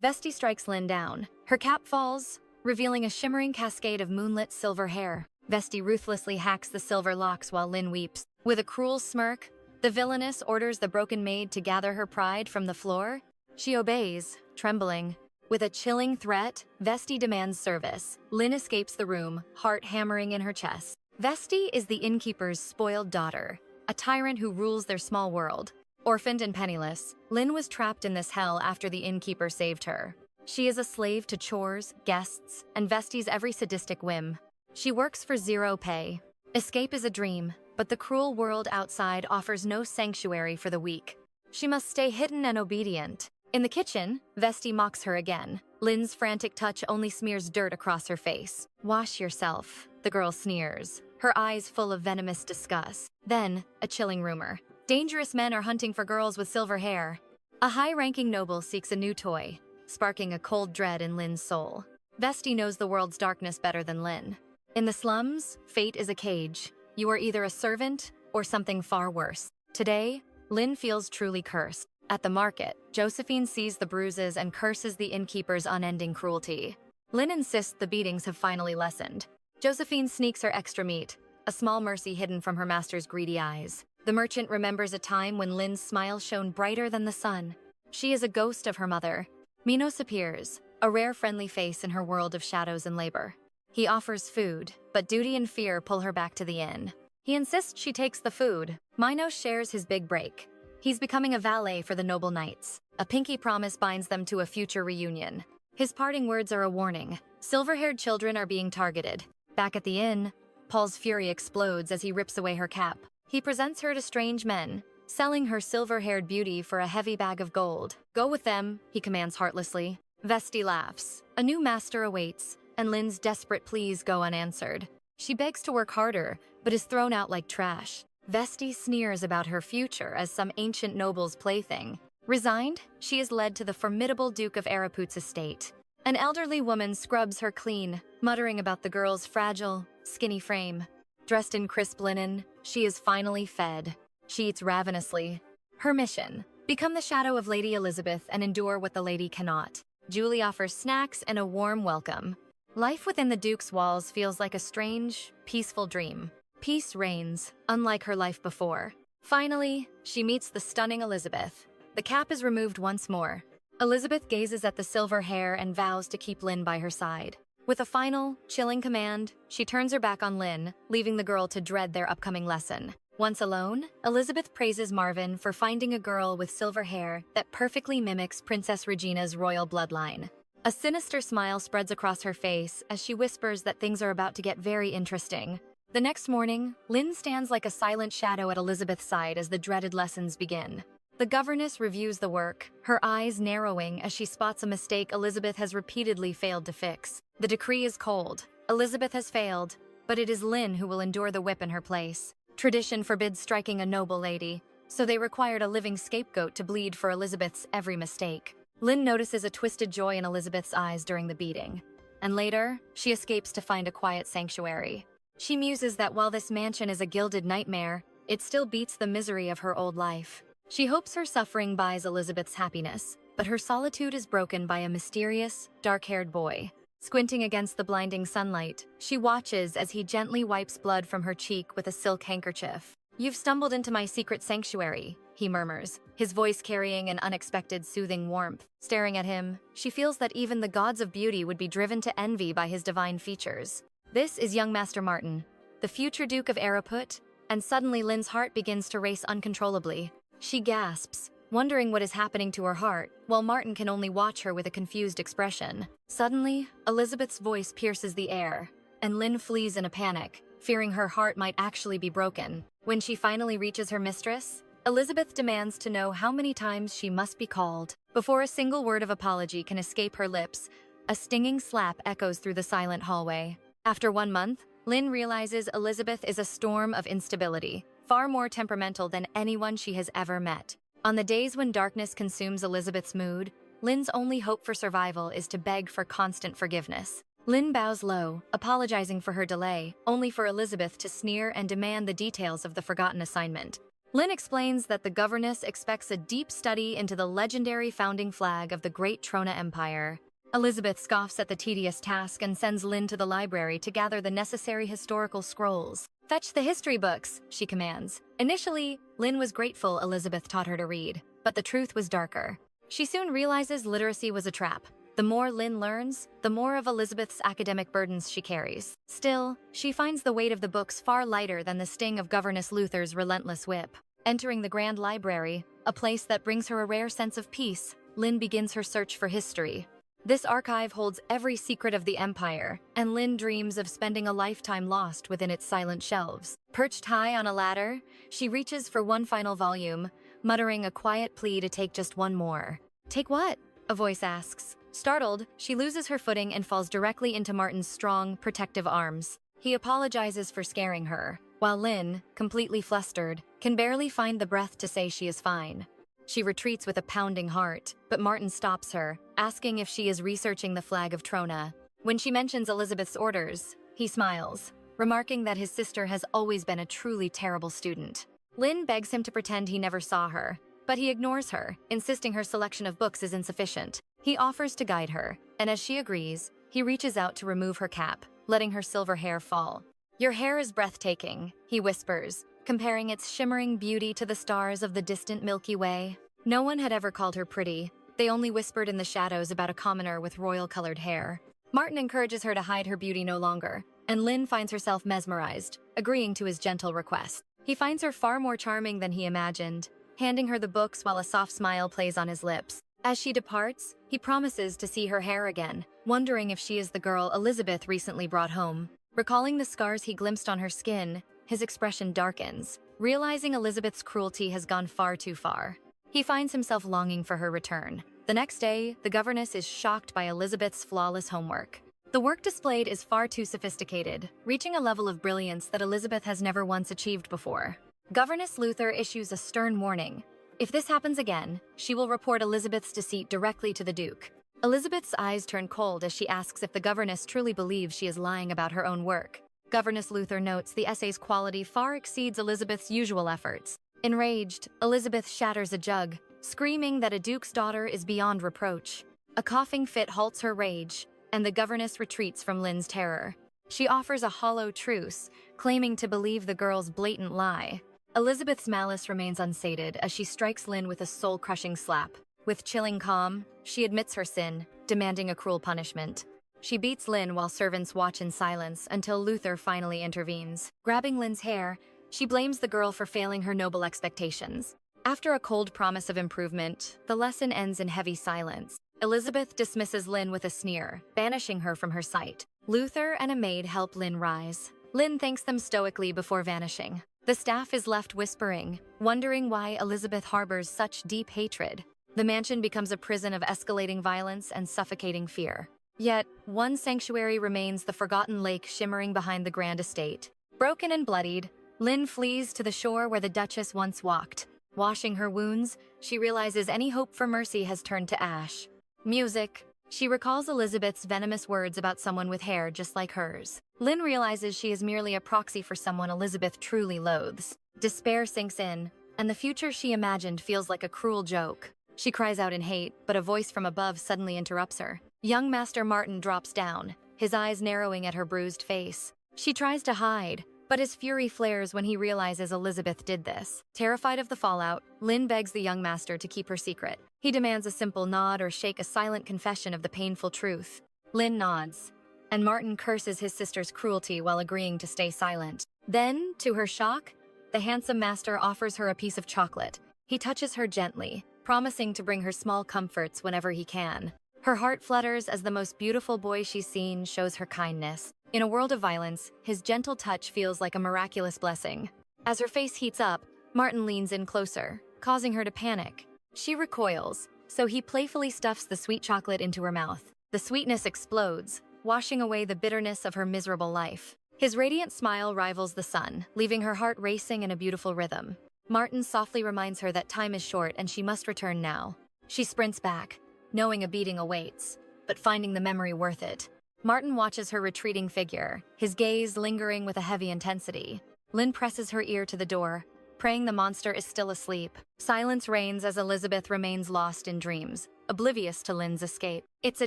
Vesti strikes Lin down. Her cap falls, revealing a shimmering cascade of moonlit silver hair. Vesti ruthlessly hacks the silver locks while Lin weeps. With a cruel smirk, the villainess orders the broken maid to gather her pride from the floor. She obeys, trembling. With a chilling threat, Vesti demands service. Lin escapes the room, heart hammering in her chest. Vesti is the innkeeper's spoiled daughter, a tyrant who rules their small world. Orphaned and penniless, Lin was trapped in this hell after the innkeeper saved her. She is a slave to chores, guests, and Vesti's every sadistic whim. She works for zero pay. Escape is a dream, but the cruel world outside offers no sanctuary for the weak. She must stay hidden and obedient. In the kitchen, Vesti mocks her again. Lin's frantic touch only smears dirt across her face. "Wash yourself," the girl sneers, her eyes full of venomous disgust. Then, a chilling rumor. Dangerous men are hunting for girls with silver hair. A high-ranking noble seeks a new toy, sparking a cold dread in Lin's soul. Vesti knows the world's darkness better than Lin. In the slums, fate is a cage. You are either a servant or something far worse. Today, Lin feels truly cursed. At the market, Josephine sees the bruises and curses the innkeeper's unending cruelty. Lin insists the beatings have finally lessened. Josephine sneaks her extra meat, a small mercy hidden from her master's greedy eyes. The merchant remembers a time when Lin's smile shone brighter than the sun. She is a ghost of her mother. Minos appears, a rare friendly face in her world of shadows and labor. He offers food, but duty and fear pull her back to the inn. He insists she takes the food. Minos shares his big break. He's becoming a valet for the noble knights. A pinky promise binds them to a future reunion. His parting words are a warning. Silver-haired children are being targeted. Back at the inn, Paul's fury explodes as he rips away her cap. He presents her to strange men, selling her silver-haired beauty for a heavy bag of gold. "Go with them," he commands heartlessly. Vesti laughs. A new master awaits, and Lin's desperate pleas go unanswered. She begs to work harder, but is thrown out like trash. Vesti sneers about her future as some ancient noble's plaything. Resigned, she is led to the formidable Duke of 𝒂𝒔𝒕𝒉's estate. An elderly woman scrubs her clean, muttering about the girl's fragile, skinny frame. Dressed in crisp linen, she is finally fed. She eats ravenously. Her mission: become the shadow of Lady Elizabeth and endure what the lady cannot. Julie offers snacks and a warm welcome. Life within the Duke's walls feels like a strange, peaceful dream. Peace reigns, unlike her life before. Finally, she meets the stunning Elizabeth. The cap is removed once more. Elizabeth gazes at the silver hair and vows to keep Lin by her side. With a final, chilling command, she turns her back on Lin, leaving the girl to dread their upcoming lesson. Once alone, Elizabeth praises Marvin for finding a girl with silver hair that perfectly mimics Princess Regina's royal bloodline. A sinister smile spreads across her face as she whispers that things are about to get very interesting. The next morning, Lin stands like a silent shadow at Elizabeth's side as the dreaded lessons begin. The governess reviews the work, her eyes narrowing as she spots a mistake Elizabeth has repeatedly failed to fix. The decree is cold. Elizabeth has failed, but it is Lin who will endure the whip in her place. Tradition forbids striking a noble lady, so they required a living scapegoat to bleed for Elizabeth's every mistake. Lin notices a twisted joy in Elizabeth's eyes during the beating, and later, she escapes to find a quiet sanctuary. She muses that while this mansion is a gilded nightmare, it still beats the misery of her old life. She hopes her suffering buys Elizabeth's happiness, but her solitude is broken by a mysterious, dark-haired boy. Squinting against the blinding sunlight, she watches as he gently wipes blood from her cheek with a silk handkerchief. "You've stumbled into my secret sanctuary," he murmurs, his voice carrying an unexpected soothing warmth. Staring at him, she feels that even the gods of beauty would be driven to envy by his divine features. This is young Master Martin, the future Duke of 𝒂𝒔𝒕𝒉, and suddenly Lin's heart begins to race uncontrollably. She gasps, wondering what is happening to her heart, while Martin can only watch her with a confused expression. Suddenly, Elizabeth's voice pierces the air, and Lin flees in a panic, fearing her heart might actually be broken. When she finally reaches her mistress, Elizabeth demands to know how many times she must be called. Before a single word of apology can escape her lips, a stinging slap echoes through the silent hallway. After 1 month, Lin realizes Elizabeth is a storm of instability, far more temperamental than anyone she has ever met. On the days when darkness consumes Elizabeth's mood, Lin's only hope for survival is to beg for constant forgiveness. Lin bows low, apologizing for her delay, only for Elizabeth to sneer and demand the details of the forgotten assignment. Lin explains that the governess expects a deep study into the legendary founding flag of the Great Trona Empire. Elizabeth scoffs at the tedious task and sends Lin to the library to gather the necessary historical scrolls. "Fetch the history books," she commands. Initially, Lin was grateful Elizabeth taught her to read, but the truth was darker. She soon realizes literacy was a trap. The more Lin learns, the more of Elizabeth's academic burdens she carries. Still, she finds the weight of the books far lighter than the sting of Governess Luther's relentless whip. Entering the Grand Library, a place that brings her a rare sense of peace, Lin begins her search for history. This archive holds every secret of the Empire, and Lin dreams of spending a lifetime lost within its silent shelves. Perched high on a ladder, she reaches for one final volume, muttering a quiet plea to take just one more. "Take what?" a voice asks. Startled, she loses her footing and falls directly into Martin's strong, protective arms. He apologizes for scaring her, while Lin, completely flustered, can barely find the breath to say she is fine. She retreats with a pounding heart, but Martin stops her, asking if she is researching the flag of Trona. When she mentions Elizabeth's orders, he smiles, remarking that his sister has always been a truly terrible student. Lin begs him to pretend he never saw her, but he ignores her, insisting her selection of books is insufficient. He offers to guide her, and as she agrees, he reaches out to remove her cap, letting her silver hair fall. "Your hair is breathtaking," he whispers, comparing its shimmering beauty to the stars of the distant Milky Way. No one had ever called her pretty. They only whispered in the shadows about a commoner with royal-colored hair. Martin encourages her to hide her beauty no longer, and Lin finds herself mesmerized, agreeing to his gentle request. He finds her far more charming than he imagined, handing her the books while a soft smile plays on his lips. As she departs, he promises to see her hair again, wondering if she is the girl Elizabeth recently brought home. Recalling the scars he glimpsed on her skin, his expression darkens, realizing Elizabeth's cruelty has gone far too far. He finds himself longing for her return. The next day, the governess is shocked by Elizabeth's flawless homework. The work displayed is far too sophisticated, reaching a level of brilliance that Elizabeth has never once achieved before. Governess Luther issues a stern warning. If this happens again, she will report Elizabeth's deceit directly to the Duke. Elizabeth's eyes turn cold as she asks if the governess truly believes she is lying about her own work. Governess Luther notes the essay's quality far exceeds Elizabeth's usual efforts. Enraged, Elizabeth shatters a jug, screaming that a duke's daughter is beyond reproach. A coughing fit halts her rage, and the governess retreats from Lin's terror. She offers a hollow truce, claiming to believe the girl's blatant lie. Elizabeth's malice remains unsated as she strikes Lin with a soul-crushing slap. With chilling calm, she admits her sin, demanding a cruel punishment. She beats Lin while servants watch in silence until Luther finally intervenes. Grabbing Lin's hair, she blames the girl for failing her noble expectations. After a cold promise of improvement, the lesson ends in heavy silence. Elizabeth dismisses Lin with a sneer, banishing her from her sight. Luther and a maid help Lin rise. Lin thanks them stoically before vanishing. The staff is left whispering, wondering why Elizabeth harbors such deep hatred. The mansion becomes a prison of escalating violence and suffocating fear. Yet, one sanctuary remains, the forgotten lake shimmering behind the grand estate. Broken and bloodied, Lin flees to the shore where the Duchess once walked. Washing her wounds, she realizes any hope for mercy has turned to ash. Music. She recalls Elizabeth's venomous words about someone with hair just like hers. Lin realizes she is merely a proxy for someone Elizabeth truly loathes. Despair sinks in, and the future she imagined feels like a cruel joke. She cries out in hate, but a voice from above suddenly interrupts her. Young Master Martin drops down, his eyes narrowing at her bruised face. She tries to hide, but his fury flares when he realizes Elizabeth did this. Terrified of the fallout, Lin begs the young master to keep her secret. He demands a simple nod or shake a silent confession of the painful truth. Lin nods, and Martin curses his sister's cruelty while agreeing to stay silent. Then, to her shock, the handsome master offers her a piece of chocolate. He touches her gently, promising to bring her small comforts whenever he can. Her heart flutters as the most beautiful boy she's seen shows her kindness. In a world of violence, his gentle touch feels like a miraculous blessing. As her face heats up, Martin leans in closer, causing her to panic. She recoils, so he playfully stuffs the sweet chocolate into her mouth. The sweetness explodes, washing away the bitterness of her miserable life. His radiant smile rivals the sun, leaving her heart racing in a beautiful rhythm. Martin softly reminds her that time is short and she must return now. She sprints back, knowing a beating awaits, but finding the memory worth it. Martin watches her retreating figure, his gaze lingering with a heavy intensity. Lin presses her ear to the door, praying the monster is still asleep. Silence reigns as Elizabeth remains lost in dreams, oblivious to Lynn's escape. It's a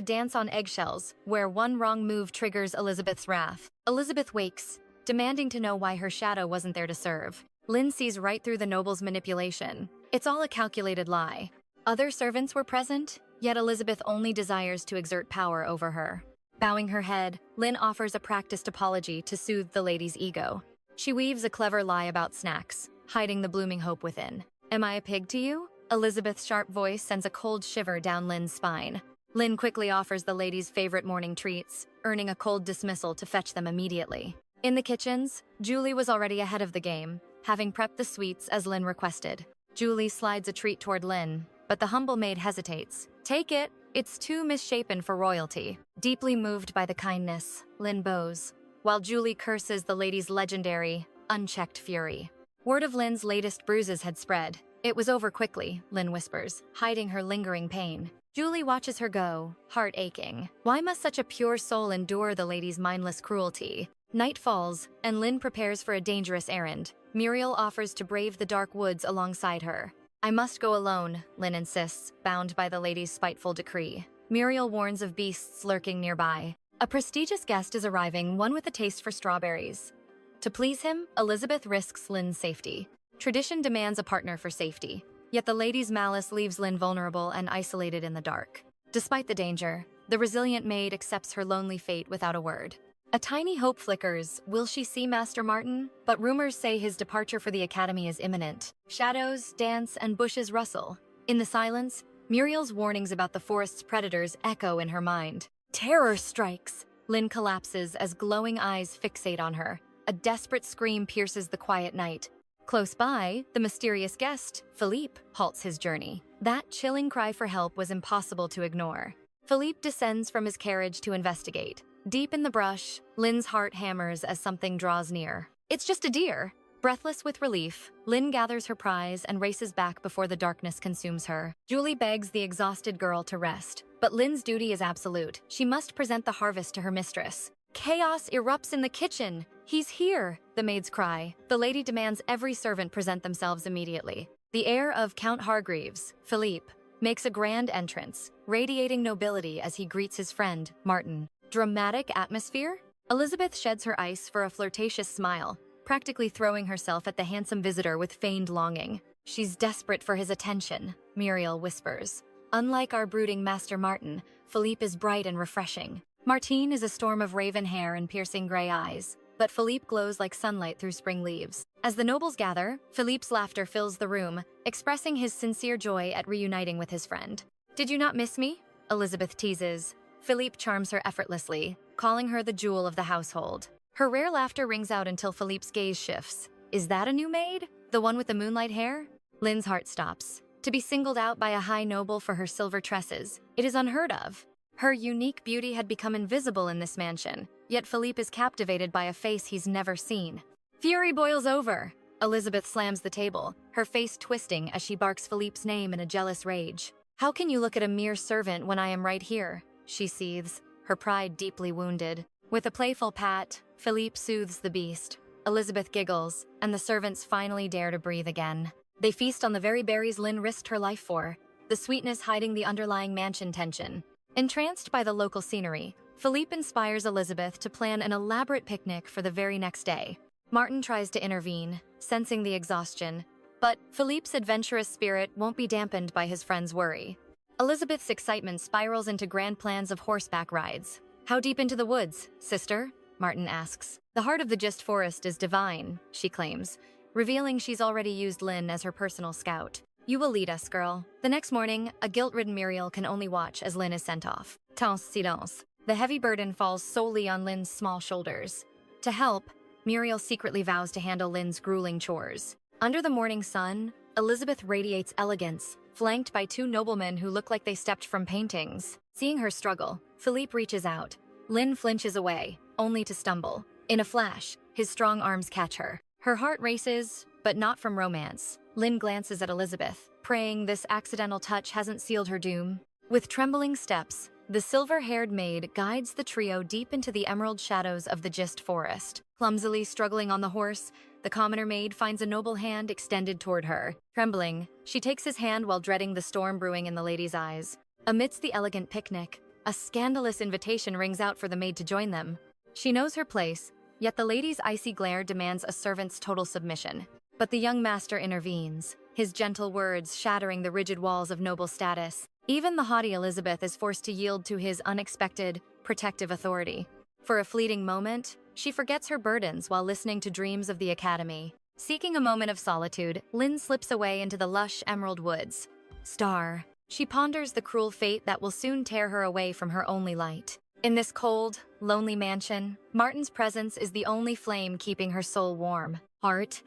dance on eggshells, where one wrong move triggers Elizabeth's wrath. Elizabeth wakes, demanding to know why her shadow wasn't there to serve. Lynn sees right through the noble's manipulation. It's all a calculated lie. Other servants were present, yet Elizabeth only desires to exert power over her. Bowing her head, Lynn offers a practiced apology to soothe the lady's ego. She weaves a clever lie about snacks, hiding the blooming hope within. "Am I a pig to you?" Elizabeth's sharp voice sends a cold shiver down Lynn's spine. Lynn quickly offers the lady's favorite morning treats, earning a cold dismissal to fetch them immediately. In the kitchens, Julie was already ahead of the game, having prepped the sweets as Lynn requested. Julie slides a treat toward Lynn, but the humble maid hesitates. "Take it, it's too misshapen for royalty." Deeply moved by the kindness, Lynn bows, while Julie curses the lady's legendary, unchecked fury. Word of Lynn's latest bruises had spread. "It was over quickly," Lynn whispers, hiding her lingering pain. Julie watches her go, heart aching. Why must such a pure soul endure the lady's mindless cruelty? Night falls, and Lynn prepares for a dangerous errand. Muriel offers to brave the dark woods alongside her. "I must go alone," Lynn insists, bound by the lady's spiteful decree. Muriel warns of beasts lurking nearby. A prestigious guest is arriving, one with a taste for strawberries. To please him, Elizabeth risks Lynn's safety. Tradition demands a partner for safety, yet the lady's malice leaves Lynn vulnerable and isolated in the dark. Despite the danger, the resilient maid accepts her lonely fate without a word. A tiny hope flickers. Will she see Master Martin? But rumors say his departure for the academy is imminent. Shadows dance and bushes rustle. In the silence, Muriel's warnings about the forest's predators echo in her mind. Terror strikes. Lynn collapses as glowing eyes fixate on her. A desperate scream pierces the quiet night. Close by, the mysterious guest, Philippe, halts his journey. That chilling cry for help was impossible to ignore. Philippe descends from his carriage to investigate. Deep in the brush, Lynn's heart hammers as something draws near. It's just a deer. Breathless with relief, Lynn gathers her prize and races back before the darkness consumes her. Julie begs the exhausted girl to rest, but Lynn's duty is absolute. She must present the harvest to her mistress. Chaos erupts in the kitchen. "He's here," the maids cry. The lady demands every servant present themselves immediately. The heir of Count Hargreaves, Philippe, makes a grand entrance, radiating nobility as he greets his friend, Martin. Dramatic atmosphere? Elizabeth sheds her ice for a flirtatious smile, practically throwing herself at the handsome visitor with feigned longing. "She's desperate for his attention," Muriel whispers. Unlike our brooding Master Martin, Philippe is bright and refreshing. Martine is a storm of raven hair and piercing gray eyes, but Philippe glows like sunlight through spring leaves. As the nobles gather, Philippe's laughter fills the room, expressing his sincere joy at reuniting with his friend. "Did you not miss me?" Elizabeth teases. Philippe charms her effortlessly, calling her the jewel of the household. Her rare laughter rings out until Philippe's gaze shifts. Is that a new maid? The one with the moonlight hair? Lynn's heart stops. To be singled out by a high noble for her silver tresses, it is unheard of. Her unique beauty had become invisible in this mansion, yet Philippe is captivated by a face he's never seen. Fury boils over. Elizabeth slams the table, her face twisting as she barks Philippe's name in a jealous rage. "How can you look at a mere servant when I am right here?" she seethes, her pride deeply wounded. With a playful pat, Philippe soothes the beast. Elizabeth giggles, and the servants finally dare to breathe again. They feast on the very berries Lynn risked her life for, the sweetness hiding the underlying mansion tension. Entranced by the local scenery, Philippe inspires Elizabeth to plan an elaborate picnic for the very next day. Martin tries to intervene, sensing the exhaustion, but Philippe's adventurous spirit won't be dampened by his friend's worry. Elizabeth's excitement spirals into grand plans of horseback rides. "How deep into the woods, sister?" Martin asks. "The heart of the Gist Forest is divine," she claims, revealing she's already used Lynn as her personal scout. "You will lead us, girl." The next morning, a guilt-ridden Muriel can only watch as Lynn is sent off. Temps silence. The heavy burden falls solely on Lynn's small shoulders. To help, Muriel secretly vows to handle Lynn's grueling chores. Under the morning sun, Elizabeth radiates elegance, flanked by two noblemen who look like they stepped from paintings. Seeing her struggle, Philippe reaches out. Lynn flinches away, only to stumble. In a flash, his strong arms catch her. Her heart races, but not from romance. Lynn glances at Elizabeth, praying this accidental touch hasn't sealed her doom. With trembling steps, The silver-haired maid guides the trio deep into the emerald shadows of the Gist forest. Clumsily struggling on the horse, the commoner maid finds a noble hand extended toward her. Trembling, she takes his hand while dreading the storm brewing in the lady's eyes. Amidst the elegant picnic, a scandalous invitation rings out for the maid to join them. She knows her place, yet the lady's icy glare demands a servant's total submission. But the young master intervenes, his gentle words shattering the rigid walls of noble status. Even the haughty Elizabeth is forced to yield to his unexpected, protective authority. For a fleeting moment, she forgets her burdens while listening to dreams of the academy. Seeking a moment of solitude, Lin slips away into the lush emerald woods. Star. She ponders the cruel fate that will soon tear her away from her only light. In this cold, lonely mansion, Martin's presence is the only flame keeping her soul warm. Heart.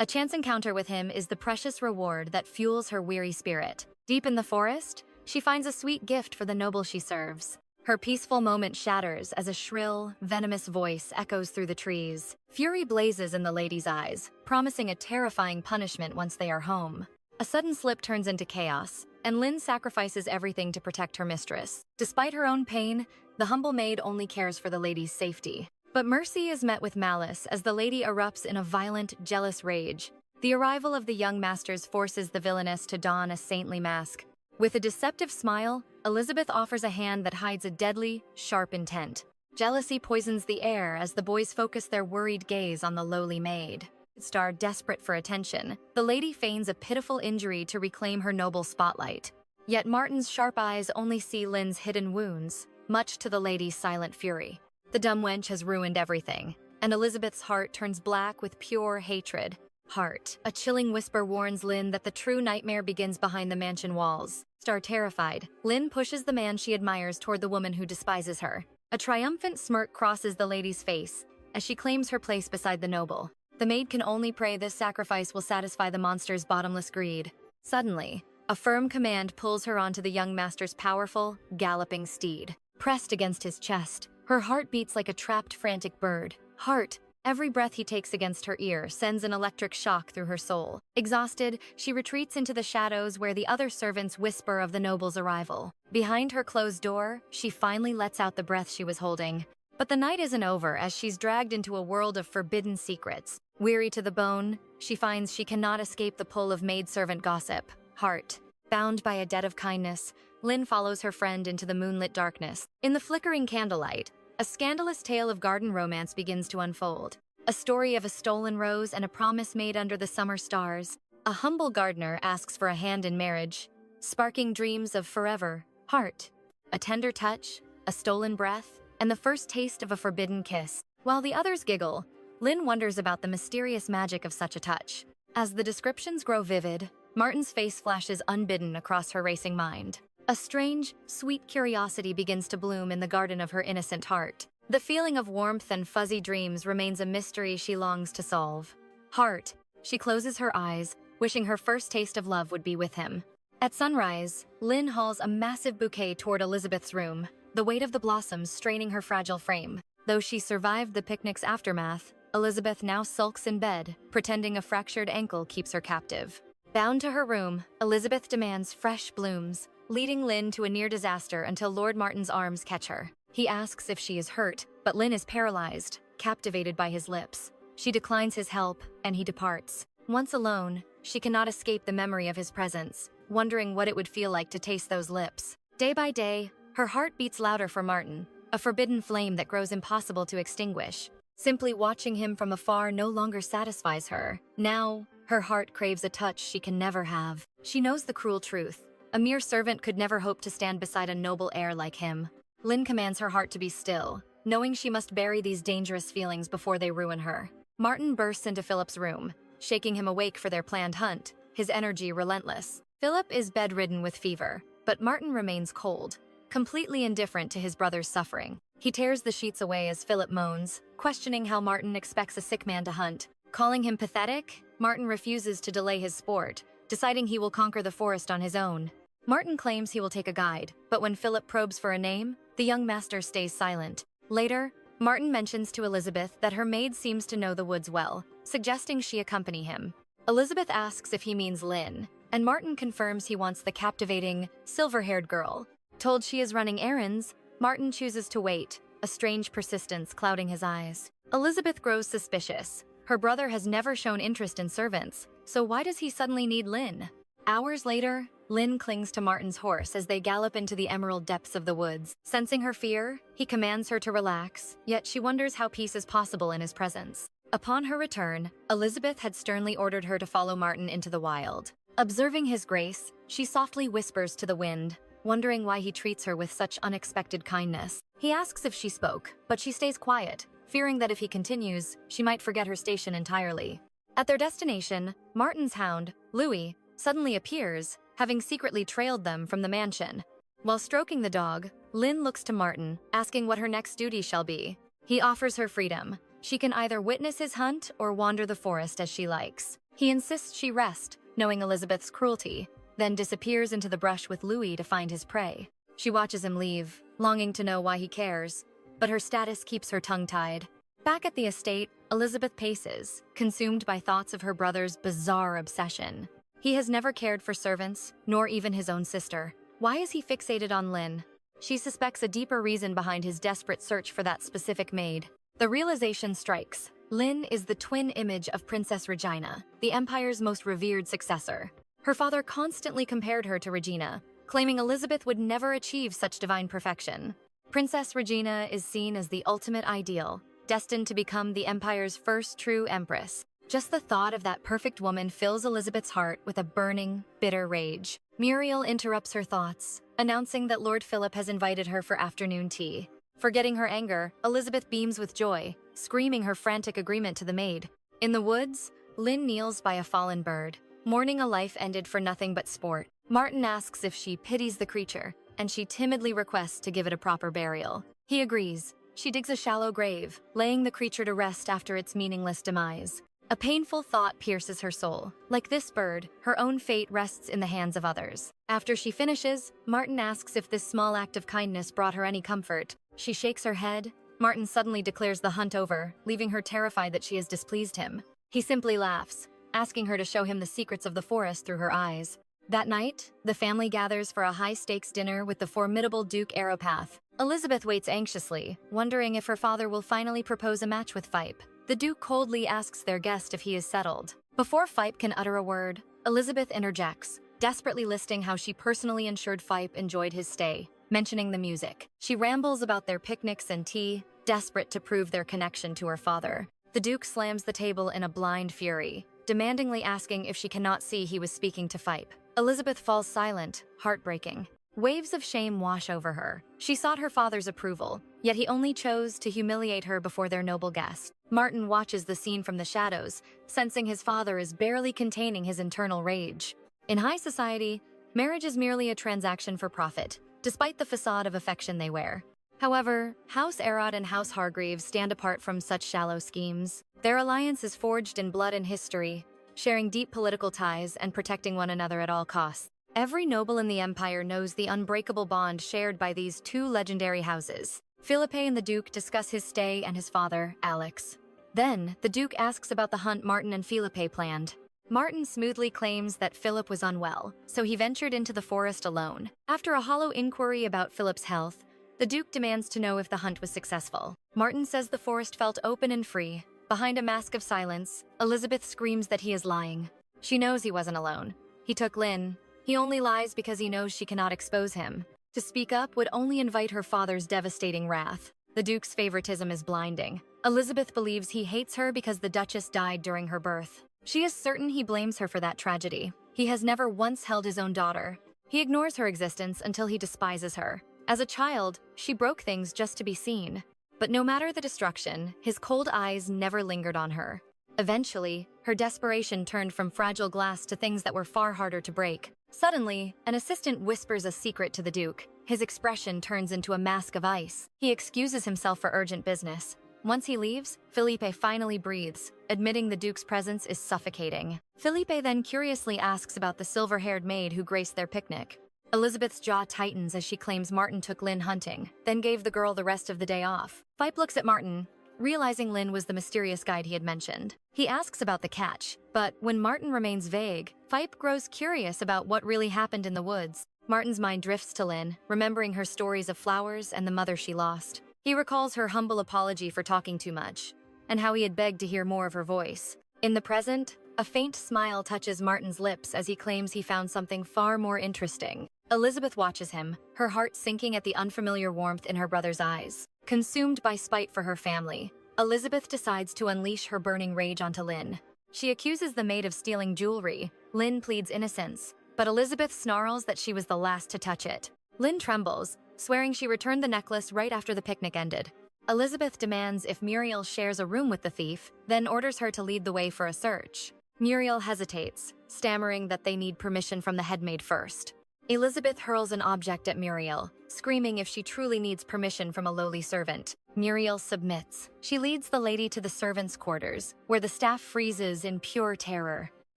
A chance encounter with him is the precious reward that fuels her weary spirit. Deep in the forest, she finds a sweet gift for the noble she serves. Her peaceful moment shatters as a shrill, venomous voice echoes through the trees. Fury blazes in the lady's eyes, promising a terrifying punishment once they are home. A sudden slip turns into chaos, and Lin sacrifices everything to protect her mistress. Despite her own pain, the humble maid only cares for the lady's safety. But mercy is met with malice as the lady erupts in a violent, jealous rage. The arrival of the young masters forces the villainess to don a saintly mask. With a deceptive smile, Elizabeth offers a hand that hides a deadly, sharp intent. Jealousy poisons the air as the boys focus their worried gaze on the lowly maid. Star desperate for attention, the lady feigns a pitiful injury to reclaim her noble spotlight. Yet Martin's sharp eyes only see Lin's hidden wounds, much to the lady's silent fury. The dumb wench has ruined everything, and Elizabeth's heart turns black with pure hatred. Heart. A chilling whisper warns Lin that the true nightmare begins behind the mansion walls. Star terrified, Lin pushes the man she admires toward the woman who despises her. A triumphant smirk crosses the lady's face as she claims her place beside the noble. The maid can only pray this sacrifice will satisfy the monster's bottomless greed. Suddenly, a firm command pulls her onto the young master's powerful, galloping steed. Pressed against his chest, her heart beats like a trapped, frantic bird. Heart. Every breath he takes against her ear sends an electric shock through her soul. Exhausted, she retreats into the shadows where the other servants whisper of the noble's arrival. Behind her closed door, she finally lets out the breath she was holding. But the night isn't over as she's dragged into a world of forbidden secrets. Weary to the bone, she finds she cannot escape the pull of maidservant gossip. Heart. Bound by a debt of kindness, Lin follows her friend into the moonlit darkness. In the flickering candlelight, a scandalous tale of garden romance begins to unfold. A story of a stolen rose and a promise made under the summer stars. A humble gardener asks for a hand in marriage, sparking dreams of forever. Heart. A tender touch, a stolen breath, and the first taste of a forbidden kiss. While the others giggle, Lin wonders about the mysterious magic of such a touch. As the descriptions grow vivid, Martin's face flashes unbidden across her racing mind. A strange, sweet curiosity begins to bloom in the garden of her innocent heart. The feeling of warmth and fuzzy dreams remains a mystery she longs to solve. Heart. She closes her eyes, wishing her first taste of love would be with him. At sunrise, Lin hauls a massive bouquet toward Elizabeth's room, the weight of the blossoms straining her fragile frame. Though she survived the picnic's aftermath, Elizabeth now sulks in bed, pretending a fractured ankle keeps her captive. Bound to her room, Elizabeth demands fresh blooms, leading Lin to a near disaster until Lord Martin's arms catch her. He asks if she is hurt, but Lin is paralyzed, captivated by his lips. She declines his help, and he departs. Once alone, she cannot escape the memory of his presence, wondering what it would feel like to taste those lips. Day by day, her heart beats louder for Martin, a forbidden flame that grows impossible to extinguish. Simply watching him from afar no longer satisfies her. Now, her heart craves a touch she can never have. She knows the cruel truth. A mere servant could never hope to stand beside a noble heir like him. Lin commands her heart to be still, knowing she must bury these dangerous feelings before they ruin her. Martin bursts into Philip's room, shaking him awake for their planned hunt, his energy relentless. Philip is bedridden with fever, but Martin remains cold, completely indifferent to his brother's suffering. He tears the sheets away as Philip moans, questioning how Martin expects a sick man to hunt. Calling him pathetic, Martin refuses to delay his sport, deciding he will conquer the forest on his own. Martin claims he will take a guide, but when Philip probes for a name, the young master stays silent. Later, Martin mentions to Elizabeth that her maid seems to know the woods well, suggesting she accompany him. Elizabeth asks if he means Lin, and Martin confirms he wants the captivating, silver-haired girl. Told she is running errands, Martin chooses to wait, a strange persistence clouding his eyes. Elizabeth grows suspicious. Her brother has never shown interest in servants, so why does he suddenly need Lynn? Hours later, Lynn clings to Martin's horse as they gallop into the emerald depths of the woods. Sensing her fear, he commands her to relax, yet she wonders how peace is possible in his presence. Upon her return, Elizabeth had sternly ordered her to follow Martin into the wild. Observing his grace, she softly whispers to the wind, wondering why he treats her with such unexpected kindness. He asks if she spoke, but she stays quiet, fearing that if he continues, she might forget her station entirely. At their destination, Martin's hound, Louis, suddenly appears, having secretly trailed them from the mansion. While stroking the dog, Lynn looks to Martin, asking what her next duty shall be. He offers her freedom. She can either witness his hunt or wander the forest as she likes. He insists she rest, knowing Elizabeth's cruelty, then disappears into the brush with Louis to find his prey. She watches him leave, longing to know why he cares, but her status keeps her tongue-tied. Back at the estate, Elizabeth paces, consumed by thoughts of her brother's bizarre obsession. He has never cared for servants, nor even his own sister. Why is he fixated on Lynn? She suspects a deeper reason behind his desperate search for that specific maid. The realization strikes. Lynn is the twin image of Princess Regina, the Empire's most revered successor. Her father constantly compared her to Regina, claiming Elizabeth would never achieve such divine perfection. Princess Regina is seen as the ultimate ideal, destined to become the Empire's first true empress. Just the thought of that perfect woman fills Elizabeth's heart with a burning, bitter rage. Muriel interrupts her thoughts, announcing that Lord Philip has invited her for afternoon tea. Forgetting her anger, Elizabeth beams with joy, screaming her frantic agreement to the maid. In the woods, Lynn kneels by a fallen bird, mourning a life ended for nothing but sport. Martin asks if she pities the creature, and she timidly requests to give it a proper burial. He agrees. She digs a shallow grave, laying the creature to rest after its meaningless demise. A painful thought pierces her soul. Like this bird, her own fate rests in the hands of others. After she finishes, Martin asks if this small act of kindness brought her any comfort. She shakes her head. Martin suddenly declares the hunt over, leaving her terrified that she has displeased him. He simply laughs, asking her to show him the secrets of the forest through her eyes. That night, the family gathers for a high-stakes dinner with the formidable Duke 𝒂𝒔𝒕𝒉. Elizabeth waits anxiously, wondering if her father will finally propose a match with 𝒂𝒔𝒕𝒉. The Duke coldly asks their guest if he is settled. Before 𝒂𝒔𝒕𝒉 can utter a word, Elizabeth interjects, desperately listing how she personally ensured 𝒂𝒃 enjoyed his stay, mentioning the music. She rambles about their picnics and tea, desperate to prove their connection to her father. The Duke slams the table in a blind fury, demandingly asking if she cannot see he was speaking to 𝒂𝒃. Elizabeth falls silent, heartbreaking. Waves of shame wash over her. She sought her father's approval, yet he only chose to humiliate her before their noble guest. Martin watches the scene from the shadows, sensing his father is barely containing his internal rage. In high society, marriage is merely a transaction for profit, despite the facade of affection they wear. However, House 𝒂𝒂𝒕𝒉 and House Hargreaves stand apart from such shallow schemes. Their alliance is forged in blood and history, sharing deep political ties and protecting one another at all costs. Every noble in the Empire knows the unbreakable bond shared by these two legendary houses. Philippe and the Duke discuss his stay and his father, Alex. Then, the Duke asks about the hunt Martin and Philippe planned. Martin smoothly claims that Philip was unwell, so he ventured into the forest alone. After a hollow inquiry about Philip's health, the Duke demands to know if the hunt was successful. Martin says the forest felt open and free. Behind a mask of silence, Elizabeth screams that he is lying. She knows he wasn't alone. He took Lynn. He only lies because he knows she cannot expose him. To speak up would only invite her father's devastating wrath. The Duke's favoritism is blinding. Elizabeth believes he hates her because the Duchess died during her birth. She is certain he blames her for that tragedy. He has never once held his own daughter. He ignores her existence until he despises her. As a child, she broke things just to be seen. But no matter the destruction, his cold eyes never lingered on her. Eventually, her desperation turned from fragile glass to things that were far harder to break. Suddenly, an assistant whispers a secret to the Duke. His expression turns into a mask of ice. He excuses himself for urgent business. Once he leaves, Philippe finally breathes, admitting the Duke's presence is suffocating. Philippe then curiously asks about the silver-haired maid who graced their picnic. Elizabeth's jaw tightens as she claims Martin took Lynn hunting, then gave the girl the rest of the day off. 𝒂𝒃 looks at Martin, realizing Lynn was the mysterious guide he had mentioned. He asks about the catch, but when Martin remains vague, 𝒂𝒃 grows curious about what really happened in the woods. Martin's mind drifts to Lin, remembering her stories of flowers and the mother she lost. He recalls her humble apology for talking too much, and how he had begged to hear more of her voice. In the present, a faint smile touches Martin's lips as he claims he found something far more interesting. Elizabeth watches him, her heart sinking at the unfamiliar warmth in her brother's eyes. Consumed by spite for her family, Elizabeth decides to unleash her burning rage onto Lin. She accuses the maid of stealing jewelry. Lin pleads innocence, but Elizabeth snarls that she was the last to touch it. Lin trembles, swearing she returned the necklace right after the picnic ended. Elizabeth demands if Muriel shares a room with the thief, then orders her to lead the way for a search. Muriel hesitates, stammering that they need permission from the headmaid first. Elizabeth hurls an object at Muriel, screaming if she truly needs permission from a lowly servant. Muriel submits. She leads the lady to the servants' quarters, where the staff freezes in pure terror.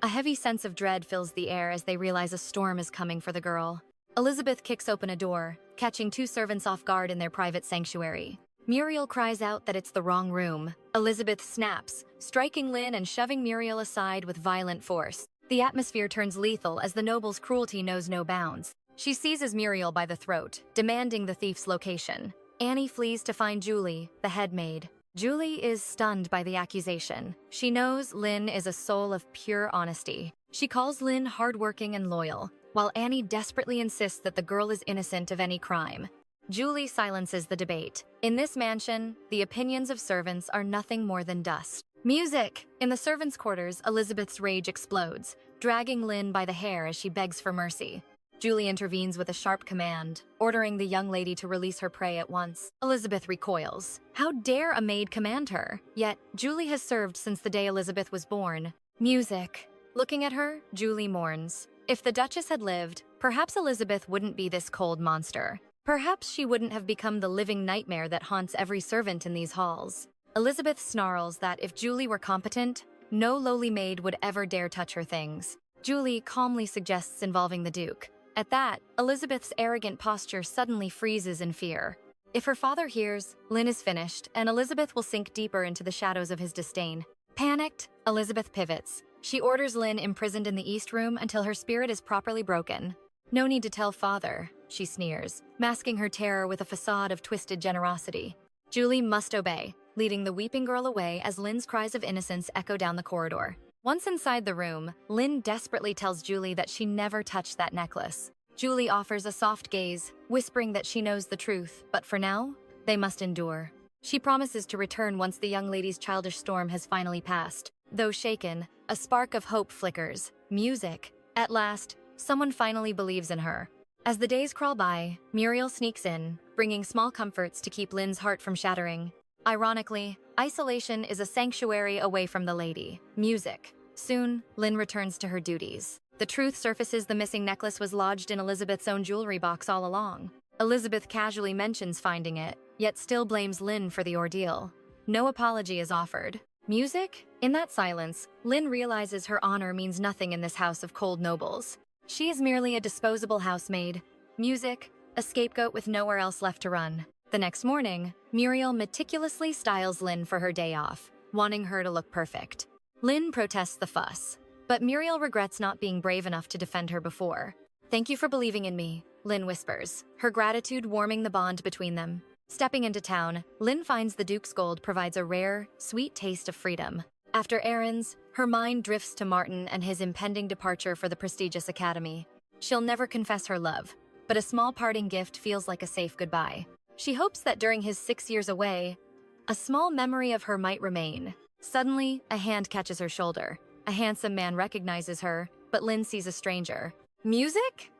A heavy sense of dread fills the air as they realize a storm is coming for the girl. Elizabeth kicks open a door, catching two servants off guard in their private sanctuary. Muriel cries out that it's the wrong room. Elizabeth snaps, striking Lin and shoving Muriel aside with violent force. The atmosphere turns lethal as the noble's cruelty knows no bounds. She seizes Muriel by the throat, demanding the thief's location. Annie flees to find Julie, the head maid. Julie is stunned by the accusation. She knows Lin is a soul of pure honesty. She calls Lin hardworking and loyal, while Annie desperately insists that the girl is innocent of any crime. Julie silences the debate. In this mansion, the opinions of servants are nothing more than dust. Music! In the servants' quarters, Elizabeth's rage explodes, dragging Lin by the hair as she begs for mercy. Julie intervenes with a sharp command, ordering the young lady to release her prey at once. Elizabeth recoils. How dare a maid command her? Yet, Julie has served since the day Elizabeth was born. Music. Looking at her, Julie mourns. If the Duchess had lived, perhaps Elizabeth wouldn't be this cold monster. Perhaps she wouldn't have become the living nightmare that haunts every servant in these halls. Elizabeth snarls that if Julie were competent, no lowly maid would ever dare touch her things. Julie calmly suggests involving the Duke. At that, Elizabeth's arrogant posture suddenly freezes in fear. If her father hears, Lin is finished, and Elizabeth will sink deeper into the shadows of his disdain. Panicked, Elizabeth pivots. She orders Lin imprisoned in the East Room until her spirit is properly broken. No need to tell father, she sneers, masking her terror with a facade of twisted generosity. Julie must obey, leading the weeping girl away as Lin's cries of innocence echo down the corridor. Once inside the room, Lin desperately tells Julie that she never touched that necklace. Julie offers a soft gaze, whispering that she knows the truth, but for now, they must endure. She promises to return once the young lady's childish storm has finally passed. Though shaken, a spark of hope flickers. Music. At last, someone finally believes in her. As the days crawl by, Muriel sneaks in, bringing small comforts to keep Lin's heart from shattering. Ironically, isolation is a sanctuary away from the lady. Music. Soon, Lin returns to her duties. The truth surfaces: the missing necklace was lodged in Elizabeth's own jewelry box all along. Elizabeth casually mentions finding it, yet still blames Lin for the ordeal. No apology is offered. Music? In that silence, Lin realizes her honor means nothing in this house of cold nobles. She is merely a disposable housemaid. Music? A scapegoat with nowhere else left to run. The next morning, Muriel meticulously styles Lin for her day off, wanting her to look perfect. Lin protests the fuss, but Muriel regrets not being brave enough to defend her before. "Thank you for believing in me," Lin whispers, her gratitude warming the bond between them. Stepping into town, Lin finds the Duke's gold provides a rare, sweet taste of freedom. After errands, her mind drifts to Martin and his impending departure for the prestigious academy. She'll never confess her love, but a small parting gift feels like a safe goodbye. She hopes that during his 6 years away, a small memory of her might remain. Suddenly, a hand catches her shoulder. A handsome man recognizes her, but Lin sees a stranger. Music?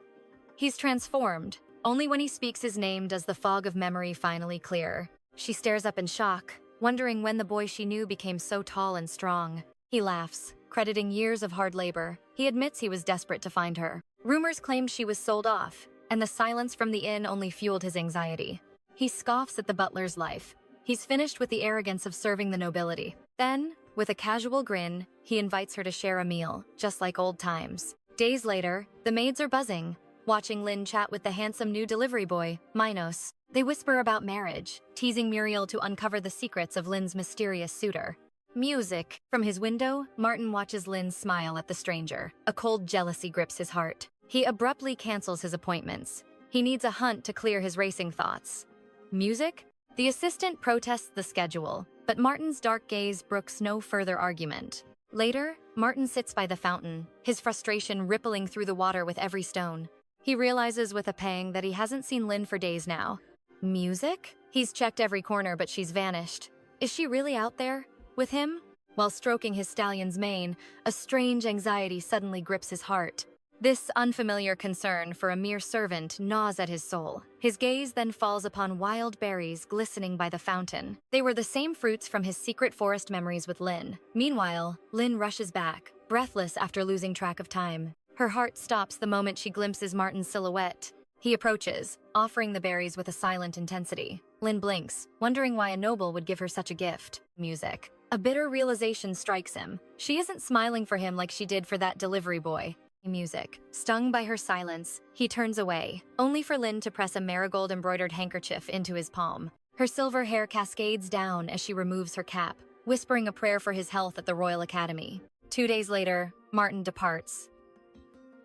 He's transformed. Only when he speaks his name does the fog of memory finally clear. She stares up in shock, wondering when the boy she knew became so tall and strong. He laughs, crediting years of hard labor. He admits he was desperate to find her. Rumors claimed she was sold off, and the silence from the inn only fueled his anxiety. He scoffs at the butler's life. He's finished with the arrogance of serving the nobility. Then, with a casual grin, he invites her to share a meal, just like old times. Days later, the maids are buzzing, watching Lin chat with the handsome new delivery boy, Minos. They whisper about marriage, teasing Muriel to uncover the secrets of Lin's mysterious suitor. Music. From his window, Martin watches Lin smile at the stranger. A cold jealousy grips his heart. He abruptly cancels his appointments. He needs a hunt to clear his racing thoughts. Music? The assistant protests the schedule, but Martin's dark gaze brooks no further argument. Later, Martin sits by the fountain, his frustration rippling through the water with every stone. He realizes with a pang that he hasn't seen Lin for days now. Music? He's checked every corner, but she's vanished. Is she really out there? With him? While stroking his stallion's mane, a strange anxiety suddenly grips his heart. This unfamiliar concern for a mere servant gnaws at his soul. His gaze then falls upon wild berries glistening by the fountain. They were the same fruits from his secret forest memories with Lin. Meanwhile, Lin rushes back, breathless after losing track of time. Her heart stops the moment she glimpses Martin's silhouette. He approaches, offering the berries with a silent intensity. Lin blinks, wondering why a noble would give her such a gift. Music. A bitter realization strikes him. She isn't smiling for him like she did for that delivery boy. Music. Stung by her silence, he turns away, only for Lin to press a marigold-embroidered handkerchief into his palm. Her silver hair cascades down as she removes her cap, whispering a prayer for his health at the Royal Academy. 2 days later, Martin departs.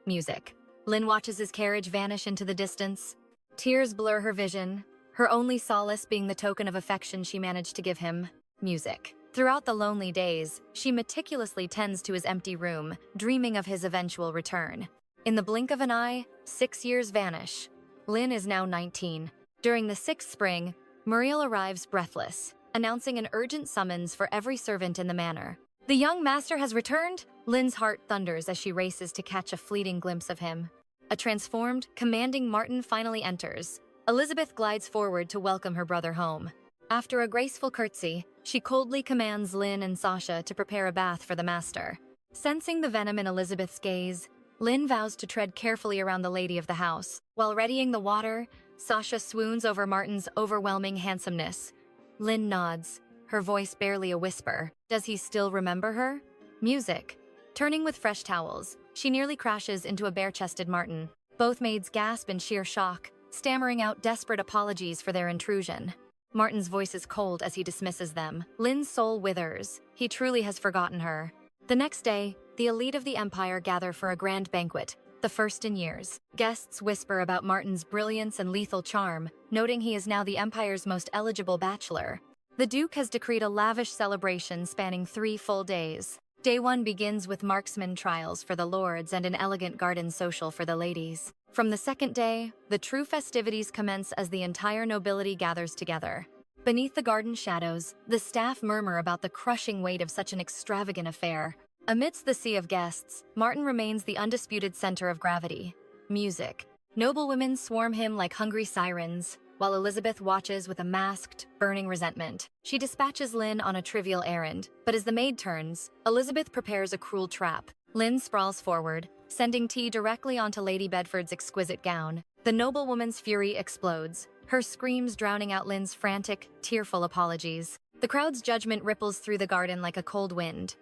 Music. Lin watches his carriage vanish into the distance. Tears blur her vision, her only solace being the token of affection she managed to give him. Music. Throughout the lonely days, she meticulously tends to his empty room, dreaming of his eventual return. In the blink of an eye, 6 years vanish. Lin is now 19. During the 6th spring, Muriel arrives breathless, announcing an urgent summons for every servant in the manor. The young master has returned? Lin's heart thunders as she races to catch a fleeting glimpse of him. A transformed, commanding Martin finally enters. Elizabeth glides forward to welcome her brother home. After a graceful curtsy, she coldly commands Lin and Sasha to prepare a bath for the master. Sensing the venom in Elizabeth's gaze, Lin vows to tread carefully around the lady of the house. While readying the water, Sasha swoons over Martin's overwhelming handsomeness. Lin nods, her voice barely a whisper. Does he still remember her? Music. Turning with fresh towels, she nearly crashes into a bare-chested Martin. Both maids gasp in sheer shock, stammering out desperate apologies for their intrusion. Martin's voice is cold as he dismisses them. Lin's soul withers. He truly has forgotten her. The next day, the elite of the Empire gather for a grand banquet, the first in years. Guests whisper about Martin's brilliance and lethal charm, noting he is now the Empire's most eligible bachelor. The Duke has decreed a lavish celebration spanning 3 full days. Day 1 begins with marksman trials for the lords and an elegant garden social for the ladies. From the 2nd day, the true festivities commence as the entire nobility gathers together. Beneath the garden shadows, the staff murmur about the crushing weight of such an extravagant affair. Amidst the sea of guests, Martin remains the undisputed center of gravity. Music. Noblewomen swarm him like hungry sirens, while Elizabeth watches with a masked, burning resentment. She dispatches Lin on a trivial errand, but as the maid turns, Elizabeth prepares a cruel trap. Lin sprawls forward, sending tea directly onto Lady Bedford's exquisite gown. The noblewoman's fury explodes, her screams drowning out Lin's frantic, tearful apologies. The crowd's judgment ripples through the garden like a cold wind.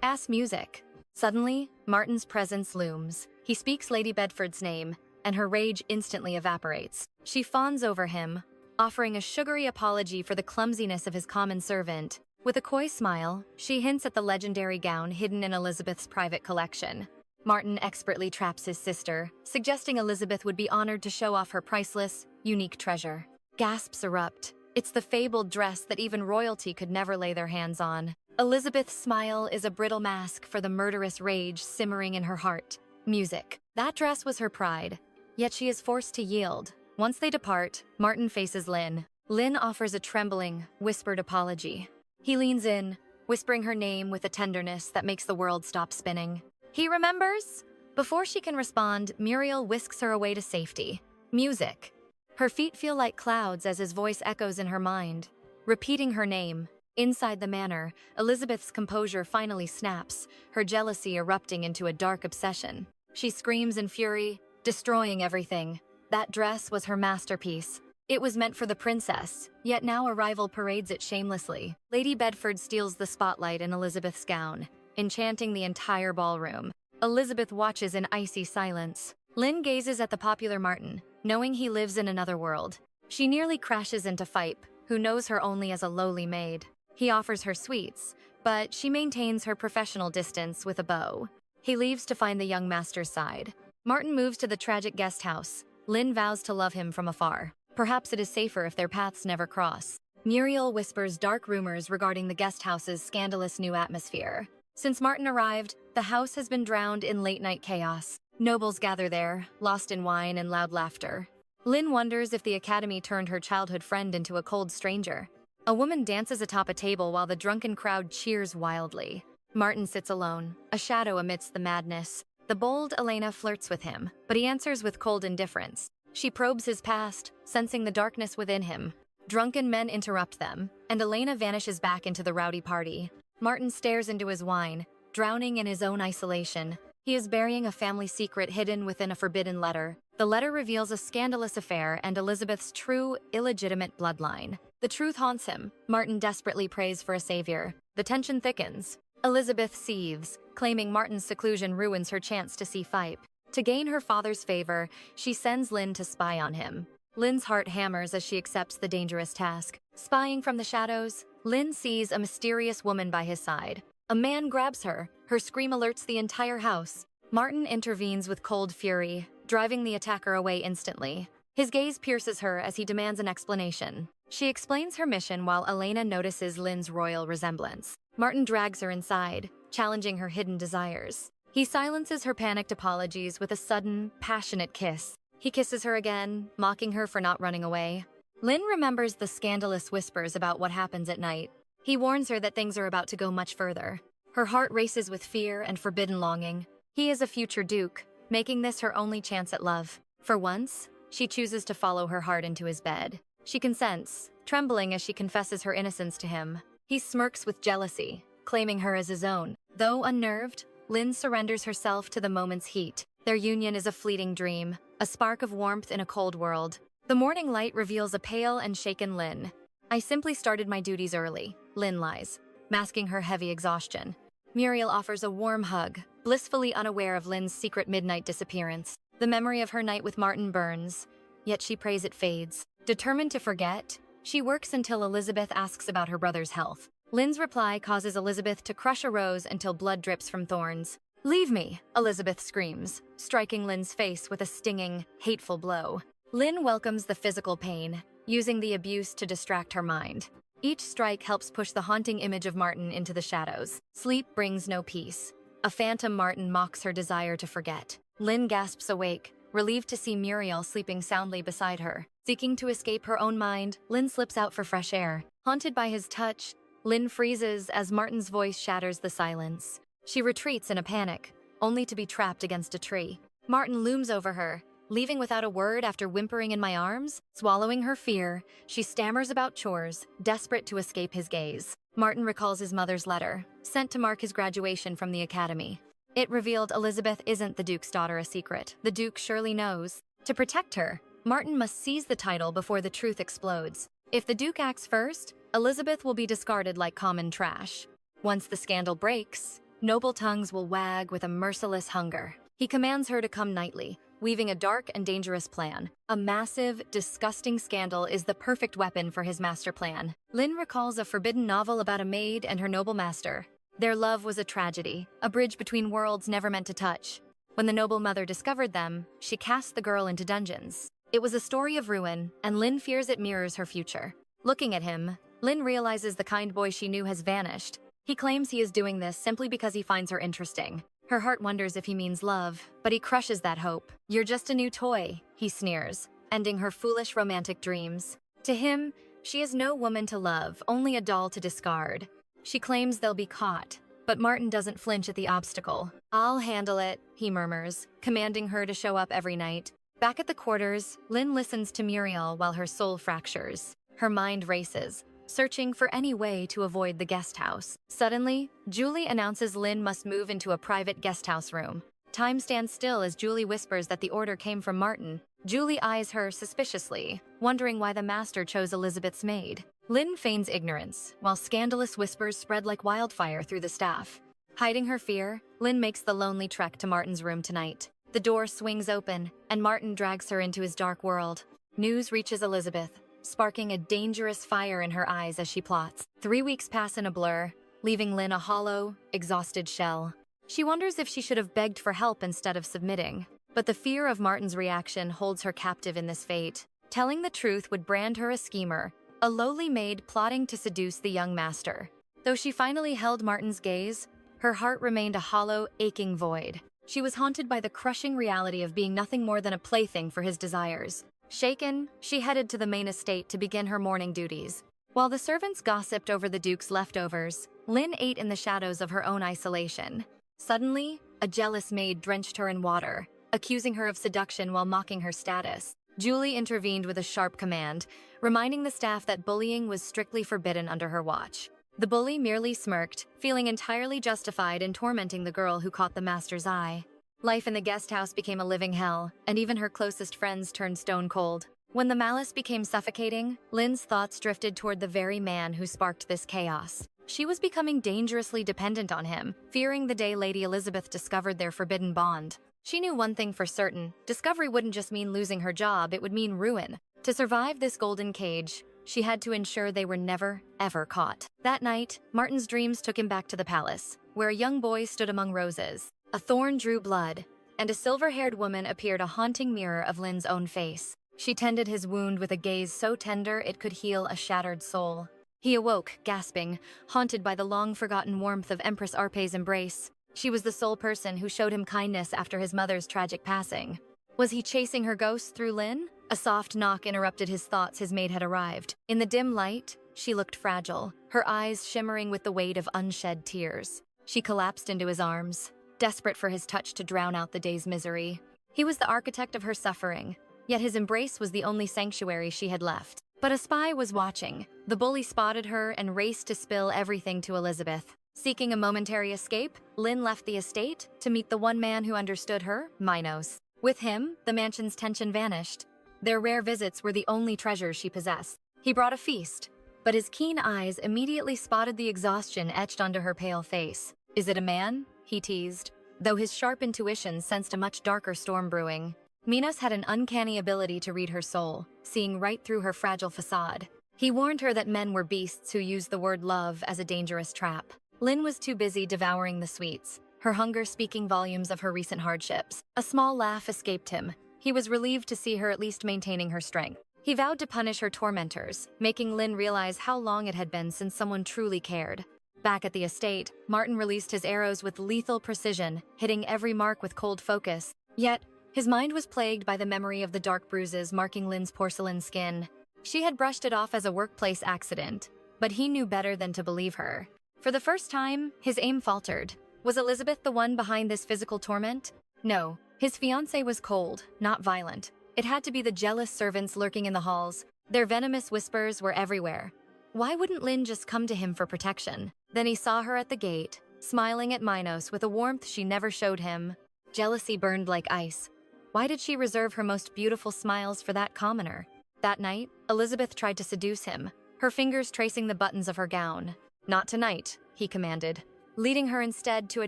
Ass music. Suddenly, Martin's presence looms. He speaks Lady Bedford's name, and her rage instantly evaporates. She fawns over him, offering a sugary apology for the clumsiness of his common servant. With a coy smile, she hints at the legendary gown hidden in Elizabeth's private collection. Martin expertly traps his sister, suggesting Elizabeth would be honored to show off her priceless, unique treasure. Gasps erupt. It's the fabled dress that even royalty could never lay their hands on. Elizabeth's smile is a brittle mask for the murderous rage simmering in her heart. Music. That dress was her pride, yet she is forced to yield. Once they depart, Martin faces Lin. Lin offers a trembling, whispered apology. He leans in, whispering her name with a tenderness that makes the world stop spinning. He remembers? Before she can respond, Muriel whisks her away to safety. Music. Her feet feel like clouds as his voice echoes in her mind, repeating her name. Inside the manor, Elizabeth's composure finally snaps, her jealousy erupting into a dark obsession. She screams in fury, destroying everything. That dress was her masterpiece. It was meant for the princess, yet now a rival parades it shamelessly. Lady Bedford steals the spotlight in Elizabeth's gown, enchanting the entire ballroom. Elizabeth watches in icy silence. Lin gazes at the popular Martin, knowing he lives in another world. She nearly crashes into 𝒀𝒏𝒈, who knows her only as a lowly maid. He offers her sweets, but she maintains her professional distance with a bow. He leaves to find the young master's side. Martin moves to the tragic guest house. Lin vows to love him from afar. Perhaps it is safer if their paths never cross. Muriel whispers dark rumors regarding the guest house's scandalous new atmosphere. Since Martin arrived, the house has been drowned in late-night chaos. Nobles gather there, lost in wine and loud laughter. Lin wonders if the academy turned her childhood friend into a cold stranger. A woman dances atop a table while the drunken crowd cheers wildly. Martin sits alone, a shadow amidst the madness. The bold Elena flirts with him, but he answers with cold indifference. She probes his past, sensing the darkness within him. Drunken men interrupt them, and Elena vanishes back into the rowdy party. Martin stares into his wine, drowning in his own isolation. He is burying a family secret hidden within a forbidden letter. The letter reveals a scandalous affair and Elizabeth's true, illegitimate bloodline. The truth haunts him. Martin desperately prays for a savior. The tension thickens. Elizabeth seethes, claiming Martin's seclusion ruins her chance to see 𝒀𝒑. To gain her father's favor, she sends Lin to spy on him. Lin's heart hammers as she accepts the dangerous task. Spying from the shadows, Lin sees a mysterious woman by his side. A man grabs her. Her scream alerts the entire house. Martin intervenes with cold fury, driving the attacker away instantly. His gaze pierces her as he demands an explanation. She explains her mission while Elena notices Lin's royal resemblance. Martin drags her inside, challenging her hidden desires. He silences her panicked apologies with a sudden, passionate kiss. He kisses her again, mocking her for not running away. Lin remembers the scandalous whispers about what happens at night. He warns her that things are about to go much further. Her heart races with fear and forbidden longing. He is a future duke, making this her only chance at love. For once, she chooses to follow her heart into his bed. She consents, trembling as she confesses her innocence to him. He smirks with jealousy, claiming her as his own. Though unnerved, Lin surrenders herself to the moment's heat. Their union is a fleeting dream, a spark of warmth in a cold world. The morning light reveals a pale and shaken Lin. I simply started my duties early, Lin lies, masking her heavy exhaustion. Muriel offers a warm hug, blissfully unaware of Lin's secret midnight disappearance. The memory of her night with Martin burns, yet she prays it fades. Determined to forget, she works until Elizabeth asks about her brother's health. Lin's reply causes Elizabeth to crush a rose until blood drips from thorns. "Leave me," Elizabeth screams, striking Lin's face with a stinging, hateful blow. Lin welcomes the physical pain, using the abuse to distract her mind. Each strike helps push the haunting image of Martin into the shadows. Sleep brings no peace. A phantom Martin mocks her desire to forget. Lin gasps awake, relieved to see Muriel sleeping soundly beside her. Seeking to escape her own mind, Lin slips out for fresh air. Haunted by his touch, Lin freezes as Martin's voice shatters the silence. She retreats in a panic, only to be trapped against a tree. Martin looms over her, leaving without a word after whimpering in my arms. Swallowing her fear, she stammers about chores, desperate to escape his gaze. Martin recalls his mother's letter, sent to mark his graduation from the academy. It revealed Elizabeth isn't the Duke's daughter a secret. The Duke surely knows. To protect her, Martin must seize the title before the truth explodes. If the Duke acts first, Elizabeth will be discarded like common trash. Once the scandal breaks, noble tongues will wag with a merciless hunger. He commands her to come nightly, weaving a dark and dangerous plan. A massive, disgusting scandal is the perfect weapon for his master plan. Lin recalls a forbidden novel about a maid and her noble master. Their love was a tragedy, a bridge between worlds never meant to touch. When the noble mother discovered them, she cast the girl into dungeons. It was a story of ruin, and Lin fears it mirrors her future. Looking at him, Lin realizes the kind boy she knew has vanished. He claims he is doing this simply because he finds her interesting. Her heart wonders if he means love, but he crushes that hope. "You're just a new toy," he sneers, ending her foolish romantic dreams. To him, she is no woman to love, only a doll to discard. She claims they'll be caught, but Martin doesn't flinch at the obstacle. "I'll handle it," he murmurs, commanding her to show up every night. Back at the quarters, Lin listens to Muriel while her soul fractures. Her mind races, searching for any way to avoid the guest house. Suddenly, Julie announces Lin must move into a private guest house room. Time stands still as Julie whispers that the order came from Martin. Julie eyes her suspiciously, wondering why the master chose Elizabeth's maid. Lin feigns ignorance, while scandalous whispers spread like wildfire through the staff. Hiding her fear, Lin makes the lonely trek to Martin's room tonight. The door swings open, and Martin drags her into his dark world. News reaches Elizabeth, sparking a dangerous fire in her eyes as she plots. 3 weeks pass in a blur, leaving Lin a hollow, exhausted shell. She wonders if she should have begged for help instead of submitting. But the fear of Martin's reaction holds her captive in this fate. Telling the truth would brand her a schemer, a lowly maid plotting to seduce the young master. Though she finally held Martin's gaze, her heart remained a hollow, aching void. She was haunted by the crushing reality of being nothing more than a plaything for his desires. Shaken, she headed to the main estate to begin her morning duties. While the servants gossiped over the Duke's leftovers, Lin ate in the shadows of her own isolation. Suddenly, a jealous maid drenched her in water, accusing her of seduction while mocking her status. Julie intervened with a sharp command, reminding the staff that bullying was strictly forbidden under her watch. The bully merely smirked, feeling entirely justified in tormenting the girl who caught the master's eye. Life in the guest house became a living hell, and even her closest friends turned stone cold. When the malice became suffocating, Lin's thoughts drifted toward the very man who sparked this chaos. She was becoming dangerously dependent on him, fearing the day Lady Elizabeth discovered their forbidden bond. She knew one thing for certain: discovery wouldn't just mean losing her job, it would mean ruin. To survive this golden cage, she had to ensure they were never, ever caught. That night, Martin's dreams took him back to the palace, where a young boy stood among roses. A thorn drew blood, and a silver-haired woman appeared, a haunting mirror of Lin's own face. She tended his wound with a gaze so tender it could heal a shattered soul. He awoke, gasping, haunted by the long-forgotten warmth of Empress Arpe's embrace. She was the sole person who showed him kindness after his mother's tragic passing. Was he chasing her ghost through Lin? A soft knock interrupted his thoughts. His maid had arrived. In the dim light, she looked fragile, her eyes shimmering with the weight of unshed tears. She collapsed into his arms, desperate for his touch to drown out the day's misery. He was the architect of her suffering, yet his embrace was the only sanctuary she had left. But a spy was watching. The bully spotted her and raced to spill everything to Elizabeth. Seeking a momentary escape, Lin left the estate to meet the one man who understood her, Minos. With him, the mansion's tension vanished. Their rare visits were the only treasures she possessed. He brought a feast, but his keen eyes immediately spotted the exhaustion etched onto her pale face. "Is it a man?" he teased, though his sharp intuition sensed a much darker storm brewing. Minos had an uncanny ability to read her soul, seeing right through her fragile facade. He warned her that men were beasts who used the word love as a dangerous trap. Lin was too busy devouring the sweets, her hunger speaking volumes of her recent hardships. A small laugh escaped him. He was relieved to see her at least maintaining her strength. He vowed to punish her tormentors, making Lin realize how long it had been since someone truly cared. Back at the estate, Martin released his arrows with lethal precision, hitting every mark with cold focus. Yet, his mind was plagued by the memory of the dark bruises marking Lin's porcelain skin. She had brushed it off as a workplace accident, but he knew better than to believe her. For the first time, his aim faltered. Was Elizabeth the one behind this physical torment? No. His fiancée was cold, not violent. It had to be the jealous servants lurking in the halls. Their venomous whispers were everywhere. Why wouldn't Lin just come to him for protection? Then he saw her at the gate, smiling at Minos with a warmth she never showed him. Jealousy burned like ice. Why did she reserve her most beautiful smiles for that commoner? That night, Elizabeth tried to seduce him, her fingers tracing the buttons of her gown. "Not tonight," he commanded, leading her instead to a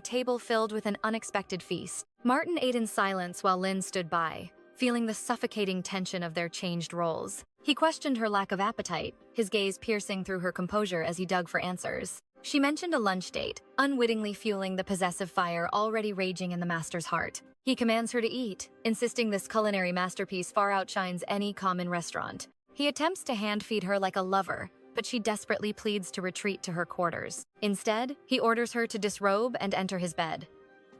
table filled with an unexpected feast. Martin ate in silence while Lin stood by, feeling the suffocating tension of their changed roles. He questioned her lack of appetite, his gaze piercing through her composure as he dug for answers. She mentioned a lunch date, unwittingly fueling the possessive fire already raging in the master's heart. He commands her to eat, insisting this culinary masterpiece far outshines any common restaurant. He attempts to hand-feed her like a lover, but she desperately pleads to retreat to her quarters. Instead, he orders her to disrobe and enter his bed.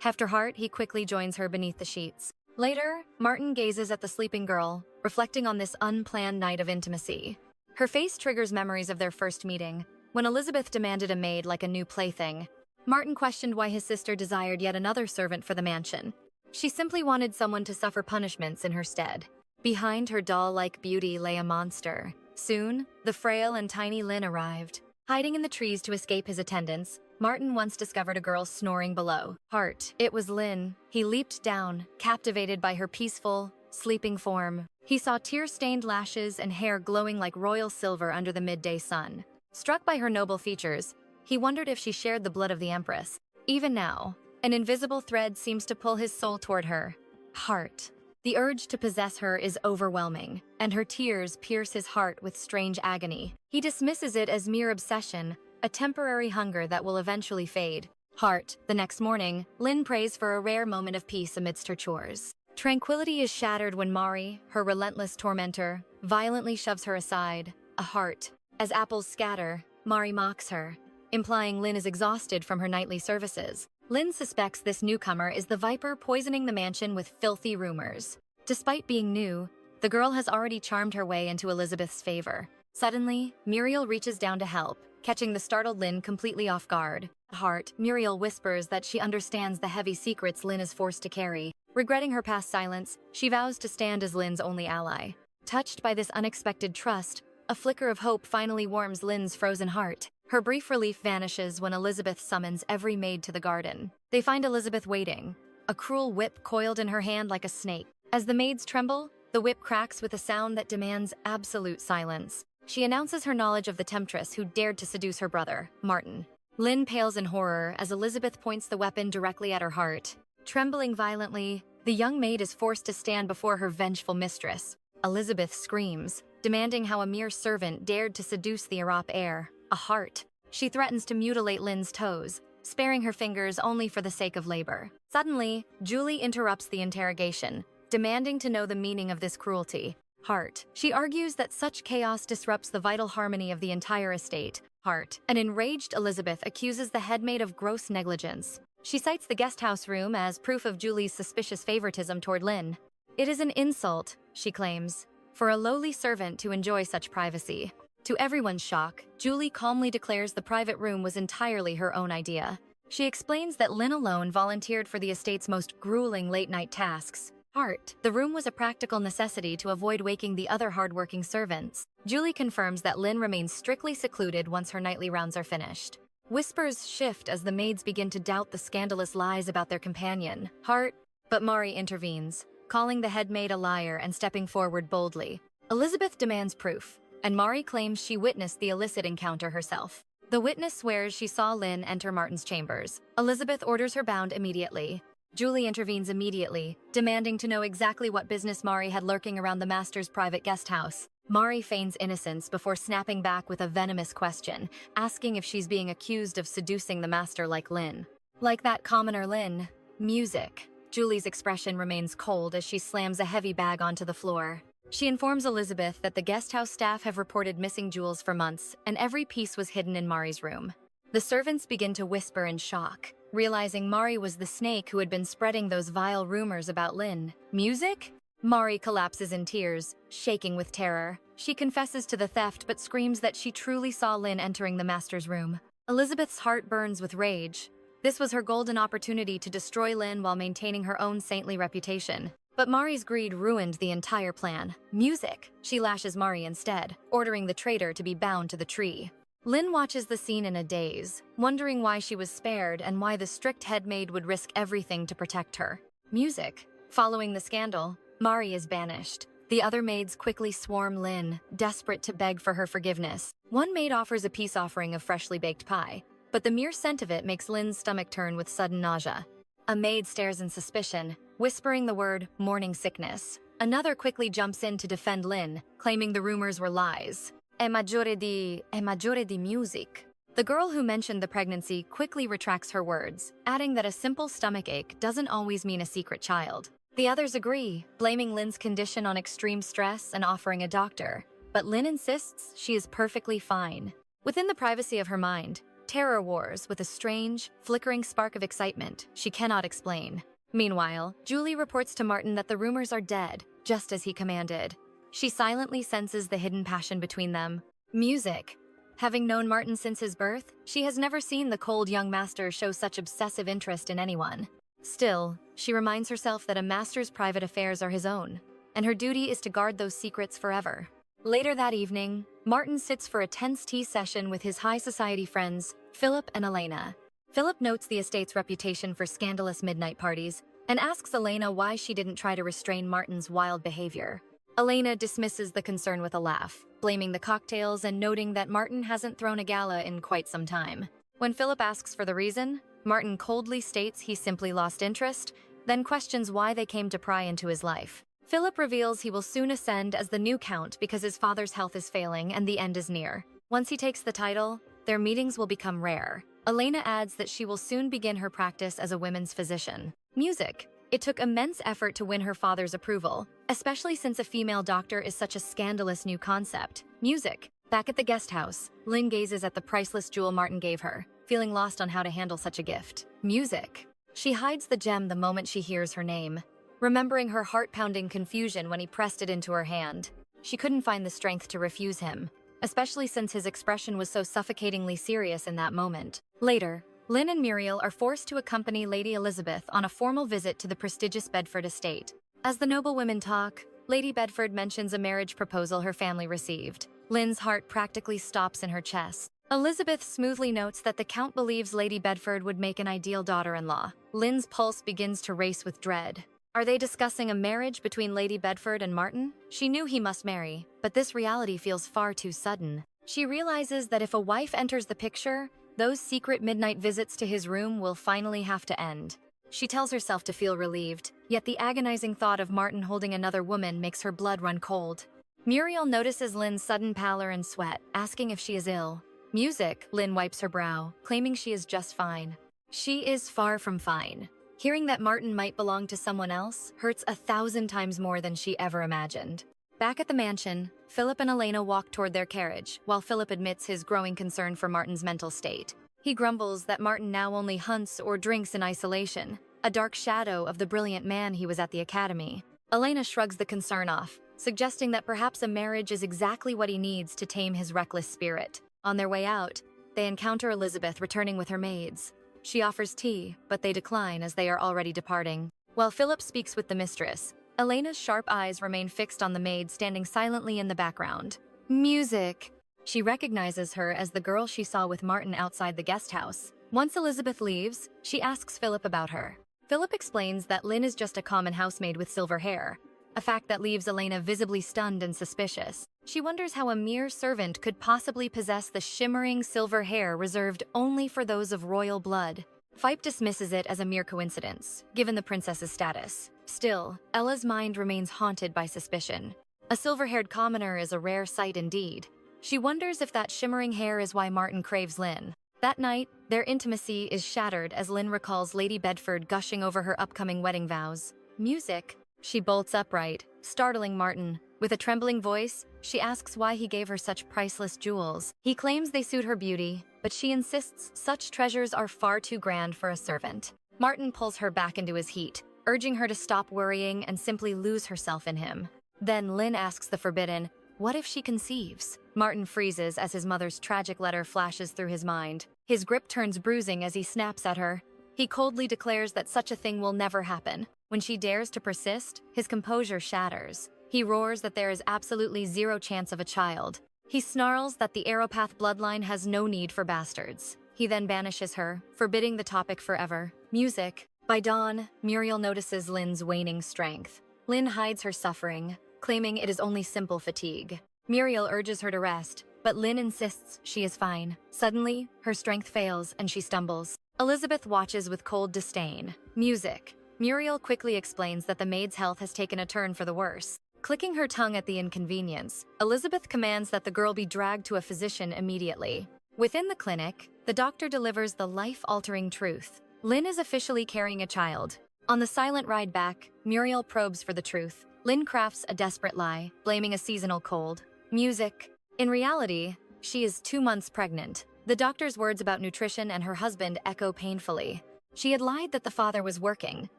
Heft her heart, he quickly joins her beneath the sheets. Later, Martin gazes at the sleeping girl, reflecting on this unplanned night of intimacy. Her face triggers memories of their first meeting, when Elizabeth demanded a maid like a new plaything. Martin questioned why his sister desired yet another servant for the mansion. She simply wanted someone to suffer punishments in her stead. Behind her doll-like beauty lay a monster. Soon, the frail and tiny Lin arrived. Hiding in the trees to escape his attendants, Martin once discovered a girl snoring below. Heart, it was Lin. He leaped down, captivated by her peaceful, sleeping form. He saw tear-stained lashes and hair glowing like royal silver under the midday sun. Struck by her noble features, he wondered if she shared the blood of the Empress. Even now, an invisible thread seems to pull his soul toward her. Heart. The urge to possess her is overwhelming, and her tears pierce his heart with strange agony. He dismisses it as mere obsession, a temporary hunger that will eventually fade. Heart. The next morning, Lin prays for a rare moment of peace amidst her chores. Tranquility is shattered when Mari, her relentless tormentor, violently shoves her aside, a heart. As apples scatter, Mari mocks her, implying Lin is exhausted from her nightly services. Lin suspects this newcomer is the Viper poisoning the mansion with filthy rumors. Despite being new, the girl has already charmed her way into Elizabeth's favor. Suddenly, Muriel reaches down to help, catching the startled Lin completely off guard. Heart, Muriel whispers that she understands the heavy secrets Lin is forced to carry. Regretting her past silence, she vows to stand as Lin's only ally. Touched by this unexpected trust, a flicker of hope finally warms Lin's frozen heart. Her brief relief vanishes when Elizabeth summons every maid to the garden. They find Elizabeth waiting, a cruel whip coiled in her hand like a snake. As the maids tremble, the whip cracks with a sound that demands absolute silence. She announces her knowledge of the temptress who dared to seduce her brother, Martin. Lin pales in horror as Elizabeth points the weapon directly at her heart. Trembling violently, the young maid is forced to stand before her vengeful mistress. Elizabeth screams, demanding how a mere servant dared to seduce the 𝒂𝒔𝒕𝒉, a heart. She threatens to mutilate Lin's toes, sparing her fingers only for the sake of labor. Suddenly, Julie interrupts the interrogation, demanding to know the meaning of this cruelty. Heart. She argues that such chaos disrupts the vital harmony of the entire estate. Heart. An enraged Elizabeth accuses the headmaid of gross negligence. She cites the guest house room as proof of Julie's suspicious favoritism toward Lin. It is an insult, she claims, for a lowly servant to enjoy such privacy. To everyone's shock, Julie calmly declares the private room was entirely her own idea. She explains that Lin alone volunteered for the estate's most grueling late-night tasks. Heart. The room was a practical necessity to avoid waking the other hardworking servants. Julie confirms that Lin remains strictly secluded once her nightly rounds are finished. Whispers shift as the maids begin to doubt the scandalous lies about their companion. Heart. But Mari intervenes, calling the head maid a liar and stepping forward boldly. Elizabeth demands proof, and Mari claims she witnessed the illicit encounter herself. The witness swears she saw Lin enter Martin's chambers. Elizabeth orders her bound immediately. Julie intervenes immediately, demanding to know exactly what business Mari had lurking around the master's private guest house. Mari feigns innocence before snapping back with a venomous question, asking if she's being accused of seducing the master like Lin. Like that commoner Lin. Music. Julie's expression remains cold as she slams a heavy bag onto the floor. She informs Elizabeth that the guest house staff have reported missing jewels for months, and every piece was hidden in Mari's room. The servants begin to whisper in shock, realizing Mari was the snake who had been spreading those vile rumors about Lin. Music? Mari collapses in tears, shaking with terror. She confesses to the theft but screams that she truly saw Lin entering the master's room. Elizabeth's heart burns with rage. This was her golden opportunity to destroy Lin while maintaining her own saintly reputation. But Mari's greed ruined the entire plan. Music! She lashes Mari instead, ordering the traitor to be bound to the tree. Lin watches the scene in a daze, wondering why she was spared and why the strict headmaid would risk everything to protect her. Music. Following the scandal, Mari is banished. The other maids quickly swarm Lin, desperate to beg for her forgiveness. One maid offers a peace offering of freshly baked pie, but the mere scent of it makes Lin's stomach turn with sudden nausea. A maid stares in suspicion, whispering the word morning sickness. Another quickly jumps in to defend Lin, claiming the rumors were lies. 𝒂𝒔𝒕𝒉 music. The girl who mentioned the pregnancy quickly retracts her words, adding that a simple stomachache doesn't always mean a secret child. The others agree, blaming Lin's condition on extreme stress and offering a doctor. But Lin insists she is perfectly fine. Within the privacy of her mind, terror wars with a strange, flickering spark of excitement she cannot explain. Meanwhile, Julie reports to Martin that the rumors are dead, just as he commanded. She silently senses the hidden passion between them. Music. Having known Martin since his birth, she has never seen the cold young master show such obsessive interest in anyone. Still, she reminds herself that a master's private affairs are his own, and her duty is to guard those secrets forever. Later that evening, Martin sits for a tense tea session with his high society friends, Philip and Elena. Philip notes the estate's reputation for scandalous midnight parties and asks Elena why she didn't try to restrain Martin's wild behavior. Elena dismisses the concern with a laugh, blaming the cocktails and noting that Martin hasn't thrown a gala in quite some time. When Philip asks for the reason, Martin coldly states he simply lost interest, then questions why they came to pry into his life. Philip reveals he will soon ascend as the new count because his father's health is failing and the end is near. Once he takes the title, their meetings will become rare. Elena adds that she will soon begin her practice as a women's physician. Music. It took immense effort to win her father's approval, especially since a female doctor is such a scandalous new concept. Music. Back at the guest house, Lin gazes at the priceless jewel Martin gave her, feeling lost on how to handle such a gift. Music. She hides the gem the moment she hears her name, remembering her heart-pounding confusion when he pressed it into her hand. She couldn't find the strength to refuse him, especially since his expression was so suffocatingly serious in that moment. Later, Lin and Muriel are forced to accompany Lady Elizabeth on a formal visit to the prestigious Bedford estate. As the noblewomen talk, Lady Bedford mentions a marriage proposal her family received. Lin's heart practically stops in her chest. Elizabeth smoothly notes that the Count believes Lady Bedford would make an ideal daughter-in-law. Lin's pulse begins to race with dread. Are they discussing a marriage between Lady Bedford and Martin? She knew he must marry, but this reality feels far too sudden. She realizes that if a wife enters the picture, those secret midnight visits to his room will finally have to end. She tells herself to feel relieved, yet the agonizing thought of Martin holding another woman makes her blood run cold. Muriel notices Lin's sudden pallor and sweat, asking if she is ill. Music. Lin wipes her brow, claiming she is just fine. She is far from fine. Hearing that Martin might belong to someone else hurts 1,000 times more than she ever imagined. Back at the mansion, Philip and Elena walk toward their carriage, while Philip admits his growing concern for Martin's mental state. He grumbles that Martin now only hunts or drinks in isolation, a dark shadow of the brilliant man he was at the academy. Elena shrugs the concern off, suggesting that perhaps a marriage is exactly what he needs to tame his reckless spirit. On their way out, they encounter Elizabeth returning with her maids. She offers tea, but they decline as they are already departing. While Philip speaks with the mistress, Elena's sharp eyes remain fixed on the maid standing silently in the background. Music. She recognizes her as the girl she saw with Martin outside the guest house. Once Elizabeth leaves, she asks Philip about her. Philip explains that Lin is just a common housemaid with silver hair, a fact that leaves Elena visibly stunned and suspicious. She wonders how a mere servant could possibly possess the shimmering silver hair reserved only for those of royal blood. 𝒀𝒏 dismisses it as a mere coincidence, given the princess's status. Still, Ella's mind remains haunted by suspicion. A silver-haired commoner is a rare sight indeed. She wonders if that shimmering hair is why Martin craves Lin. That night, their intimacy is shattered as Lin recalls Lady Bedford gushing over her upcoming wedding vows. Music. She bolts upright, startling Martin. With a trembling voice, she asks why he gave her such priceless jewels. He claims they suit her beauty, but she insists such treasures are far too grand for a servant. Martin pulls her back into his heat, urging her to stop worrying and simply lose herself in him. Then Lin asks the forbidden, what if she conceives? Martin freezes as his mother's tragic letter flashes through his mind. His grip turns bruising as he snaps at her. He coldly declares that such a thing will never happen. When she dares to persist, his composure shatters. He roars that there is absolutely zero chance of a child. He snarls that the 𝒂𝒂𝒕𝒉 bloodline has no need for bastards. He then banishes her, forbidding the topic forever. Music. By dawn, Muriel notices Lin's waning strength. Lin hides her suffering, claiming it is only simple fatigue. Muriel urges her to rest, but Lin insists she is fine. Suddenly, her strength fails and she stumbles. Elizabeth watches with cold disdain. Music. Muriel quickly explains that the maid's health has taken a turn for the worse. Clicking her tongue at the inconvenience, Elizabeth commands that the girl be dragged to a physician immediately. Within the clinic, the doctor delivers the life-altering truth. Lin is officially carrying a child. On the silent ride back, Muriel probes for the truth. Lin crafts a desperate lie, blaming a seasonal cold. Music. In reality, she is 2 months pregnant. The doctor's words about nutrition and her husband echo painfully. She had lied that the father was working.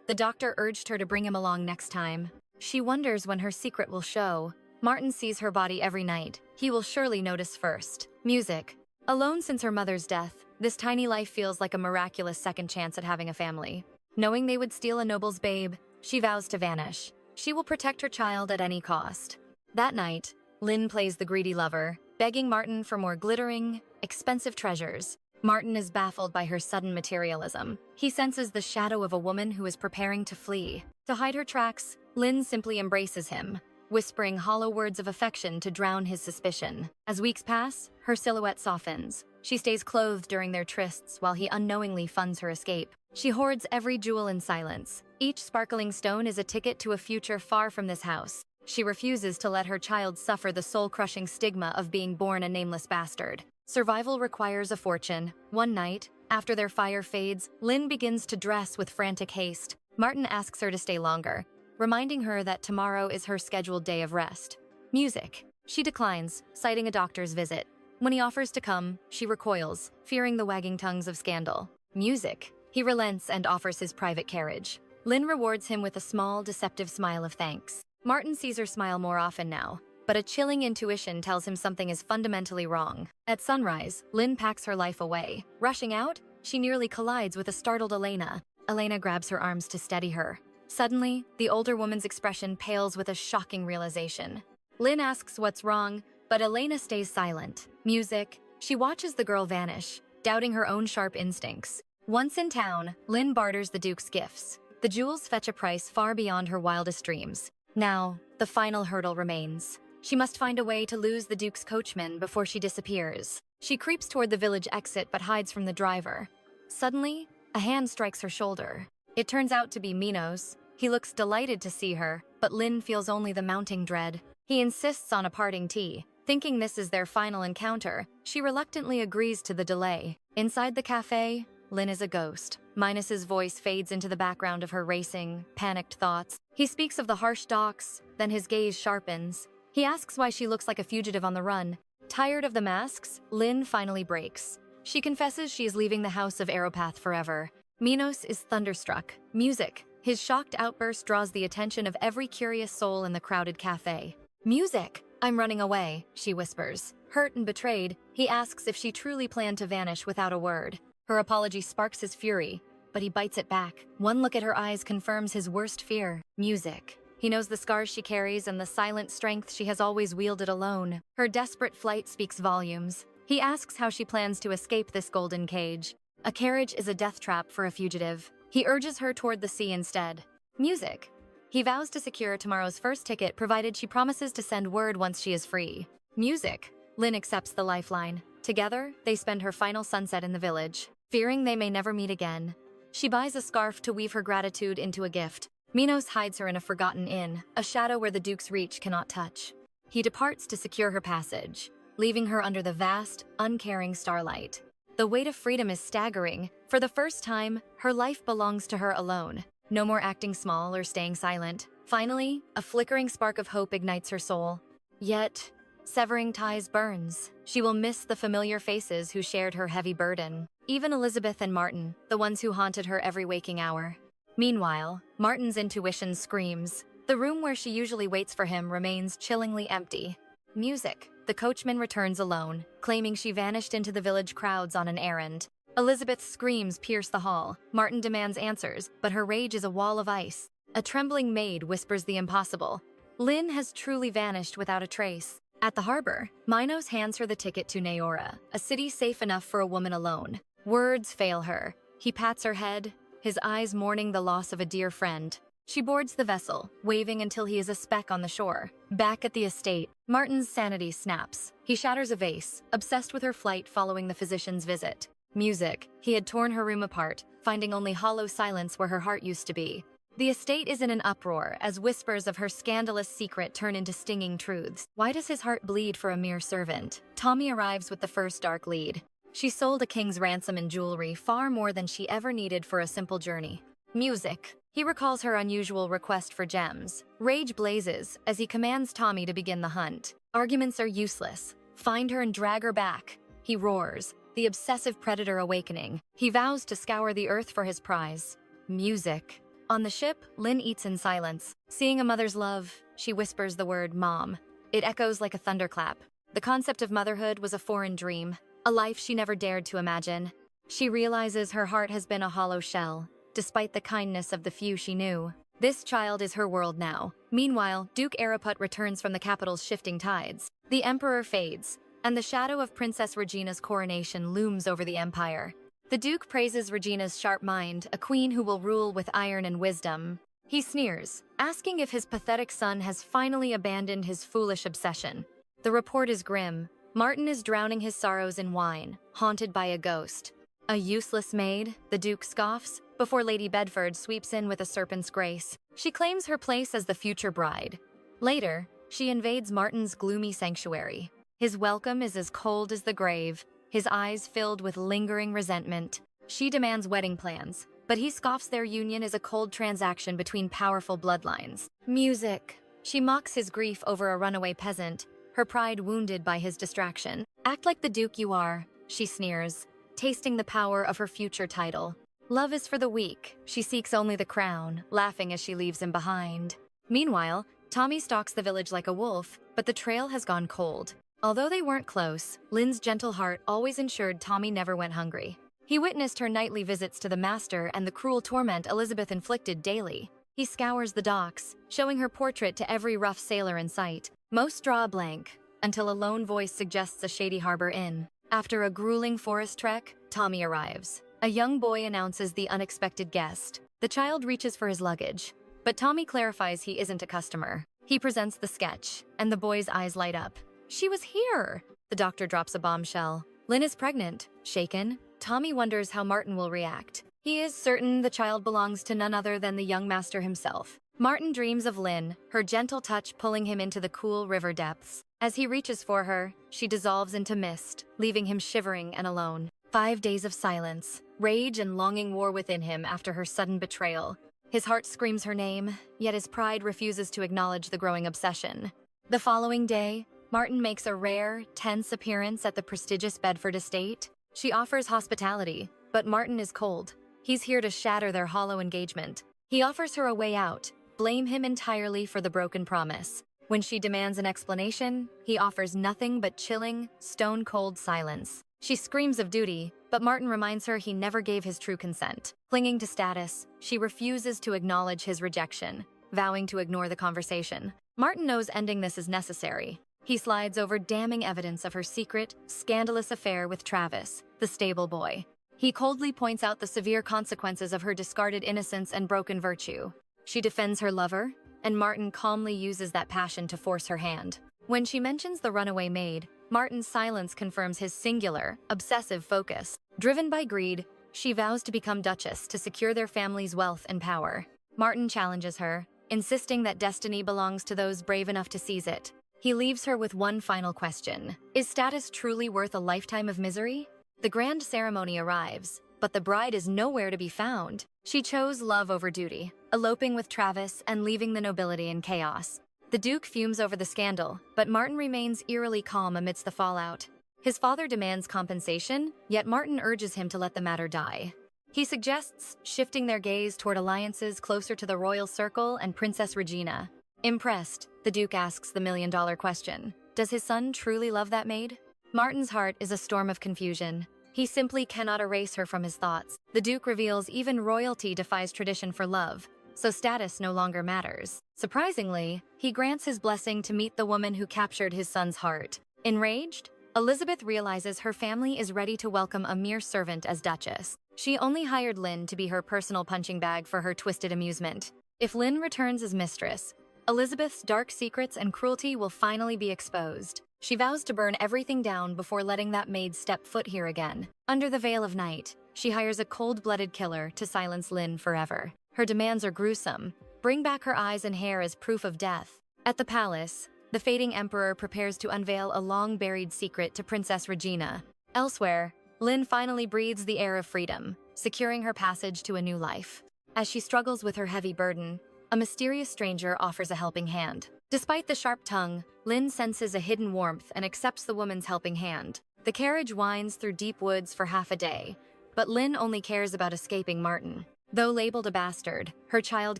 The doctor urged her to bring him along next time. She wonders when her secret will show. Martin sees her body every night. He will surely notice first. Music. Alone since her mother's death, this tiny life feels like a miraculous second chance at having a family. Knowing they would steal a noble's babe, she vows to vanish. She will protect her child at any cost. That night, Lin plays the greedy lover, begging Martin for more glittering, expensive treasures. Martin is baffled by her sudden materialism. He senses the shadow of a woman who is preparing to flee. To hide her tracks, Lin simply embraces him, whispering hollow words of affection to drown his suspicion. As weeks pass, her silhouette softens. She stays clothed during their trysts while he unknowingly funds her escape. She hoards every jewel in silence. Each sparkling stone is a ticket to a future far from this house. She refuses to let her child suffer the soul-crushing stigma of being born a nameless bastard. Survival requires a fortune. One night, after their fire fades, Lin begins to dress with frantic haste. Martin asks her to stay longer, reminding her that tomorrow is her scheduled day of rest. Music. She declines, citing a doctor's visit. When he offers to come, she recoils, fearing the wagging tongues of scandal. Music. He relents and offers his private carriage. Lin rewards him with a small, deceptive smile of thanks. Martin sees her smile more often now, but a chilling intuition tells him something is fundamentally wrong. At sunrise, Lin packs her life away. Rushing out, she nearly collides with a startled Elena. Elena grabs her arms to steady her. Suddenly, the older woman's expression pales with a shocking realization. Lin asks what's wrong, but Elena stays silent. Music. She watches the girl vanish, doubting her own sharp instincts. Once in town, Lin barters the Duke's gifts. The jewels fetch a price far beyond her wildest dreams. Now, the final hurdle remains. She must find a way to lose the Duke's coachman before she disappears. She creeps toward the village exit but hides from the driver. Suddenly, a hand strikes her shoulder. It turns out to be Minos. He looks delighted to see her, but Lin feels only the mounting dread. He insists on a parting tea. Thinking this is their final encounter, she reluctantly agrees to the delay. Inside the cafe, Lin is a ghost. Minos's voice fades into the background of her racing, panicked thoughts. He speaks of the harsh docks, then his gaze sharpens. He asks why she looks like a fugitive on the run. Tired of the masks, Lin finally breaks. She confesses she is leaving the house of 𝒂𝒔𝒕𝒉 forever. Minos is thunderstruck. Music. His shocked outburst draws the attention of every curious soul in the crowded cafe. Music! I'm running away, she whispers. Hurt and betrayed, he asks if she truly planned to vanish without a word. Her apology sparks his fury, but he bites it back. One look at her eyes confirms his worst fear. Music. He knows the scars she carries and the silent strength she has always wielded alone. Her desperate flight speaks volumes. He asks how she plans to escape this golden cage. A carriage is a death trap for a fugitive. He urges her toward the sea instead. Music. He vows to secure tomorrow's first ticket provided she promises to send word once she is free. Music. Lin accepts the lifeline. Together, they spend her final sunset in the village. Fearing they may never meet again, she buys a scarf to weave her gratitude into a gift. Minos hides her in a forgotten inn, a shadow where the Duke's reach cannot touch. He departs to secure her passage, leaving her under the vast, uncaring starlight. The weight of freedom is staggering. For the first time, her life belongs to her alone. No more acting small or staying silent. Finally, a flickering spark of hope ignites her soul. Yet, severing ties burns. She will miss the familiar faces who shared her heavy burden. Even Elizabeth and Martin, the ones who haunted her every waking hour. Meanwhile, Martin's intuition screams. The room where she usually waits for him remains chillingly empty. Music. The coachman returns alone, claiming she vanished into the village crowds on an errand. Elizabeth's screams pierce the hall. Martin demands answers, but her rage is a wall of ice. A trembling maid whispers the impossible. Lin has truly vanished without a trace. At the harbor, Minos hands her the ticket to Neora, a city safe enough for a woman alone. Words fail her. He pats her head, his eyes mourning the loss of a dear friend. She boards the vessel, waving until he is a speck on the shore. Back at the estate, Martin's sanity snaps. He shatters a vase, obsessed with her flight following the physician's visit. Music. He had torn her room apart, finding only hollow silence where her heart used to be. The estate is in an uproar as whispers of her scandalous secret turn into stinging truths. Why does his heart bleed for a mere servant? Tommy arrives with the first dark lead. She sold a king's ransom in jewelry, far more than she ever needed for a simple journey. Music. He recalls her unusual request for gems. Rage blazes as he commands Tommy to begin the hunt. Arguments are useless. Find her and drag her back. He roars, the obsessive predator awakening. He vows to scour the earth for his prize. Music. On the ship, Lin eats in silence. Seeing a mother's love, she whispers the word mom. It echoes like a thunderclap. The concept of motherhood was a foreign dream, a life she never dared to imagine. She realizes her heart has been a hollow shell, despite the kindness of the few she knew. This child is her world now. Meanwhile, Duke 𝒂𝒔𝒕𝒉 returns from the capital's shifting tides. The emperor fades, and the shadow of Princess Regina's coronation looms over the empire. The Duke praises Regina's sharp mind, a queen who will rule with iron and wisdom. He sneers, asking if his pathetic son has finally abandoned his foolish obsession. The report is grim. Martin is drowning his sorrows in wine, haunted by a ghost. A useless maid, the Duke scoffs, before Lady Bedford sweeps in with a serpent's grace. She claims her place as the future bride. Later, she invades Martin's gloomy sanctuary. His welcome is as cold as the grave, his eyes filled with lingering resentment. She demands wedding plans, but he scoffs their union as a cold transaction between powerful bloodlines. Music. She mocks his grief over a runaway peasant, her pride wounded by his distraction. Act like the duke you are, she sneers, tasting the power of her future title. Love is for the weak. She seeks only the crown, laughing as she leaves him behind. Meanwhile, Tommy stalks the village like a wolf, but the trail has gone cold. Although they weren't close, Lynn's gentle heart always ensured Tommy never went hungry. He witnessed her nightly visits to the master and the cruel torment Elizabeth inflicted daily. He scours the docks, showing her portrait to every rough sailor in sight. Most draw a blank, until a lone voice suggests a shady harbor inn. After a grueling forest trek, Tommy arrives. A young boy announces the unexpected guest. The child reaches for his luggage, but Tommy clarifies he isn't a customer. He presents the sketch, and the boy's eyes light up. She was here! The doctor drops a bombshell. Lynn is pregnant. Shaken, Tommy wonders how Martin will react. He is certain the child belongs to none other than the young master himself. Martin dreams of Lynn, her gentle touch pulling him into the cool river depths. As he reaches for her, she dissolves into mist, leaving him shivering and alone. 5 days of silence, rage and longing war within him after her sudden betrayal. His heart screams her name, yet his pride refuses to acknowledge the growing obsession. The following day, Martin makes a rare, tense appearance at the prestigious Bedford estate. She offers hospitality, but Martin is cold. He's here to shatter their hollow engagement. He offers her a way out, blame him entirely for the broken promise. When she demands an explanation, he offers nothing but chilling, stone-cold silence. She screams of duty, but Martin reminds her he never gave his true consent. Clinging to status, she refuses to acknowledge his rejection, vowing to ignore the conversation. Martin knows ending this is necessary. He slides over damning evidence of her secret, scandalous affair with Travis, the stable boy. He coldly points out the severe consequences of her discarded innocence and broken virtue. She defends her lover, and Martin calmly uses that passion to force her hand. When she mentions the runaway maid, Martin's silence confirms his singular, obsessive focus. Driven by greed, she vows to become Duchess to secure their family's wealth and power. Martin challenges her, insisting that destiny belongs to those brave enough to seize it. He leaves her with one final question. Is status truly worth a lifetime of misery? The grand ceremony arrives, but the bride is nowhere to be found. She chose love over duty, eloping with Travis and leaving the nobility in chaos. The Duke fumes over the scandal, but Martin remains eerily calm amidst the fallout. His father demands compensation, yet Martin urges him to let the matter die. He suggests shifting their gaze toward alliances closer to the royal circle and Princess Regina. Impressed, the Duke asks the million-dollar question. Does his son truly love that maid? Martin's heart is a storm of confusion. He simply cannot erase her from his thoughts. The Duke reveals even royalty defies tradition for love, so status no longer matters. Surprisingly, he grants his blessing to meet the woman who captured his son's heart. Enraged, Elizabeth realizes her family is ready to welcome a mere servant as Duchess. She only hired Lynn to be her personal punching bag for her twisted amusement. If Lynn returns as mistress, Elizabeth's dark secrets and cruelty will finally be exposed. She vows to burn everything down before letting that maid step foot here again. Under the veil of night, she hires a cold-blooded killer to silence Lynn forever. Her demands are gruesome. Bring back her eyes and hair as proof of death. At the palace, the fading emperor prepares to unveil a long-buried secret to Princess Regina. Elsewhere, Lynn finally breathes the air of freedom, securing her passage to a new life. As she struggles with her heavy burden, a mysterious stranger offers a helping hand. Despite the sharp tongue, Lynn senses a hidden warmth and accepts the woman's helping hand. The carriage winds through deep woods for half a day, but Lynn only cares about escaping Martin. Though labeled a bastard, her child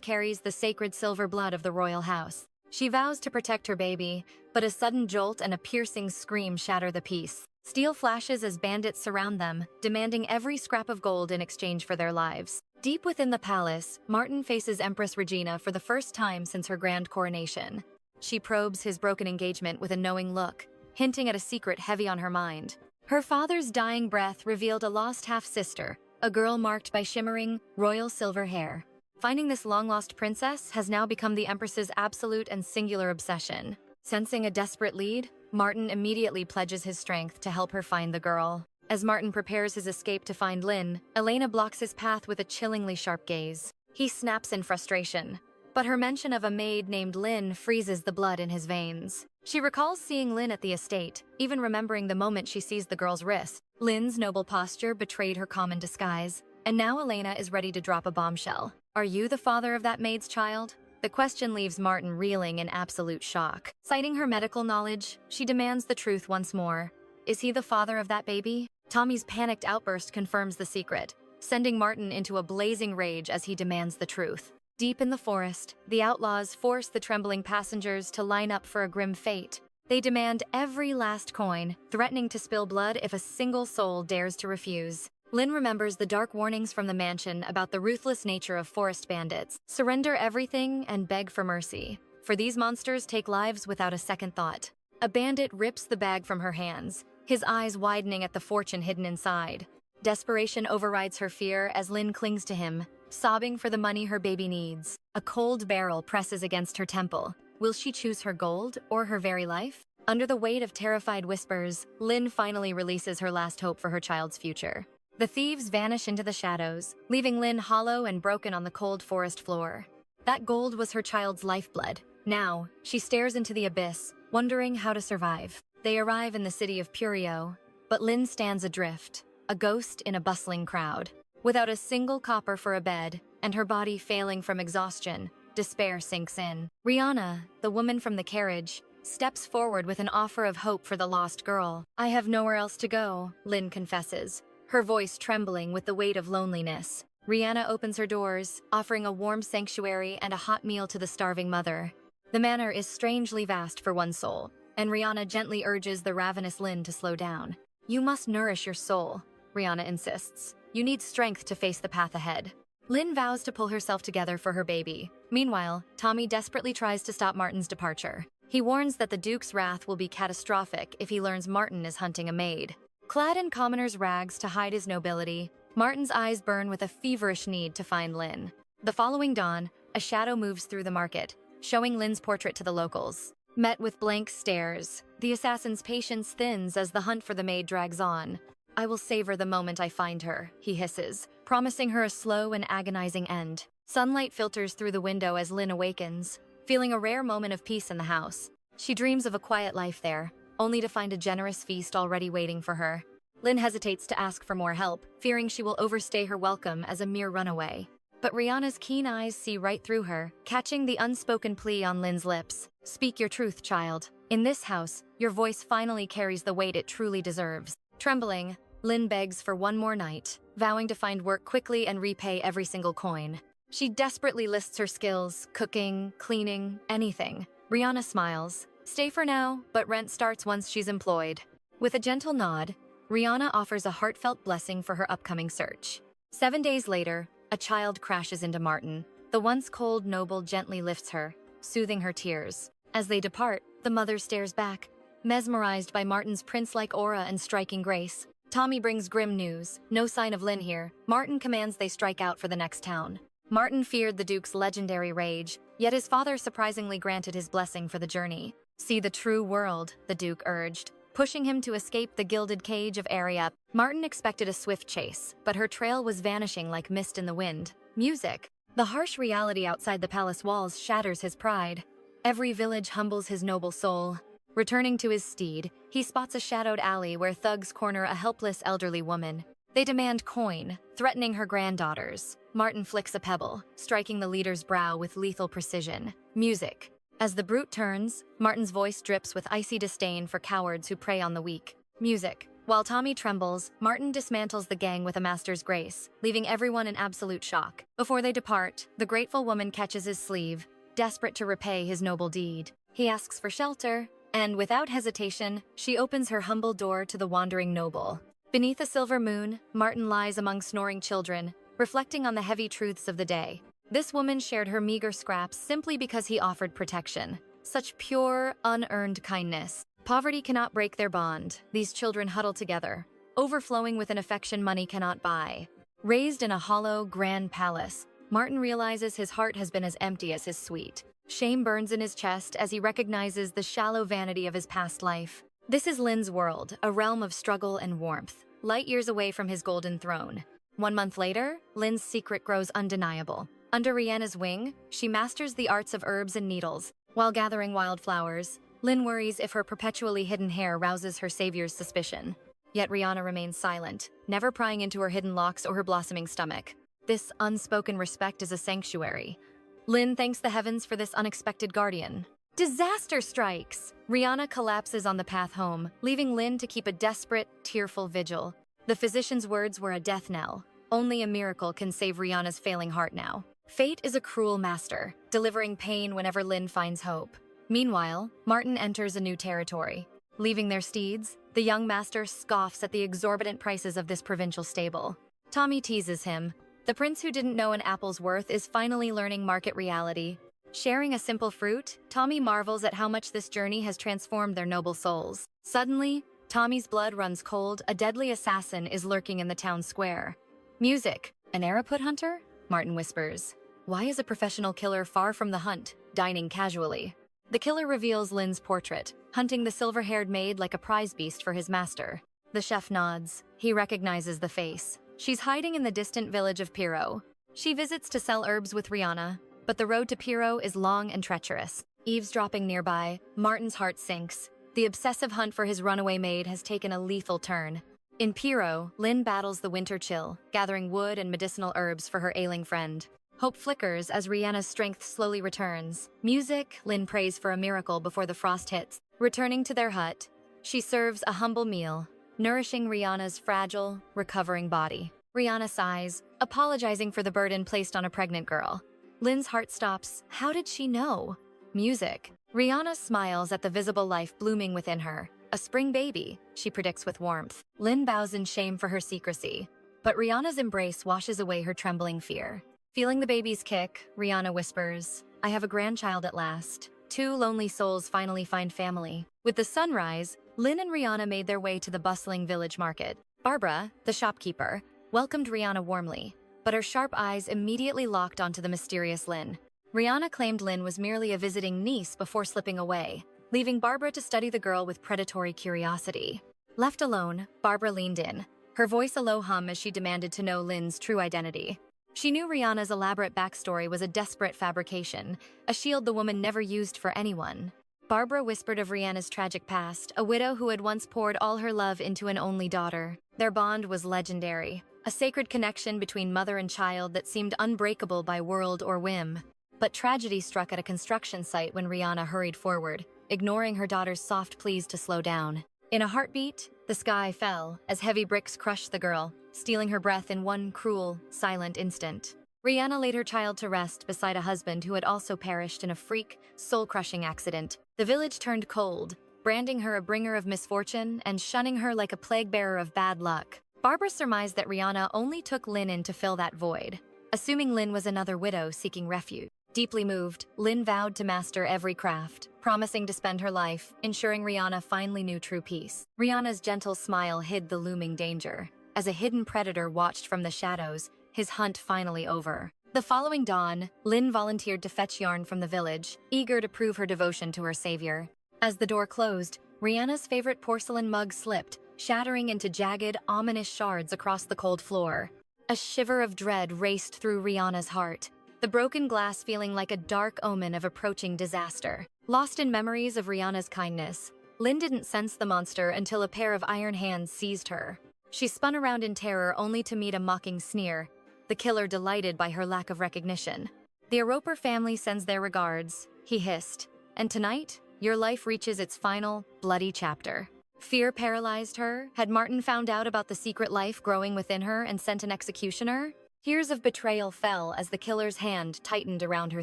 carries the sacred silver blood of the royal house. She vows to protect her baby, but a sudden jolt and a piercing scream shatter the peace. Steel flashes as bandits surround them, demanding every scrap of gold in exchange for their lives. Deep within the palace, Martin faces Empress Regina for the first time since her grand coronation. She probes his broken engagement with a knowing look, hinting at a secret heavy on her mind. Her father's dying breath revealed a lost half-sister, a girl marked by shimmering, royal silver hair. Finding this long-lost princess has now become the Empress's absolute and singular obsession. Sensing a desperate lead, Martin immediately pledges his strength to help her find the girl. As Martin prepares his escape to find Lynn, Elena blocks his path with a chillingly sharp gaze. He snaps in frustration, but her mention of a maid named Lynn freezes the blood in his veins. She recalls seeing Lynn at the estate, even remembering the moment she seized the girl's wrist. Lynn's noble posture betrayed her common disguise. And now Elena is ready to drop a bombshell. Are you the father of that maid's child? The question leaves Martin reeling in absolute shock. Citing her medical knowledge, she demands the truth once more. Is he the father of that baby? Tommy's panicked outburst confirms the secret, sending Martin into a blazing rage as he demands the truth. Deep in the forest, the outlaws force the trembling passengers to line up for a grim fate. They demand every last coin, threatening to spill blood if a single soul dares to refuse. Lin remembers the dark warnings from the mansion about the ruthless nature of forest bandits. Surrender everything and beg for mercy, for these monsters take lives without a second thought. A bandit rips the bag from her hands, his eyes widening at the fortune hidden inside. Desperation overrides her fear as Lin clings to him, sobbing for the money her baby needs. A cold barrel presses against her temple. Will she choose her gold or her very life? Under the weight of terrified whispers, Lin finally releases her last hope for her child's future. The thieves vanish into the shadows, leaving Lin hollow and broken on the cold forest floor. That gold was her child's lifeblood. Now, she stares into the abyss, wondering how to survive. They arrive in the city of 𝒃𝒉, but Lin stands adrift, a ghost in a bustling crowd. Without a single copper for a bed, and her body failing from exhaustion, despair sinks in. Rihanna, the woman from the carriage, steps forward with an offer of hope for the lost girl. I have nowhere else to go, Lin confesses, her voice trembling with the weight of loneliness. Rihanna opens her doors, offering a warm sanctuary and a hot meal to the starving mother. The manor is strangely vast for one soul, and Rihanna gently urges the ravenous Lin to slow down. You must nourish your soul, Rihanna insists. You need strength to face the path ahead. Lin vows to pull herself together for her baby. Meanwhile, Tommy desperately tries to stop Martin's departure. He warns that the Duke's wrath will be catastrophic if he learns Martin is hunting a maid. Clad in commoner's rags to hide his nobility, Martin's eyes burn with a feverish need to find Lin. The following dawn, a shadow moves through the market, showing Lin's portrait to the locals. Met with blank stares, the assassin's patience thins as the hunt for the maid drags on. I will savor the moment I find her, he hisses, promising her a slow and agonizing end. Sunlight filters through the window as Lin awakens, feeling a rare moment of peace in the house. She dreams of a quiet life there, only to find a generous feast already waiting for her. Lin hesitates to ask for more help, fearing she will overstay her welcome as a mere runaway. But Rihanna's keen eyes see right through her, catching the unspoken plea on Lin's lips. Speak your truth, child. In this house, your voice finally carries the weight it truly deserves. Trembling, Lin begs for one more night, vowing to find work quickly and repay every single coin. She desperately lists her skills, cooking, cleaning, anything. Rihanna smiles. Stay for now, but rent starts once she's employed. With a gentle nod, Rihanna offers a heartfelt blessing for her upcoming search. 7 days later, a child crashes into Martin. The once cold noble gently lifts her, soothing her tears. As they depart, the mother stares back, mesmerized by Martin's prince-like aura and striking grace. Tommy brings grim news. No sign of Lin here. Martin commands they strike out for the next town. Martin feared the Duke's legendary rage, yet his father surprisingly granted his blessing for the journey. See the true world, the Duke urged, pushing him to escape the gilded cage of 𝒂𝒔𝒕𝒉. Martin expected a swift chase, but her trail was vanishing like mist in the wind. Music. The harsh reality outside the palace walls shatters his pride. Every village humbles his noble soul. Returning to his steed, he spots a shadowed alley where thugs corner a helpless elderly woman. They demand coin, threatening her granddaughters. Martin flicks a pebble, striking the leader's brow with lethal precision. Music. As the brute turns, Martin's voice drips with icy disdain for cowards who prey on the weak. Music. While Tommy trembles, Martin dismantles the gang with a master's grace, leaving everyone in absolute shock. Before they depart, the grateful woman catches his sleeve, desperate to repay his noble deed. He asks for shelter, and without hesitation, she opens her humble door to the wandering noble. Beneath a silver moon, Martin lies among snoring children, reflecting on the heavy truths of the day. This woman shared her meager scraps simply because he offered protection. Such pure, unearned kindness. Poverty cannot break their bond. These children huddle together, overflowing with an affection money cannot buy. Raised in a hollow, grand palace, Martin realizes his heart has been as empty as his sweet. Shame burns in his chest as he recognizes the shallow vanity of his past life. This is Lin's world, a realm of struggle and warmth, light years away from his golden throne. 1 month later, Lin's secret grows undeniable. Under Rihanna's wing, she masters the arts of herbs and needles. While gathering wildflowers, Lin worries if her perpetually hidden hair rouses her savior's suspicion. Yet Rihanna remains silent, never prying into her hidden locks or her blossoming stomach. This unspoken respect is a sanctuary. Lin thanks the heavens for this unexpected guardian. Disaster strikes! Rihanna collapses on the path home, leaving Lin to keep a desperate, tearful vigil. The physician's words were a death knell. Only a miracle can save Rihanna's failing heart now. Fate is a cruel master, delivering pain whenever Lin finds hope. Meanwhile, Martin enters a new territory. Leaving their steeds, the young master scoffs at the exorbitant prices of this provincial stable. Tommy teases him. The prince who didn't know an apple's worth is finally learning market reality. Sharing a simple fruit, Tommy marvels at how much this journey has transformed their noble souls. Suddenly, Tommy's blood runs cold. A deadly assassin is lurking in the town square. Music. An 𝒂𝒂𝒔𝒕𝒉? Martin whispers. Why is a professional killer far from the hunt, dining casually? The killer reveals Lin's portrait, hunting the silver-haired maid like a prize beast for his master. The chef nods. He recognizes the face. She's hiding in the distant village of 𝒂𝒔𝒕𝒉. She visits to sell herbs with Rihanna, but the road to 𝒂𝒂𝒕𝒉 is long and treacherous. Eavesdropping nearby, Martin's heart sinks. The obsessive hunt for his runaway maid has taken a lethal turn. In 𝒂𝒂𝒕𝒉, Lin battles the winter chill, gathering wood and medicinal herbs for her ailing friend. Hope flickers as Rihanna's strength slowly returns. Music, Lin prays for a miracle before the frost hits. Returning to their hut, she serves a humble meal, nourishing Rihanna's fragile, recovering body. Rihanna sighs, apologizing for the burden placed on a pregnant girl. Lin's heart stops. How did she know? Music. Rihanna smiles at the visible life blooming within her. A spring baby, she predicts with warmth. Lin bows in shame for her secrecy, but Rihanna's embrace washes away her trembling fear. Feeling the baby's kick, Rihanna whispers, I have a grandchild at last. Two lonely souls finally find family. With the sunrise, Lin and Rihanna made their way to the bustling village market. Barbara, the shopkeeper, welcomed Rihanna warmly, but her sharp eyes immediately locked onto the mysterious Lin. Rihanna claimed Lin was merely a visiting niece before slipping away, leaving Barbara to study the girl with predatory curiosity. Left alone, Barbara leaned in, her voice a low hum as she demanded to know Lin's true identity. She knew Rihanna's elaborate backstory was a desperate fabrication, a shield the woman never used for anyone. Barbara whispered of Rihanna's tragic past, a widow who had once poured all her love into an only daughter. Their bond was legendary, a sacred connection between mother and child that seemed unbreakable by world or whim. But tragedy struck at a construction site when Rihanna hurried forward, ignoring her daughter's soft pleas to slow down. In a heartbeat, the sky fell as heavy bricks crushed the girl, stealing her breath in one cruel, silent instant. Rihanna laid her child to rest beside a husband who had also perished in a freak, soul-crushing accident. The village turned cold, branding her a bringer of misfortune and shunning her like a plague-bearer of bad luck. Barbara surmised that Rihanna only took Lin in to fill that void, assuming Lin was another widow seeking refuge. Deeply moved, Lin vowed to master every craft, promising to spend her life, ensuring Rihanna finally knew true peace. Rihanna's gentle smile hid the looming danger. As a hidden predator watched from the shadows, his hunt finally over. The following dawn, Lin volunteered to fetch yarn from the village, eager to prove her devotion to her savior. As the door closed, Rihanna's favorite porcelain mug slipped, shattering into jagged, ominous shards across the cold floor. A shiver of dread raced through Rihanna's heart, the broken glass feeling like a dark omen of approaching disaster. Lost in memories of Rihanna's kindness, Lin didn't sense the monster until a pair of iron hands seized her. She spun around in terror only to meet a mocking sneer, the killer delighted by her lack of recognition. The 𝒂𝒂𝒕𝒉 family sends their regards, he hissed. And tonight, your life reaches its final, bloody chapter. Fear paralyzed her. Had Martin found out about the secret life growing within her and sent an executioner? Tears of betrayal fell as the killer's hand tightened around her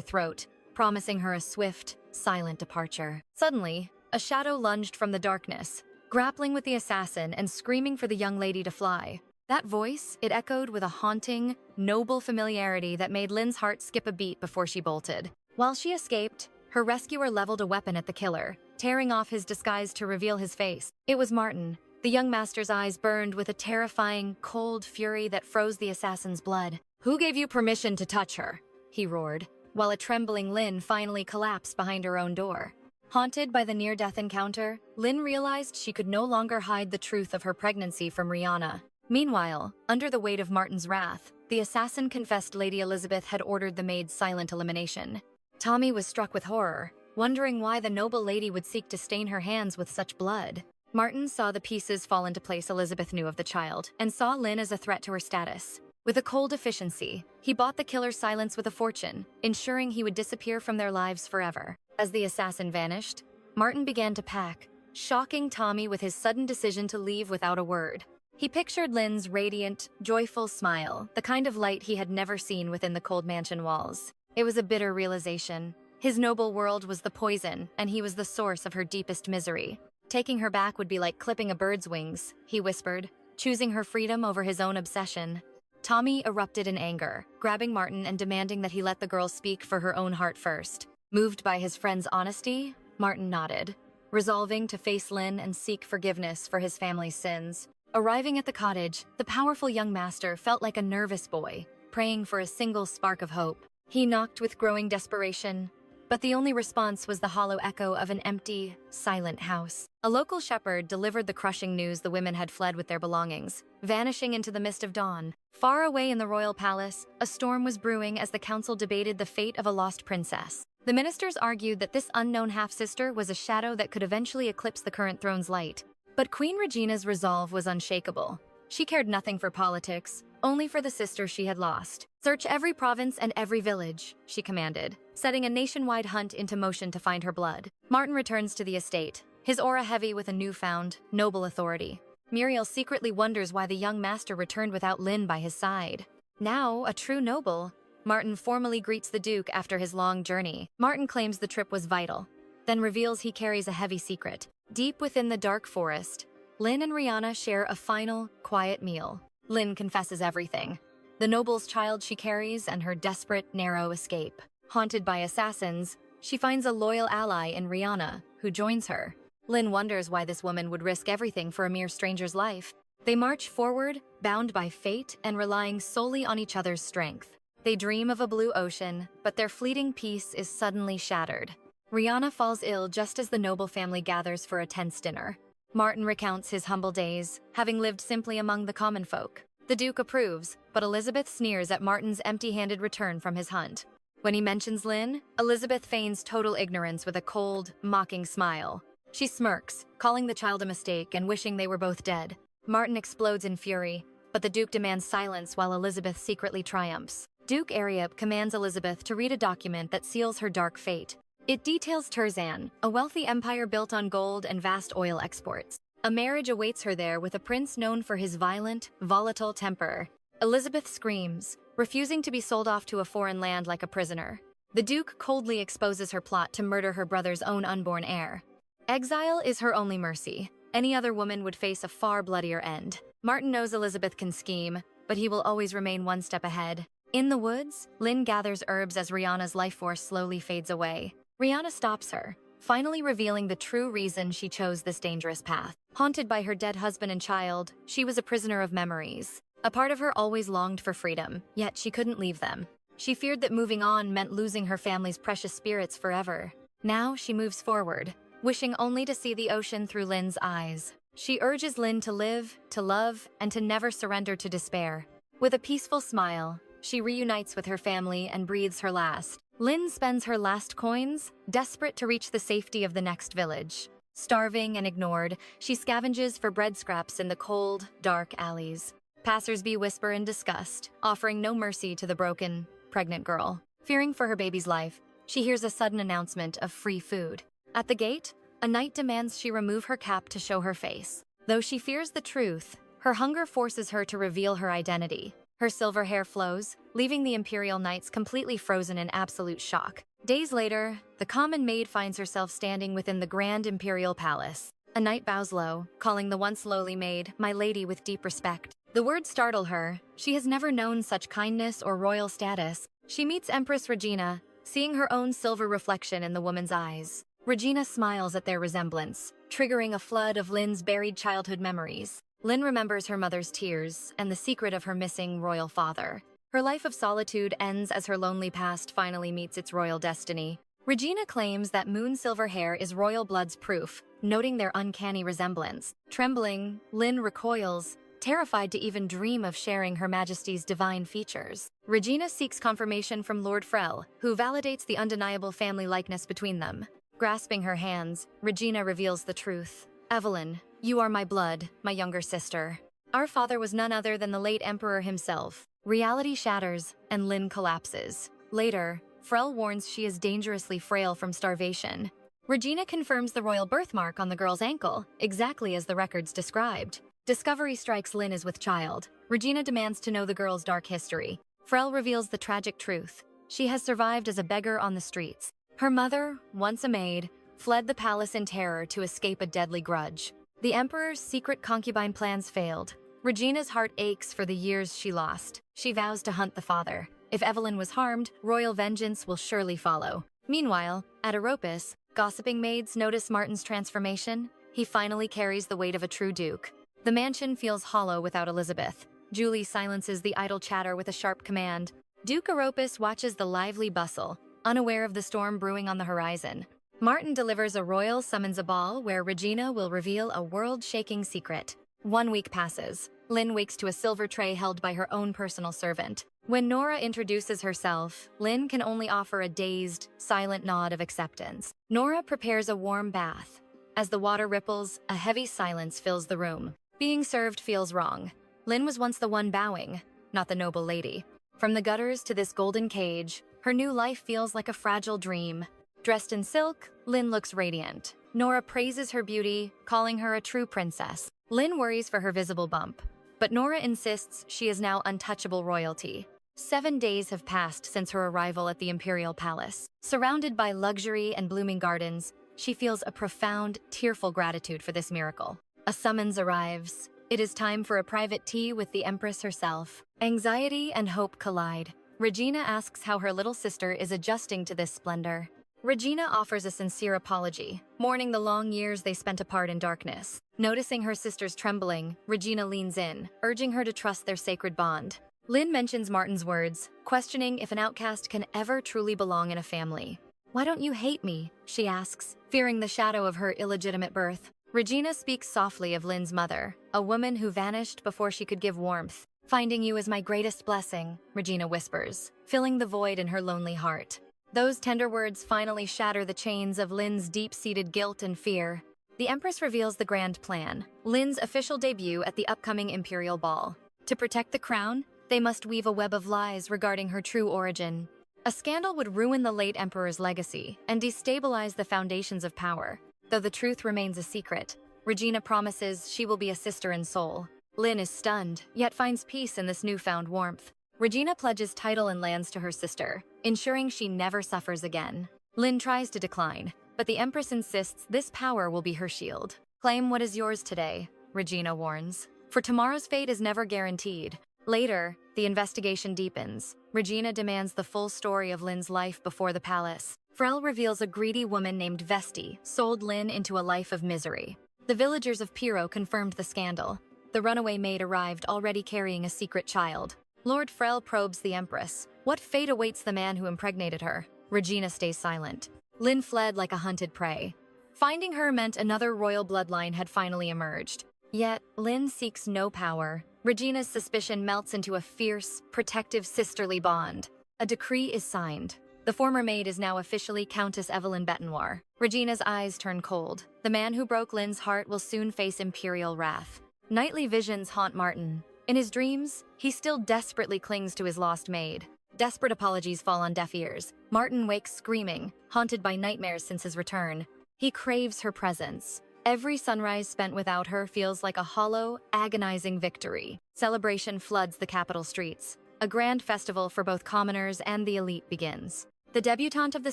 throat, promising her a swift, silent departure. Suddenly, a shadow lunged from the darkness, grappling with the assassin and screaming for the young lady to fly. That voice, it echoed with a haunting, noble familiarity that made Lin's heart skip a beat before she bolted. While she escaped, her rescuer leveled a weapon at the killer, tearing off his disguise to reveal his face. It was Martin. The young master's eyes burned with a terrifying, cold fury that froze the assassin's blood. "Who gave you permission to touch her?" he roared, while a trembling Lin finally collapsed behind her own door. Haunted by the near-death encounter, Lin realized she could no longer hide the truth of her pregnancy from Rihanna. Meanwhile, under the weight of Martin's wrath, the assassin confessed Lady Elizabeth had ordered the maid's silent elimination. Tommy was struck with horror, wondering why the noble lady would seek to stain her hands with such blood. Martin saw the pieces fall into place. Elizabeth knew of the child and saw Lin as a threat to her status. With a cold efficiency, he bought the killer's silence with a fortune, ensuring he would disappear from their lives forever. As the assassin vanished, Martin began to pack, shocking Tommy with his sudden decision to leave without a word. He pictured Lin's radiant, joyful smile, the kind of light he had never seen within the cold mansion walls. It was a bitter realization. His noble world was the poison, and he was the source of her deepest misery. Taking her back would be like clipping a bird's wings, he whispered, choosing her freedom over his own obsession. Tommy erupted in anger, grabbing Martin and demanding that he let the girl speak for her own heart first. Moved by his friend's honesty, Martin nodded, resolving to face Lin and seek forgiveness for his family's sins. Arriving at the cottage, the powerful young master felt like a nervous boy, praying for a single spark of hope. He knocked with growing desperation, but the only response was the hollow echo of an empty, silent house. A local shepherd delivered the crushing news the women had fled with their belongings, vanishing into the mist of dawn. Far away in the royal palace, a storm was brewing as the council debated the fate of a lost princess. The ministers argued that this unknown half-sister was a shadow that could eventually eclipse the current throne's light. But Queen Regina's resolve was unshakable. She cared nothing for politics, only for the sister she had lost. Search every province and every village, she commanded, setting a nationwide hunt into motion to find her blood. Martin returns to the estate, his aura heavy with a newfound, noble authority. Muriel secretly wonders why the young master returned without Lin by his side. Now, a true noble, Martin formally greets the Duke after his long journey. Martin claims the trip was vital, then reveals he carries a heavy secret. Deep within the dark forest, Lin and Rihanna share a final, quiet meal. Lin confesses everything: the noble's child she carries and her desperate, narrow escape. Haunted by assassins, she finds a loyal ally in Rihanna, who joins her. Lin wonders why this woman would risk everything for a mere stranger's life. They march forward, bound by fate and relying solely on each other's strength. They dream of a blue ocean, but their fleeting peace is suddenly shattered. Rihanna falls ill just as the noble family gathers for a tense dinner. Martin recounts his humble days, having lived simply among the common folk. The Duke approves, but Elizabeth sneers at Martin's empty-handed return from his hunt. When he mentions Lin, Elizabeth feigns total ignorance with a cold, mocking smile. She smirks, calling the child a mistake and wishing they were both dead. Martin explodes in fury, but the Duke demands silence while Elizabeth secretly triumphs. Duke 𝒂𝒔𝒕𝒉 commands Elizabeth to read a document that seals her dark fate. It details 𝒂𝒔𝒕𝒉, a wealthy empire built on gold and vast oil exports. A marriage awaits her there with a prince known for his violent, volatile temper. Elizabeth screams, refusing to be sold off to a foreign land like a prisoner. The Duke coldly exposes her plot to murder her brother's own unborn heir. Exile is her only mercy. Any other woman would face a far bloodier end. Martin knows Elizabeth can scheme, but he will always remain one step ahead. In the woods, Lin gathers herbs as Rihanna's life force slowly fades away. Rihanna stops her, finally revealing the true reason she chose this dangerous path. Haunted by her dead husband and child, she was a prisoner of memories. A part of her always longed for freedom, yet she couldn't leave them. She feared that moving on meant losing her family's precious spirits forever. Now she moves forward, wishing only to see the ocean through Lin's eyes. She urges Lin to live, to love, and to never surrender to despair. With a peaceful smile, she reunites with her family and breathes her last. Lin spends her last coins, desperate to reach the safety of the next village. Starving and ignored, she scavenges for bread scraps in the cold, dark alleys. Passersby whisper in disgust, offering no mercy to the broken, pregnant girl. Fearing for her baby's life, she hears a sudden announcement of free food. At the gate, a knight demands she remove her cap to show her face. Though she fears the truth, her hunger forces her to reveal her identity. Her silver hair flows, leaving the Imperial Knights completely frozen in absolute shock. Days later, the common maid finds herself standing within the Grand Imperial Palace. A knight bows low, calling the once lowly maid my lady with deep respect. The words startle her. She has never known such kindness or royal status. She meets Empress Regina, seeing her own silver reflection in the woman's eyes. Regina smiles at their resemblance, triggering a flood of Lin's buried childhood memories. Lin remembers her mother's tears and the secret of her missing royal father. Her life of solitude ends as her lonely past finally meets its royal destiny. Regina claims that moon silver hair is royal blood's proof, noting their uncanny resemblance. Trembling, Lin recoils, terrified to even dream of sharing Her Majesty's divine features. Regina seeks confirmation from Lord Frel, who validates the undeniable family likeness between them. Grasping her hands, Regina reveals the truth. Evelyn, "You are my blood, my younger sister. Our father was none other than the late emperor himself." Reality shatters, and Lin collapses. Later, Frel warns she is dangerously frail from starvation. Regina confirms the royal birthmark on the girl's ankle, exactly as the records described. Discovery strikes Lin as with child. Regina demands to know the girl's dark history. Frel reveals the tragic truth. She has survived as a beggar on the streets. Her mother, once a maid, fled the palace in terror to escape a deadly grudge. The emperor's secret concubine plans failed. Regina's heart aches for the years she lost. She vows to hunt the father. If Evelyn was harmed, royal vengeance will surely follow. Meanwhile, at 𝒂𝒔𝒕𝒉, gossiping maids notice Martin's transformation. He finally carries the weight of a true duke. The mansion feels hollow without Elizabeth. Julie silences the idle chatter with a sharp command. Duke 𝒂𝒂𝒉 watches the lively bustle, unaware of the storm brewing on the horizon. Martin delivers a royal summons a ball where Regina will reveal a world-shaking secret. 1 week passes. Lin wakes to a silver tray held by her own personal servant. When Nora introduces herself, Lin can only offer a dazed, silent nod of acceptance. Nora prepares a warm bath. As the water ripples, a heavy silence fills the room. Being served feels wrong. Lin was once the one bowing, not the noble lady. From the gutters to this golden cage, her new life feels like a fragile dream. Dressed in silk, Lin looks radiant. Nora praises her beauty, calling her a true princess. Lin worries for her visible bump, but Nora insists she is now untouchable royalty. 7 days have passed since her arrival at the imperial palace. Surrounded by luxury and blooming gardens, she feels a profound, tearful gratitude for this miracle. A summons arrives. It is time for a private tea with the Empress herself. Anxiety and hope collide. Regina asks how her little sister is adjusting to this splendor. Regina offers a sincere apology, mourning the long years they spent apart in darkness. Noticing her sister's trembling, Regina leans in, urging her to trust their sacred bond. Lin mentions Martin's words, questioning if an outcast can ever truly belong in a family. "Why don't you hate me?" she asks, fearing the shadow of her illegitimate birth. Regina speaks softly of Lin's mother, a woman who vanished before she could give warmth. "Finding you is my greatest blessing," Regina whispers, filling the void in her lonely heart. Those tender words finally shatter the chains of Lin's deep-seated guilt and fear. The Empress reveals the grand plan, Lin's official debut at the upcoming imperial ball. To protect the crown, they must weave a web of lies regarding her true origin. A scandal would ruin the late emperor's legacy and destabilize the foundations of power. Though the truth remains a secret, Regina promises she will be a sister in soul. Lin is stunned, yet finds peace in this newfound warmth. Regina pledges title and lands to her sister, ensuring she never suffers again. Lin tries to decline, but the Empress insists this power will be her shield. "Claim what is yours today," Regina warns, "for tomorrow's fate is never guaranteed." Later, the investigation deepens. Regina demands the full story of Lin's life before the palace. Frel reveals a greedy woman named 𝒂𝒔𝒕𝒉 sold Lin into a life of misery. The villagers of 𝒃𝒆 confirmed the scandal. The runaway maid arrived already carrying a secret child. Lord Frel probes the Empress. What fate awaits the man who impregnated her? Regina stays silent. Lin fled like a hunted prey. Finding her meant another royal bloodline had finally emerged. Yet, Lin seeks no power. Regina's suspicion melts into a fierce, protective sisterly bond. A decree is signed. The former maid is now officially Countess Evelyn 𝒂𝒂𝒕𝒉. Regina's eyes turn cold. The man who broke Lin's heart will soon face imperial wrath. Nightly visions haunt Martin. In his dreams, he still desperately clings to his lost maid. Desperate apologies fall on deaf ears. Martin wakes screaming, haunted by nightmares since his return. He craves her presence. Every sunrise spent without her feels like a hollow, agonizing victory. Celebration floods the capital streets. A grand festival for both commoners and the elite begins. The debutante of the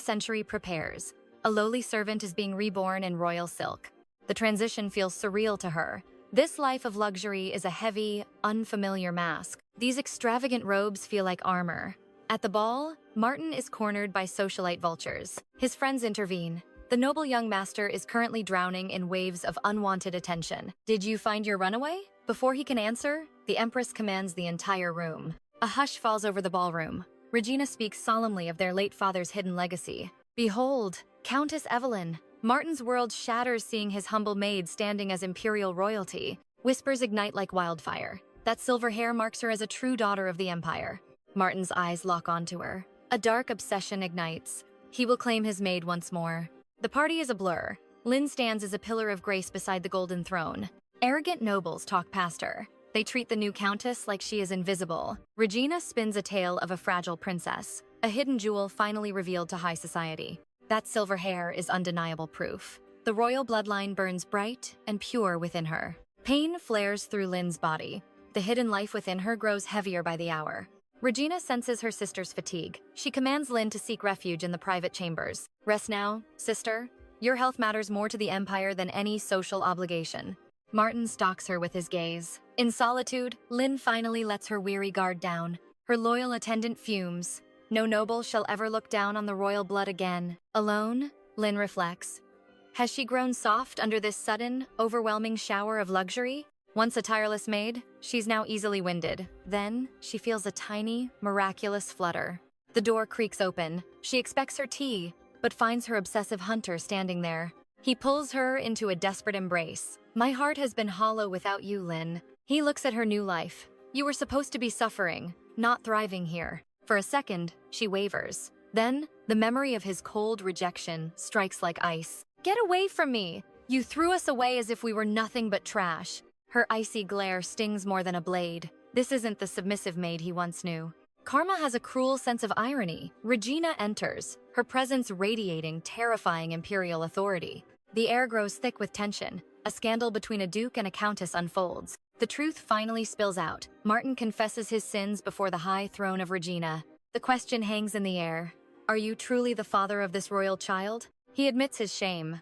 century prepares. A lowly servant is being reborn in royal silk. The transition feels surreal to her. This life of luxury is a heavy, unfamiliar mask. These extravagant robes feel like armor. At the ball, Martin is cornered by socialite vultures. His friends intervene. The noble young master is currently drowning in waves of unwanted attention. "Did you find your runaway?" Before he can answer, the Empress commands the entire room. A hush falls over the ballroom. Regina speaks solemnly of their late father's hidden legacy. "Behold, Countess Evelyn." Martin's world shatters seeing his humble maid standing as imperial royalty. Whispers ignite like wildfire. That silver hair marks her as a true daughter of the empire. Martin's eyes lock onto her. A dark obsession ignites. He will claim his maid once more. The party is a blur. Lin stands as a pillar of grace beside the golden throne. Arrogant nobles talk past her. They treat the new countess like she is invisible. Regina spins a tale of a fragile princess, a hidden jewel finally revealed to high society. That silver hair is undeniable proof. The royal bloodline burns bright and pure within her. Pain flares through Lin's body. The hidden life within her grows heavier by the hour. Regina senses her sister's fatigue. She commands Lin to seek refuge in the private chambers. Rest now, sister. Your health matters more to the Empire than any social obligation. Martin stalks her with his gaze. In solitude, Lin finally lets her weary guard down. Her loyal attendant fumes. No noble shall ever look down on the royal blood again. Alone, Lin reflects. Has she grown soft under this sudden, overwhelming shower of luxury? Once a tireless maid, she's now easily winded. Then, she feels a tiny, miraculous flutter. The door creaks open. She expects her tea, but finds her obsessive hunter standing there. He pulls her into a desperate embrace. My heart has been hollow without you, Lin. He looks at her new life. You were supposed to be suffering, not thriving here. For a second, she wavers. Then, the memory of his cold rejection strikes like ice. Get away from me! You threw us away as if we were nothing but trash. Her icy glare stings more than a blade. This isn't the submissive maid he once knew. Karma has a cruel sense of irony. Regina enters, her presence radiating terrifying imperial authority. The air grows thick with tension. A scandal between a duke and a countess unfolds. The truth finally spills out. Martin confesses his sins before the high throne of Regina. The question hangs in the air. Are you truly the father of this royal child? He admits his shame.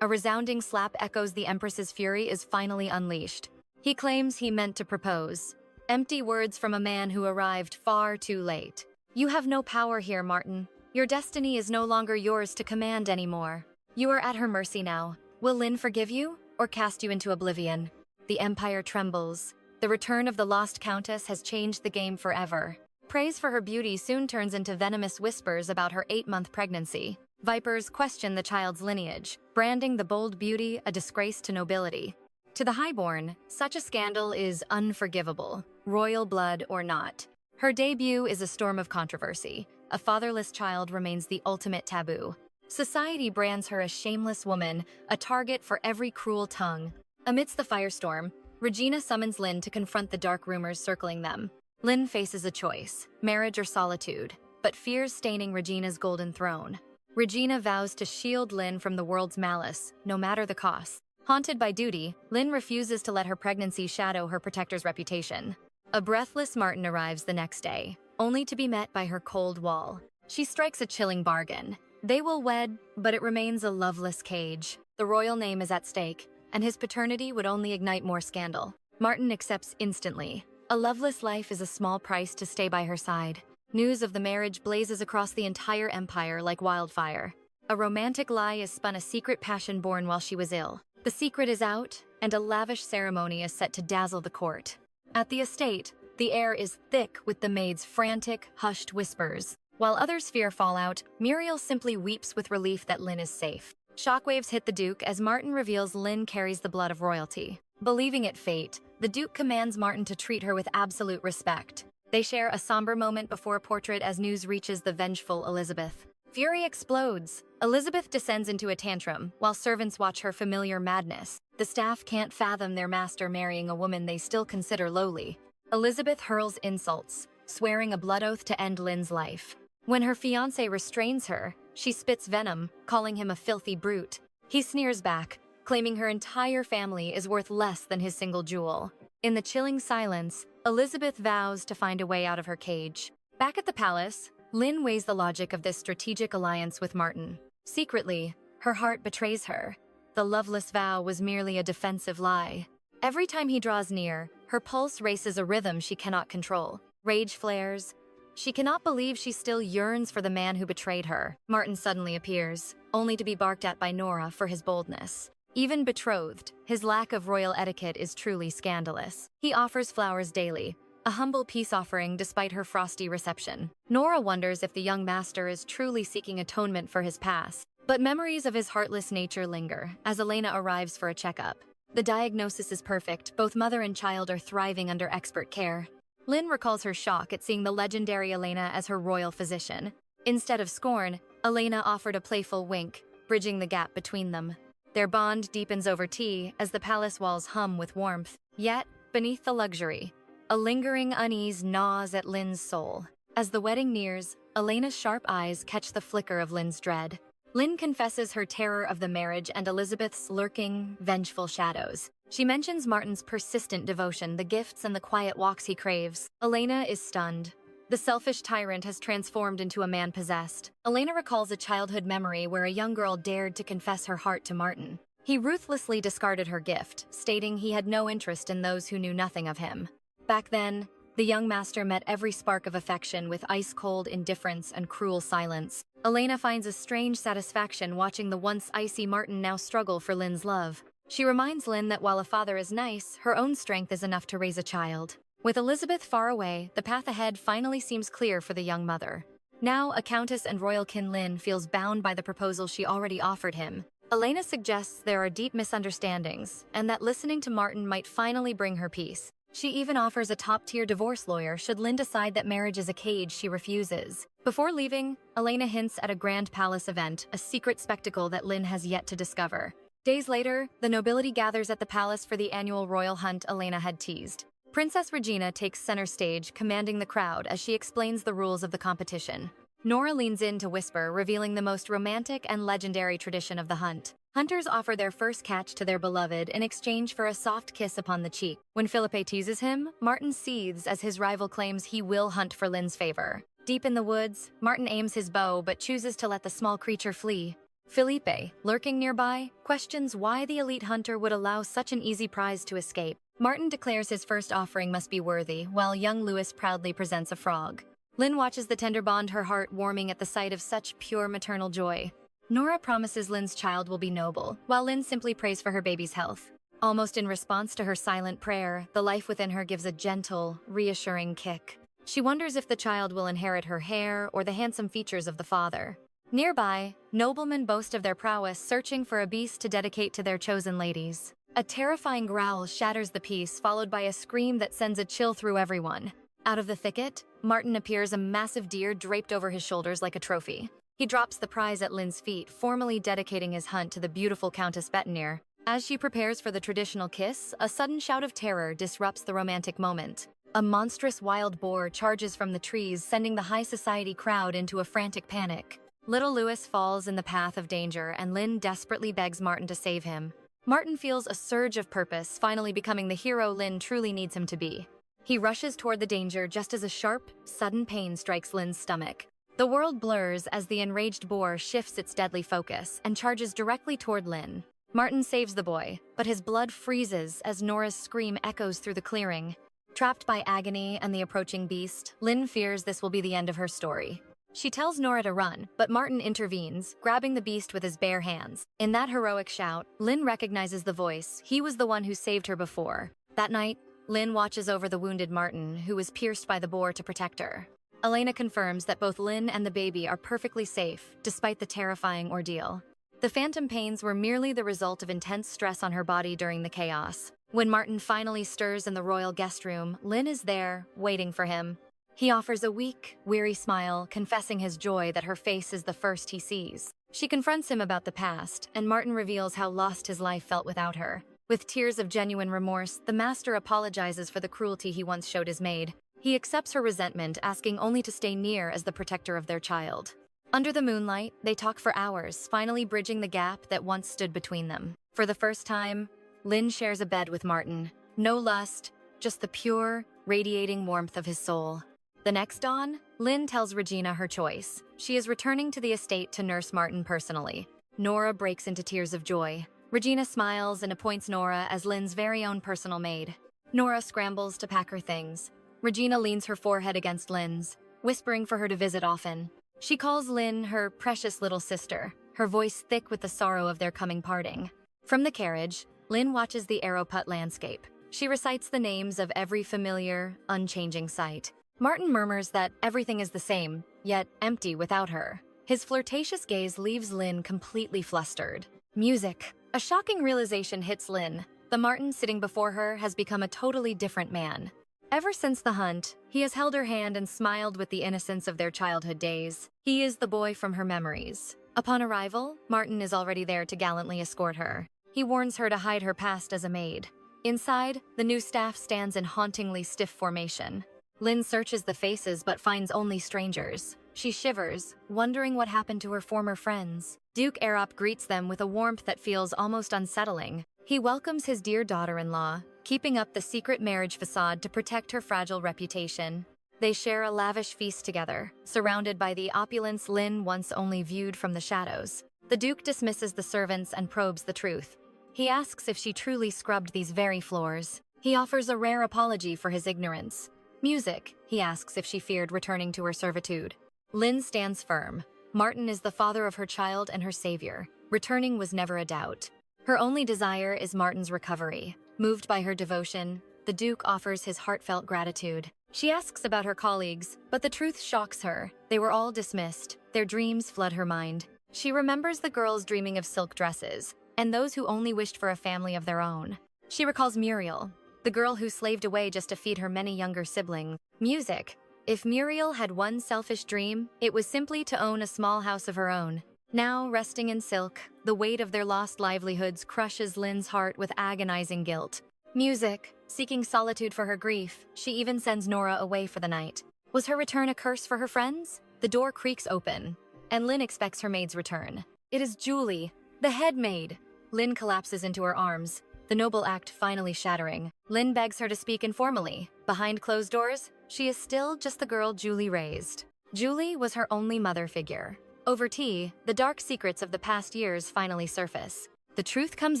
A resounding slap echoes the Empress's fury is finally unleashed. He claims he meant to propose. Empty words from a man who arrived far too late. You have no power here, Martin. Your destiny is no longer yours to command anymore. You are at her mercy now. Will Lin forgive you, or cast you into oblivion? The Empire trembles. The return of the lost countess has changed the game forever. Praise for her beauty soon turns into venomous whispers about her 8-month pregnancy. Vipers question the child's lineage, branding the bold beauty a disgrace to nobility. To the highborn, such a scandal is unforgivable, royal blood or not. Her debut is a storm of controversy. A fatherless child remains the ultimate taboo. Society brands her a shameless woman, a target for every cruel tongue. Amidst the firestorm, Regina summons Lin to confront the dark rumors circling them. Lin faces a choice, marriage or solitude, but fears staining Regina's golden throne. Regina vows to shield Lin from the world's malice, no matter the cost. Haunted by duty, Lin refuses to let her pregnancy shadow her protector's reputation. A breathless Martin arrives the next day, only to be met by her cold wall. She strikes a chilling bargain. They will wed, but it remains a loveless cage. The royal name is at stake, and his paternity would only ignite more scandal. Martin accepts instantly. A loveless life is a small price to stay by her side. News of the marriage blazes across the entire empire like wildfire. A romantic lie is spun, a secret passion born while she was ill. The secret is out, and a lavish ceremony is set to dazzle the court. At the estate, the air is thick with the maid's frantic, hushed whispers. While others fear fallout, Muriel simply weeps with relief that Lin is safe. Shockwaves hit the Duke as Martin reveals Lin carries the blood of royalty. Believing it fate, the Duke commands Martin to treat her with absolute respect. They share a somber moment before a portrait as news reaches the vengeful Elizabeth. Fury explodes. Elizabeth descends into a tantrum, while servants watch her familiar madness. The staff can't fathom their master marrying a woman they still consider lowly. Elizabeth hurls insults, swearing a blood oath to end Lin's life. When her fiancé restrains her, she spits venom, calling him a filthy brute. He sneers back, claiming her entire family is worth less than his single jewel. In the chilling silence, Elizabeth vows to find a way out of her cage. Back at the palace, Lin weighs the logic of this strategic alliance with Martin. Secretly, her heart betrays her. The loveless vow was merely a defensive lie. Every time he draws near, her pulse races a rhythm she cannot control. Rage flares. She cannot believe she still yearns for the man who betrayed her. Martin suddenly appears, only to be barked at by Nora for his boldness. Even betrothed, his lack of royal etiquette is truly scandalous. He offers flowers daily, a humble peace offering despite her frosty reception. Nora wonders if the young master is truly seeking atonement for his past. But memories of his heartless nature linger as Elena arrives for a checkup. The diagnosis is perfect. Both mother and child are thriving under expert care. Lin recalls her shock at seeing the legendary Elena as her royal physician. Instead of scorn, Elena offered a playful wink, bridging the gap between them. Their bond deepens over tea as the palace walls hum with warmth. Yet, beneath the luxury, a lingering unease gnaws at Lin's soul. As the wedding nears, Elena's sharp eyes catch the flicker of Lin's dread. Lin confesses her terror of the marriage and Elizabeth's lurking, vengeful shadows. She mentions Martin's persistent devotion, the gifts and the quiet walks he craves. Elena is stunned. The selfish tyrant has transformed into a man possessed. Elena recalls a childhood memory where a young girl dared to confess her heart to Martin. He ruthlessly discarded her gift, stating he had no interest in those who knew nothing of him. Back then, the young master met every spark of affection with ice-cold indifference and cruel silence. Elena finds a strange satisfaction watching the once icy Martin now struggle for Lin's love. She reminds Lin that while a father is nice, her own strength is enough to raise a child. With Elizabeth far away, the path ahead finally seems clear for the young mother. Now, a countess and royalkin Lin feels bound by the proposal she already offered him. Elena suggests there are deep misunderstandings, and that listening to Martin might finally bring her peace. She even offers a top-tier divorce lawyer should Lin decide that marriage is a cage she refuses. Before leaving, Elena hints at a grand palace event, a secret spectacle that Lin has yet to discover. Days later, the nobility gathers at the palace for the annual royal hunt Elena had teased. Princess Regina takes center stage, commanding the crowd as she explains the rules of the competition. Nora leans in to whisper, revealing the most romantic and legendary tradition of the hunt. Hunters offer their first catch to their beloved in exchange for a soft kiss upon the cheek. When Felipe teases him, Martin seethes as his rival claims he will hunt for Lin's favor. Deep in the woods, Martin aims his bow but chooses to let the small creature flee. Felipe, lurking nearby, questions why the elite hunter would allow such an easy prize to escape. Martin declares his first offering must be worthy, while young Louis proudly presents a frog. Lin watches the tender bond, her heart warming at the sight of such pure maternal joy. Nora promises Lin's child will be noble, while Lin simply prays for her baby's health. Almost in response to her silent prayer, the life within her gives a gentle, reassuring kick. She wonders if the child will inherit her hair or the handsome features of the father. Nearby, noblemen boast of their prowess, searching for a beast to dedicate to their chosen ladies. A terrifying growl shatters the peace, followed by a scream that sends a chill through everyone. Out of the thicket, Martin appears, a massive deer draped over his shoulders like a trophy. He drops the prize at Lin's feet, formally dedicating his hunt to the beautiful Countess 𝒂𝒔𝒕. As she prepares for the traditional kiss, a sudden shout of terror disrupts the romantic moment. A monstrous wild boar charges from the trees, sending the high society crowd into a frantic panic. Little Louis falls in the path of danger, and Lin desperately begs Martin to save him. Martin feels a surge of purpose, finally becoming the hero Lin truly needs him to be. He rushes toward the danger just as a sharp, sudden pain strikes Lin's stomach. The world blurs as the enraged boar shifts its deadly focus and charges directly toward Lin. Martin saves the boy, but his blood freezes as Nora's scream echoes through the clearing. Trapped by agony and the approaching beast, Lin fears this will be the end of her story. She tells Nora to run, but Martin intervenes, grabbing the beast with his bare hands. In that heroic shout, Lin recognizes the voice. He was the one who saved her before. That night, Lin watches over the wounded Martin, who was pierced by the boar, to protect her. Elena confirms that both Lin and the baby are perfectly safe, despite the terrifying ordeal. The phantom pains were merely the result of intense stress on her body during the chaos. When Martin finally stirs in the royal guest room, Lin is there, waiting for him. He offers a weak, weary smile, confessing his joy that her face is the first he sees. She confronts him about the past, and Martin reveals how lost his life felt without her. With tears of genuine remorse, the master apologizes for the cruelty he once showed his maid. He accepts her resentment, asking only to stay near as the protector of their child. Under the moonlight, they talk for hours, finally bridging the gap that once stood between them. For the first time, Lin shares a bed with Martin. No lust, just the pure, radiating warmth of his soul. The next dawn, Lin tells Regina her choice. She is returning to the estate to nurse Martin personally. Nora breaks into tears of joy. Regina smiles and appoints Nora as Lin's very own personal maid. Nora scrambles to pack her things. Regina leans her forehead against Lin's, whispering for her to visit often. She calls Lin her precious little sister, her voice thick with the sorrow of their coming parting. From the carriage, Lin watches the 𝒂𝒔𝒕𝒉 landscape. She recites the names of every familiar, unchanging sight. Martin murmurs that everything is the same, yet empty without her. His flirtatious gaze leaves Lin completely flustered. Music. A shocking realization hits Lin. The Martin sitting before her has become a totally different man. Ever since the hunt, he has held her hand and smiled with the innocence of their childhood days. He is the boy from her memories. Upon arrival, Martin is already there to gallantly escort her. He warns her to hide her past as a maid. Inside, the new staff stands in hauntingly stiff formation. Lin searches the faces but finds only strangers. She shivers, wondering what happened to her former friends. 𝒂𝒔𝒕𝒉 greets them with a warmth that feels almost unsettling. He welcomes his dear daughter-in-law, keeping up the secret marriage facade to protect her fragile reputation. They share a lavish feast together, surrounded by the opulence Lin once only viewed from the shadows. The Duke dismisses the servants and probes the truth. He asks if she truly scrubbed these very floors. He offers a rare apology for his ignorance. Music, he asks if she feared returning to her servitude. Lin stands firm. Martin is the father of her child and her savior. Returning was never a doubt. Her only desire is Martin's recovery. Moved by her devotion, the Duke offers his heartfelt gratitude. She asks about her colleagues, but the truth shocks her. They were all dismissed. Their dreams flood her mind. She remembers the girls dreaming of silk dresses, and those who only wished for a family of their own. She recalls Muriel, the girl who slaved away just to feed her many younger siblings. Music. If Muriel had one selfish dream, it was simply to own a small house of her own. Now, resting in silk, the weight of their lost livelihoods crushes Lin's heart with agonizing guilt. Music. Seeking solitude for her grief, she even sends Nora away for the night. Was her return a curse for her friends? The door creaks open, and Lin expects her maid's return. It is Julie, the head maid. Lin collapses into her arms, the noble act finally shattering. Lin begs her to speak informally. Behind closed doors, she is still just the girl Julie raised. Julie was her only mother figure. Over tea, the dark secrets of the past years finally surface. The truth comes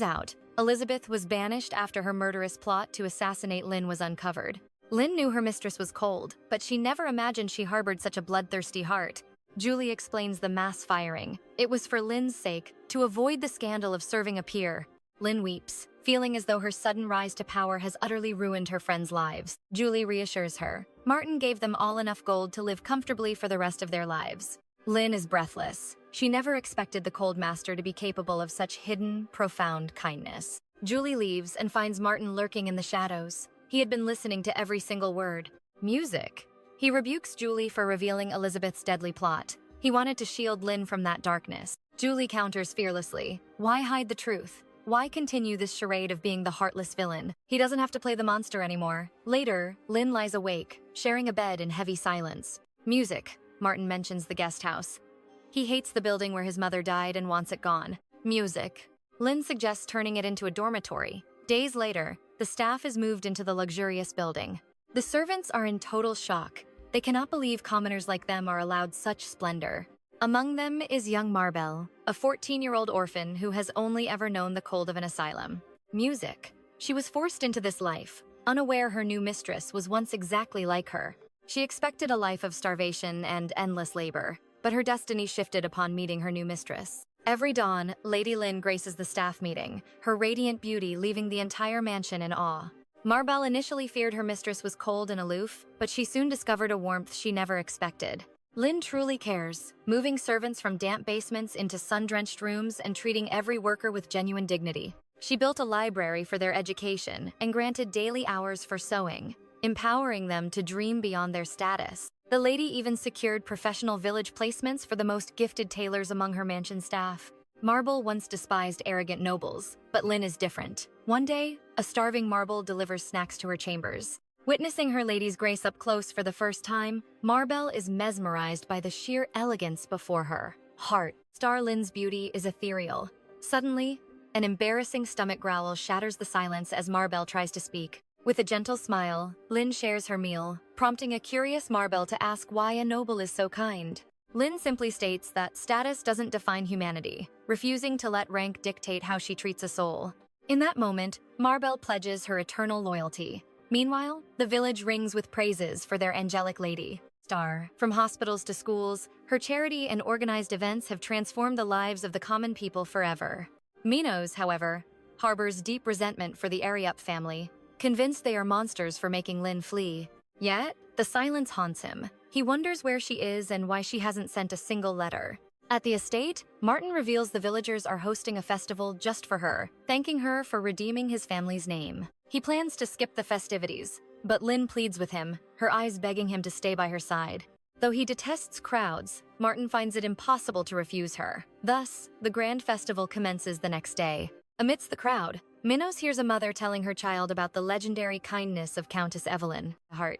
out. Elizabeth was banished after her murderous plot to assassinate Lin was uncovered. Lin knew her mistress was cold, but she never imagined she harbored such a bloodthirsty heart. Julie explains the mass firing. It was for Lin's sake, to avoid the scandal of serving a peer. Lin weeps, feeling as though her sudden rise to power has utterly ruined her friends' lives. Julie reassures her. Martin gave them all enough gold to live comfortably for the rest of their lives. Lin is breathless. She never expected the Cold Master to be capable of such hidden, profound kindness. Julie leaves and finds Martin lurking in the shadows. He had been listening to every single word. Music. He rebukes Julie for revealing Elizabeth's deadly plot. He wanted to shield Lin from that darkness. Julie counters fearlessly. Why hide the truth? Why continue this charade of being the heartless villain? He doesn't have to play the monster anymore. Later, Lin lies awake, sharing a bed in heavy silence. Music. Martin mentions the guest house. He hates the building where his mother died and wants it gone. Music. Lin suggests turning it into a dormitory. Days later, the staff is moved into the luxurious building. The servants are in total shock. They cannot believe commoners like them are allowed such splendor. Among them is young Marbel, a 14-year-old orphan who has only ever known the cold of an asylum. Music. She was forced into this life, unaware her new mistress was once exactly like her. She expected a life of starvation and endless labor, but her destiny shifted upon meeting her new mistress. Every dawn, Lady Lin graces the staff meeting, her radiant beauty leaving the entire mansion in awe. Marbel initially feared her mistress was cold and aloof, but she soon discovered a warmth she never expected. Lin truly cares, moving servants from damp basements into sun-drenched rooms and treating every worker with genuine dignity. She built a library for their education and granted daily hours for sewing, empowering them to dream beyond their status. The lady even secured professional village placements for the most gifted tailors among her mansion staff. Marble once despised arrogant nobles, but Lin is different. One day, a starving Marble delivers snacks to her chambers. Witnessing her lady's grace up close for the first time, Marbel is mesmerized by the sheer elegance before her. Heart. Star Lin's beauty is ethereal. Suddenly, an embarrassing stomach growl shatters the silence as Marbel tries to speak. With a gentle smile, Lin shares her meal, prompting a curious Marbel to ask why a noble is so kind. Lin simply states that status doesn't define humanity, refusing to let rank dictate how she treats a soul. In that moment, Marbel pledges her eternal loyalty. Meanwhile, the village rings with praises for their angelic lady. Star. From hospitals to schools, her charity and organized events have transformed the lives of the common people forever. Minos, however, harbors deep resentment for the 𝒂𝒔𝒕𝒉 family, convinced they are monsters for making Lin flee. Yet, the silence haunts him. He wonders where she is and why she hasn't sent a single letter. At the estate, Martin reveals the villagers are hosting a festival just for her, thanking her for redeeming his family's name. He plans to skip the festivities, But Lin pleads with him, her eyes begging him to stay by her side. Though he detests crowds, Martin finds it impossible to refuse her. Thus, the grand festival commences the next day. Amidst the crowd, Minos hears a mother telling her child about the legendary kindness of Countess Evelyn.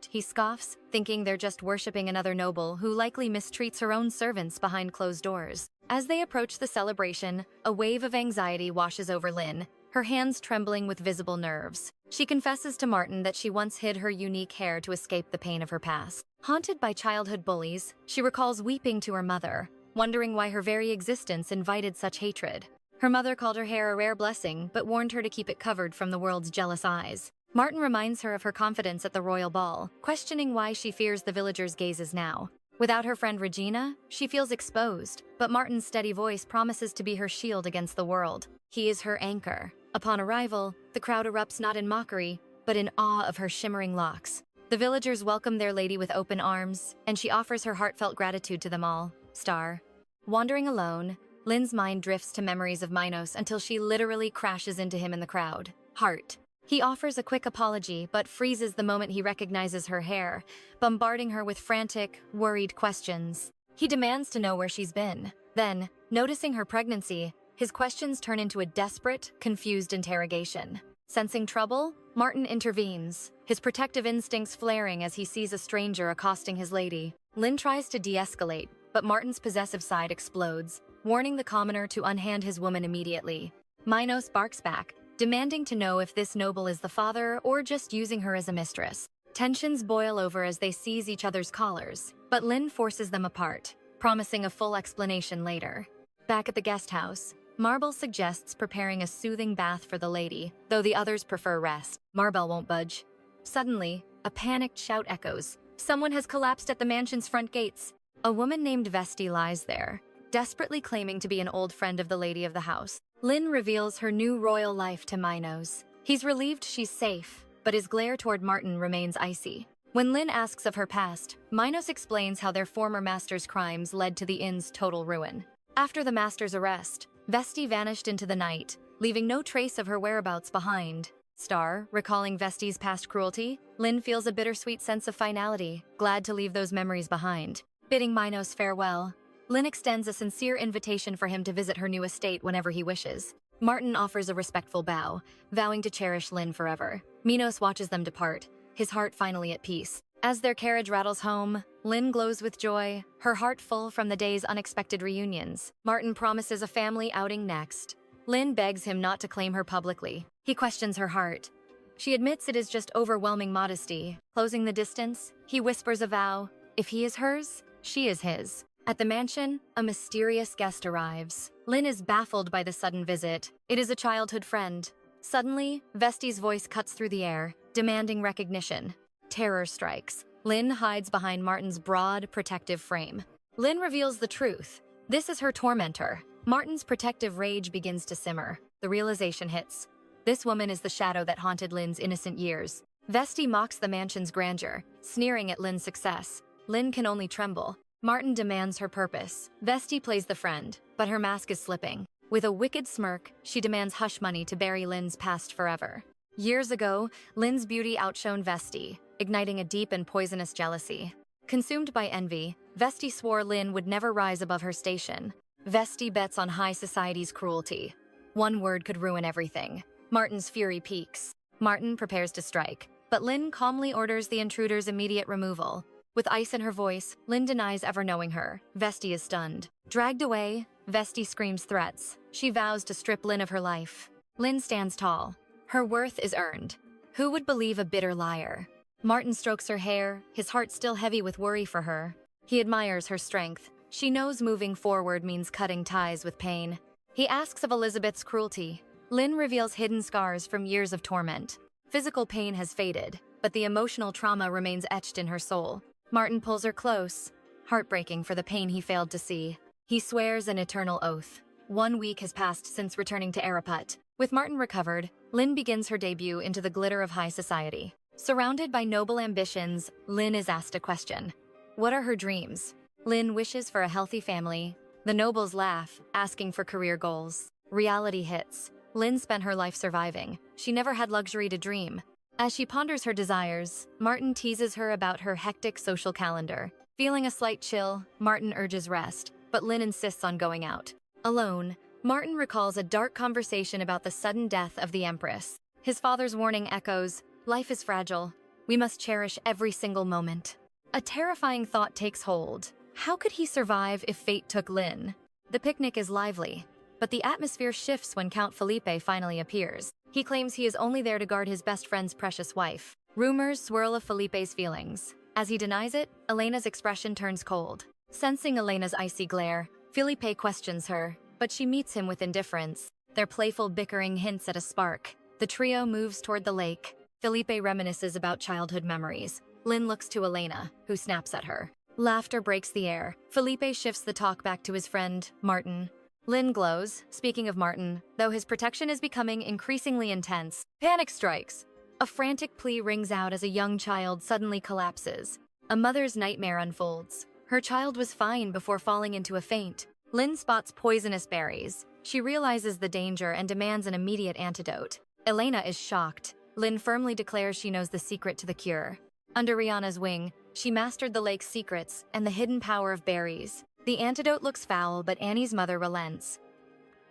He scoffs, thinking they're just worshipping another noble who likely mistreats her own servants behind closed doors. As they approach the celebration, a wave of anxiety washes over Lin, her hands trembling with visible nerves. She confesses to Martin that she once hid her unique hair to escape the pain of her past. Haunted by childhood bullies, she recalls weeping to her mother, wondering why her very existence invited such hatred. Her mother called her hair a rare blessing, but warned her to keep it covered from the world's jealous eyes. Martin reminds her of her confidence at the royal ball, questioning why she fears the villagers' gazes now. Without her friend Regina, she feels exposed, but Martin's steady voice promises to be her shield against the world. He is her anchor. Upon arrival, the crowd erupts not in mockery, but in awe of her shimmering locks. The villagers welcome their lady with open arms, and she offers her heartfelt gratitude to them all. Star. Wandering alone, Lin's mind drifts to memories of Minos until she literally crashes into him in the crowd. Heart. He offers a quick apology, but freezes the moment he recognizes her hair, bombarding her with frantic, worried questions. He demands to know where she's been. Then, noticing her pregnancy, his questions turn into a desperate, confused interrogation. Sensing trouble, Martin intervenes, his protective instincts flaring as he sees a stranger accosting his lady. Lin tries to de-escalate, but Martin's possessive side explodes, warning the commoner to unhand his woman immediately. Minos barks back, demanding to know if this noble is the father or just using her as a mistress. Tensions boil over as they seize each other's collars, but Lin forces them apart, promising a full explanation later. Back at the guest house, Marble suggests preparing a soothing bath for the lady, though the others prefer rest. Marble won't budge. Suddenly, a panicked shout echoes. Someone has collapsed at the mansion's front gates. A woman named 𝒂𝒔𝒕𝒉 lies there, desperately claiming to be an old friend of the lady of the house. Lin reveals her new royal life to Minos. He's relieved she's safe, but his glare toward Martin remains icy. When Lin asks of her past, Minos explains how their former master's crimes led to the inn's total ruin. After the master's arrest, 𝒂𝒔𝒕𝒉 vanished into the night, leaving no trace of her whereabouts behind. Star, recalling 𝒂𝒔𝒕𝒉's past cruelty, Lin feels a bittersweet sense of finality, glad to leave those memories behind. Bidding Minos farewell, Lin extends a sincere invitation for him to visit her new estate whenever he wishes. Martin offers a respectful bow, vowing to cherish Lin forever. Minos watches them depart, his heart finally at peace. As their carriage rattles home, Lin glows with joy, her heart full from the day's unexpected reunions. Martin promises a family outing next. Lin begs him not to claim her publicly. He questions her heart. She admits it is just overwhelming modesty. Closing the distance, he whispers a vow. If he is hers, she is his. At the mansion, a mysterious guest arrives. Lin is baffled by the sudden visit. It is a childhood friend. Suddenly, 𝒂𝒔𝒕𝒉's voice cuts through the air, demanding recognition. Terror strikes. Lin hides behind Martin's broad, protective frame. Lin reveals the truth. This is her tormentor. Martin's protective rage begins to simmer. The realization hits. This woman is the shadow that haunted Lin's innocent years. 𝒂𝒔𝒕𝒉 mocks the mansion's grandeur, sneering at Lin's success. Lin can only tremble. Martin demands her purpose. 𝒂𝒔𝒕𝒉 plays the friend, but her mask is slipping. With a wicked smirk, she demands hush money to bury Lin's past forever. Years ago, Lin's beauty outshone 𝒂𝒔𝒕𝒉, igniting a deep and poisonous jealousy. Consumed by envy, 𝒂𝒔𝒕𝒉 swore Lin would never rise above her station. 𝒂𝒂𝒕𝒉 bets on high society's cruelty. One word could ruin everything. Martin's fury peaks. Martin prepares to strike, but Lin calmly orders the intruder's immediate removal. With ice in her voice, Lin denies ever knowing her. 𝒂𝒂𝒕𝒉 is stunned. Dragged away, 𝒂𝒂𝒕𝒉 screams threats. She vows to strip Lin of her life. Lin stands tall. Her worth is earned. Who would believe a bitter liar? Martin strokes her hair, his heart still heavy with worry for her. He admires her strength. She knows moving forward means cutting ties with pain. He asks of Elizabeth's cruelty. Lin reveals hidden scars from years of torment. Physical pain has faded, but the emotional trauma remains etched in her soul. Martin pulls her close, heartbreaking for the pain he failed to see. He swears an eternal oath. 1 week has passed since returning to 𝒂𝒂𝒔𝒕𝒉. With Martin recovered, Lin begins her debut into the glitter of high society. Surrounded by noble ambitions, Lin is asked a question. What are her dreams? Lin wishes for a healthy family. The nobles laugh, asking for career goals. Reality hits. Lin spent her life surviving. She never had luxury to dream. As she ponders her desires, Martin teases her about her hectic social calendar. Feeling a slight chill, Martin urges rest, but Lin insists on going out. Alone, Martin recalls a dark conversation about the sudden death of the Empress. His father's warning echoes, "Life is fragile. We must cherish every single moment." A terrifying thought takes hold. How could he survive if fate took Lin? The picnic is lively, but the atmosphere shifts when Count Felipe finally appears. He claims he is only there to guard his best friend's precious wife. Rumors swirl of Felipe's feelings. As he denies it, Elena's expression turns cold. Sensing Elena's icy glare, Felipe questions her, but she meets him with indifference. Their playful bickering hints at a spark. The trio moves toward the lake. Felipe reminisces about childhood memories. Lin looks to Elena, who snaps at her. Laughter breaks the air. Felipe shifts the talk back to his friend, Martin. Lin glows, speaking of Martin, though his protection is becoming increasingly intense. Panic strikes. A frantic plea rings out as a young child suddenly collapses. A mother's nightmare unfolds. Her child was fine before falling into a faint. Lin spots poisonous berries. She realizes the danger and demands an immediate antidote. Elena is shocked. Lin firmly declares she knows the secret to the cure. Under Rihanna's wing, she mastered the lake's secrets and the hidden power of berries. The antidote looks foul, but Annie's mother relents.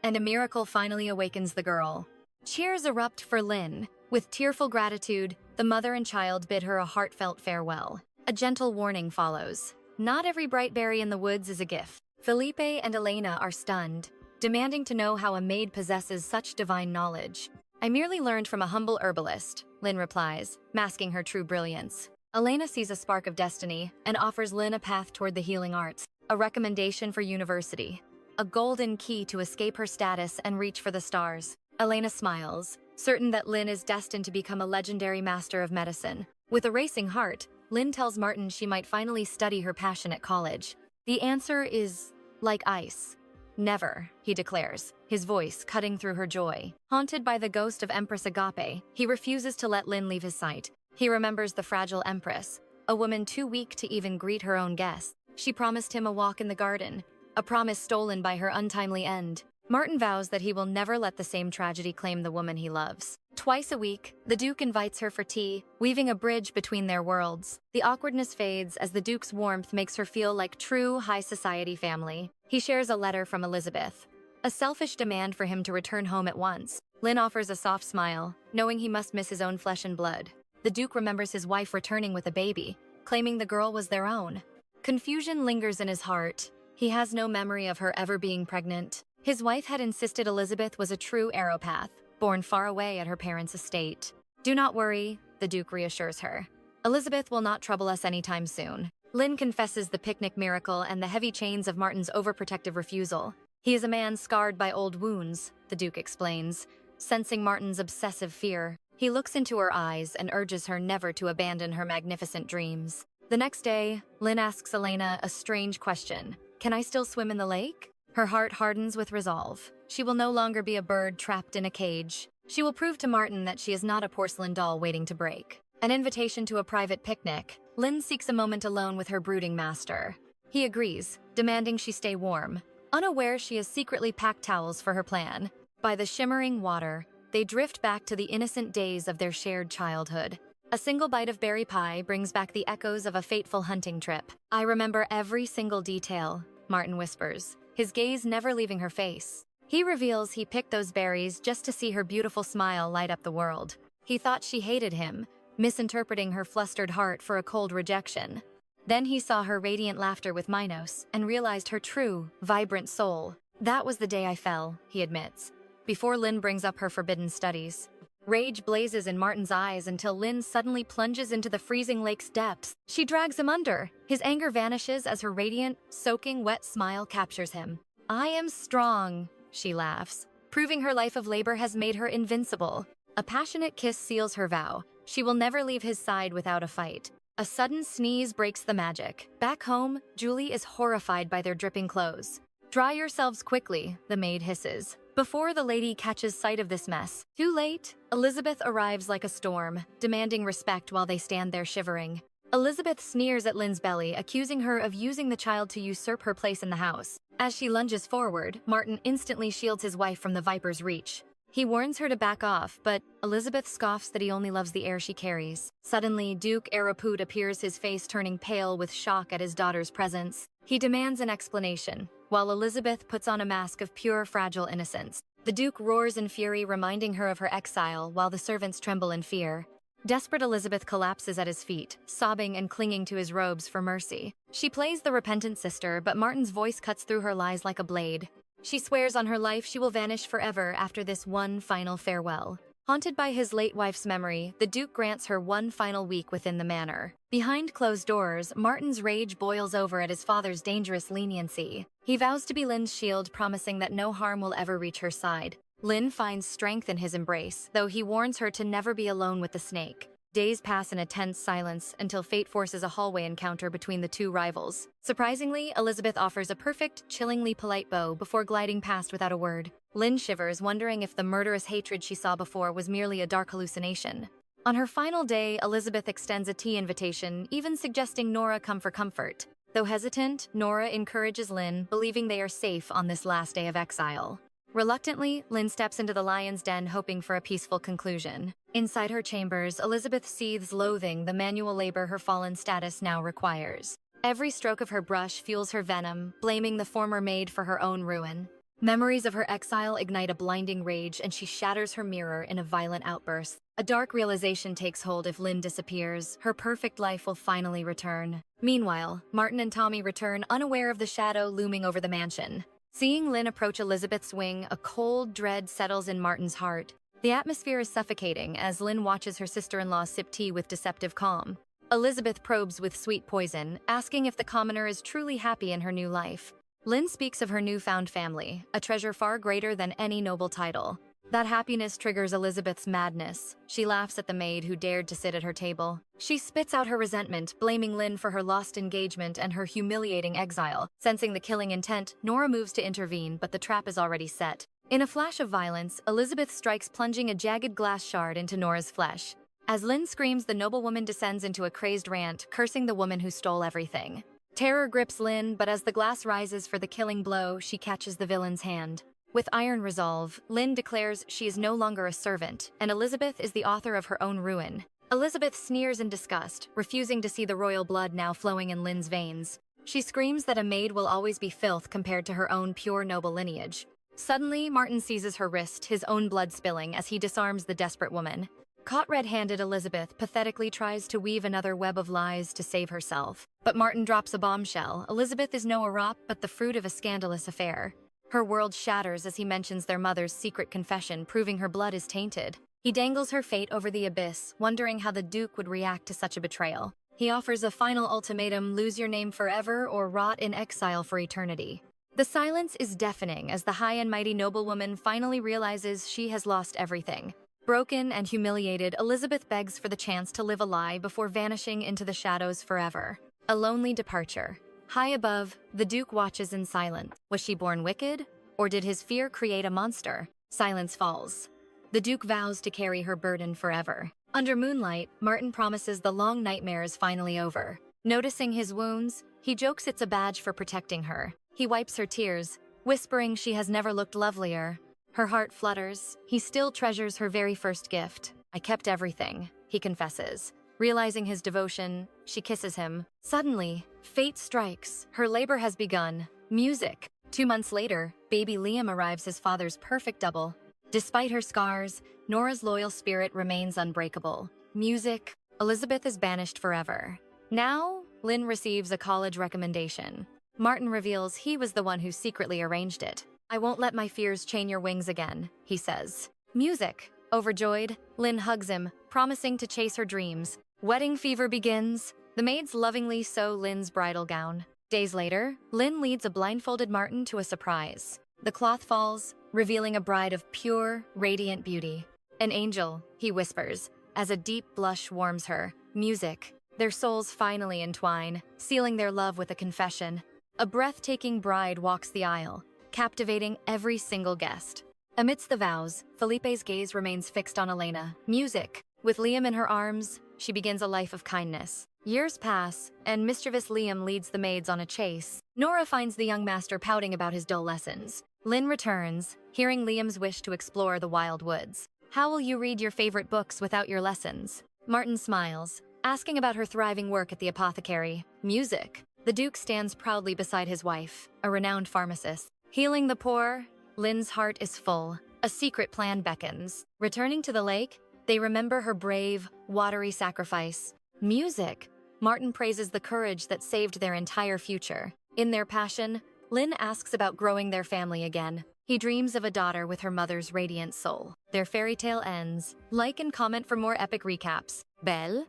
And a miracle finally awakens the girl. Cheers erupt for Lin. With tearful gratitude, the mother and child bid her a heartfelt farewell. A gentle warning follows. Not every bright berry in the woods is a gift. Felipe and Elena are stunned, demanding to know how a maid possesses such divine knowledge. "I merely learned from a humble herbalist," Lin replies, masking her true brilliance. Elena sees a spark of destiny and offers Lin a path toward the healing arts, a recommendation for university, a golden key to escape her status and reach for the stars. Elena smiles, certain that Lin is destined to become a legendary master of medicine. With a racing heart, Lin tells Martin she might finally study her passion at college. The answer is like ice. "Never," he declares, his voice cutting through her joy. Haunted by the ghost of Empress 𝒂𝒔𝒕𝒉, he refuses to let Lin leave his sight. He remembers the fragile Empress, a woman too weak to even greet her own guests. She promised him a walk in the garden, a promise stolen by her untimely end. Martin vows that he will never let the same tragedy claim the woman he loves. Twice a week, the Duke invites her for tea, weaving a bridge between their worlds. The awkwardness fades as the Duke's warmth makes her feel like true high society family. He shares a letter from Elizabeth, a selfish demand for him to return home at once. Lin offers a soft smile, knowing he must miss his own flesh and blood. The Duke remembers his wife returning with a baby, claiming the girl was their own. Confusion lingers in his heart. He has no memory of her ever being pregnant. His wife had insisted Elizabeth was a true 𝒂𝒂𝒕𝒉, born far away at her parents' estate. "Do not worry," the Duke reassures her. "Elizabeth will not trouble us anytime soon." Lin confesses the picnic miracle and the heavy chains of Martin's overprotective refusal. "He is a man scarred by old wounds," the Duke explains, sensing Martin's obsessive fear. He looks into her eyes and urges her never to abandon her magnificent dreams. The next day, Lin asks Elena a strange question. "Can I still swim in the lake?" Her heart hardens with resolve. She will no longer be a bird trapped in a cage. She will prove to Martin that she is not a porcelain doll waiting to break. An invitation to a private picnic, Lin seeks a moment alone with her brooding master. He agrees, demanding she stay warm. Unaware she has secretly packed towels for her plan. By the shimmering water, they drift back to the innocent days of their shared childhood. A single bite of berry pie brings back the echoes of a fateful hunting trip. "I remember every single detail," Martin whispers, his gaze never leaving her face. He reveals he picked those berries just to see her beautiful smile light up the world. He thought she hated him, misinterpreting her flustered heart for a cold rejection. Then he saw her radiant laughter with Minos and realized her true, vibrant soul. "That was the day I fell," he admits, before Lin brings up her forbidden studies. Rage blazes in Martin's eyes until Lin suddenly plunges into the freezing lake's depths. She drags him under. His anger vanishes as her radiant, soaking wet smile captures him. "I am strong," she laughs, proving her life of labor has made her invincible. A passionate kiss seals her vow. She will never leave his side without a fight. A sudden sneeze breaks the magic. Back home, Julie is horrified by their dripping clothes. "Dry yourselves quickly," the maid hisses, before the lady catches sight of this mess. Too late, Elizabeth arrives like a storm, demanding respect while they stand there shivering. Elizabeth sneers at Lin's belly, accusing her of using the child to usurp her place in the house. As she lunges forward, Martin instantly shields his wife from the viper's reach. He warns her to back off, but Elizabeth scoffs that he only loves the air she carries. Suddenly, Duke 𝒂𝒂💈 appears, his face turning pale with shock at his daughter's presence. He demands an explanation, while Elizabeth puts on a mask of pure, fragile innocence. The Duke roars in fury, reminding her of her exile, while the servants tremble in fear. Desperate Elizabeth collapses at his feet, sobbing and clinging to his robes for mercy. She plays the repentant sister, but Martin's voice cuts through her lies like a blade. She swears on her life she will vanish forever after this one final farewell. Haunted by his late wife's memory, the Duke grants her one final week within the manor. Behind closed doors, Martin's rage boils over at his father's dangerous leniency. He vows to be Lin's shield, promising that no harm will ever reach her side. Lin finds strength in his embrace, though he warns her to never be alone with the snake. Days pass in a tense silence until fate forces a hallway encounter between the two rivals. Surprisingly, Elizabeth offers a perfect, chillingly polite bow before gliding past without a word. Lin shivers, wondering if the murderous hatred she saw before was merely a dark hallucination. On her final day, Elizabeth extends a tea invitation, even suggesting Nora come for comfort. Though hesitant, Nora encourages Lin, believing they are safe on this last day of exile. Reluctantly, Lin steps into the lion's den, hoping for a peaceful conclusion. Inside her chambers, Elizabeth seethes loathing the manual labor her fallen status now requires. Every stroke of her brush fuels her venom, blaming the former maid for her own ruin. Memories of her exile ignite a blinding rage, and she shatters her mirror in a violent outburst. A dark realization takes hold: if Lin disappears, her perfect life will finally return. Meanwhile, Martin and Tommy return, unaware of the shadow looming over the mansion. Seeing Lin approach Elizabeth's wing, a cold dread settles in Martin's heart. The atmosphere is suffocating as Lin watches her sister-in-law sip tea with deceptive calm. Elizabeth probes with sweet poison, asking if the commoner is truly happy in her new life. Lin speaks of her newfound family, a treasure far greater than any noble title. That happiness triggers Elizabeth's madness. She laughs at the maid who dared to sit at her table. She spits out her resentment, blaming Lin for her lost engagement and her humiliating exile. Sensing the killing intent, Nora moves to intervene, but the trap is already set. In a flash of violence, Elizabeth strikes, plunging a jagged glass shard into Nora's flesh. As Lin screams, the noblewoman descends into a crazed rant, cursing the woman who stole everything. Terror grips Lin, but as the glass rises for the killing blow, she catches the villain's hand. With iron resolve, Lin declares she is no longer a servant, and Elizabeth is the author of her own ruin. Elizabeth sneers in disgust, refusing to see the royal blood now flowing in Lin's veins. She screams that a maid will always be filth compared to her own pure noble lineage. Suddenly, Martin seizes her wrist, his own blood spilling as he disarms the desperate woman. Caught red-handed, Elizabeth pathetically tries to weave another web of lies to save herself. But Martin drops a bombshell. Elizabeth is no Arap, but the fruit of a scandalous affair. Her world shatters as he mentions their mother's secret confession, proving her blood is tainted. He dangles her fate over the abyss, wondering how the Duke would react to such a betrayal. He offers a final ultimatum: lose your name forever or rot in exile for eternity. The silence is deafening as the high and mighty noblewoman finally realizes she has lost everything. Broken and humiliated, Elizabeth begs for the chance to live a lie before vanishing into the shadows forever. A lonely departure. High above, the Duke watches in silence. Was she born wicked, or did his fear create a monster? Silence falls. The Duke vows to carry her burden forever. Under moonlight, Martin promises the long nightmare is finally over. Noticing his wounds, he jokes it's a badge for protecting her. He wipes her tears, whispering she has never looked lovelier. Her heart flutters. He still treasures her very first gift. "I kept everything," he confesses. Realizing his devotion, she kisses him. Suddenly, fate strikes. Her labor has begun. Music. 2 months later, baby Liam arrives, his father's perfect double. Despite her scars, Nora's loyal spirit remains unbreakable. Music. Elizabeth is banished forever. Now, Lin receives a college recommendation. Martin reveals he was the one who secretly arranged it. "I won't let my fears chain your wings again," he says. Music. Overjoyed, Lin hugs him, promising to chase her dreams. Wedding fever begins. The maids lovingly sew Lin's bridal gown. Days later, Lin leads a blindfolded Martin to a surprise. The cloth falls, revealing a bride of pure, radiant beauty. "An angel," he whispers, as a deep blush warms her. Music. Their souls finally entwine, sealing their love with a confession. A breathtaking bride walks the aisle, captivating every single guest. Amidst the vows, Felipe's gaze remains fixed on Elena. Music. With Liam in her arms, she begins a life of kindness. Years pass, and mischievous Liam leads the maids on a chase. Nora finds the young master pouting about his dull lessons. Lin returns, hearing Liam's wish to explore the wild woods. How will you read your favorite books without your lessons? Martin smiles, asking about her thriving work at the apothecary. Music. The Duke stands proudly beside his wife, a renowned pharmacist. Healing the poor, Lin's heart is full. A secret plan beckons. Returning to the lake, they remember her brave, watery sacrifice. Music. Martin praises the courage that saved their entire future. In their passion, Lin asks about growing their family again. He dreams of a daughter with her mother's radiant soul. Their fairy tale ends. Like and comment for more epic recaps. Belle?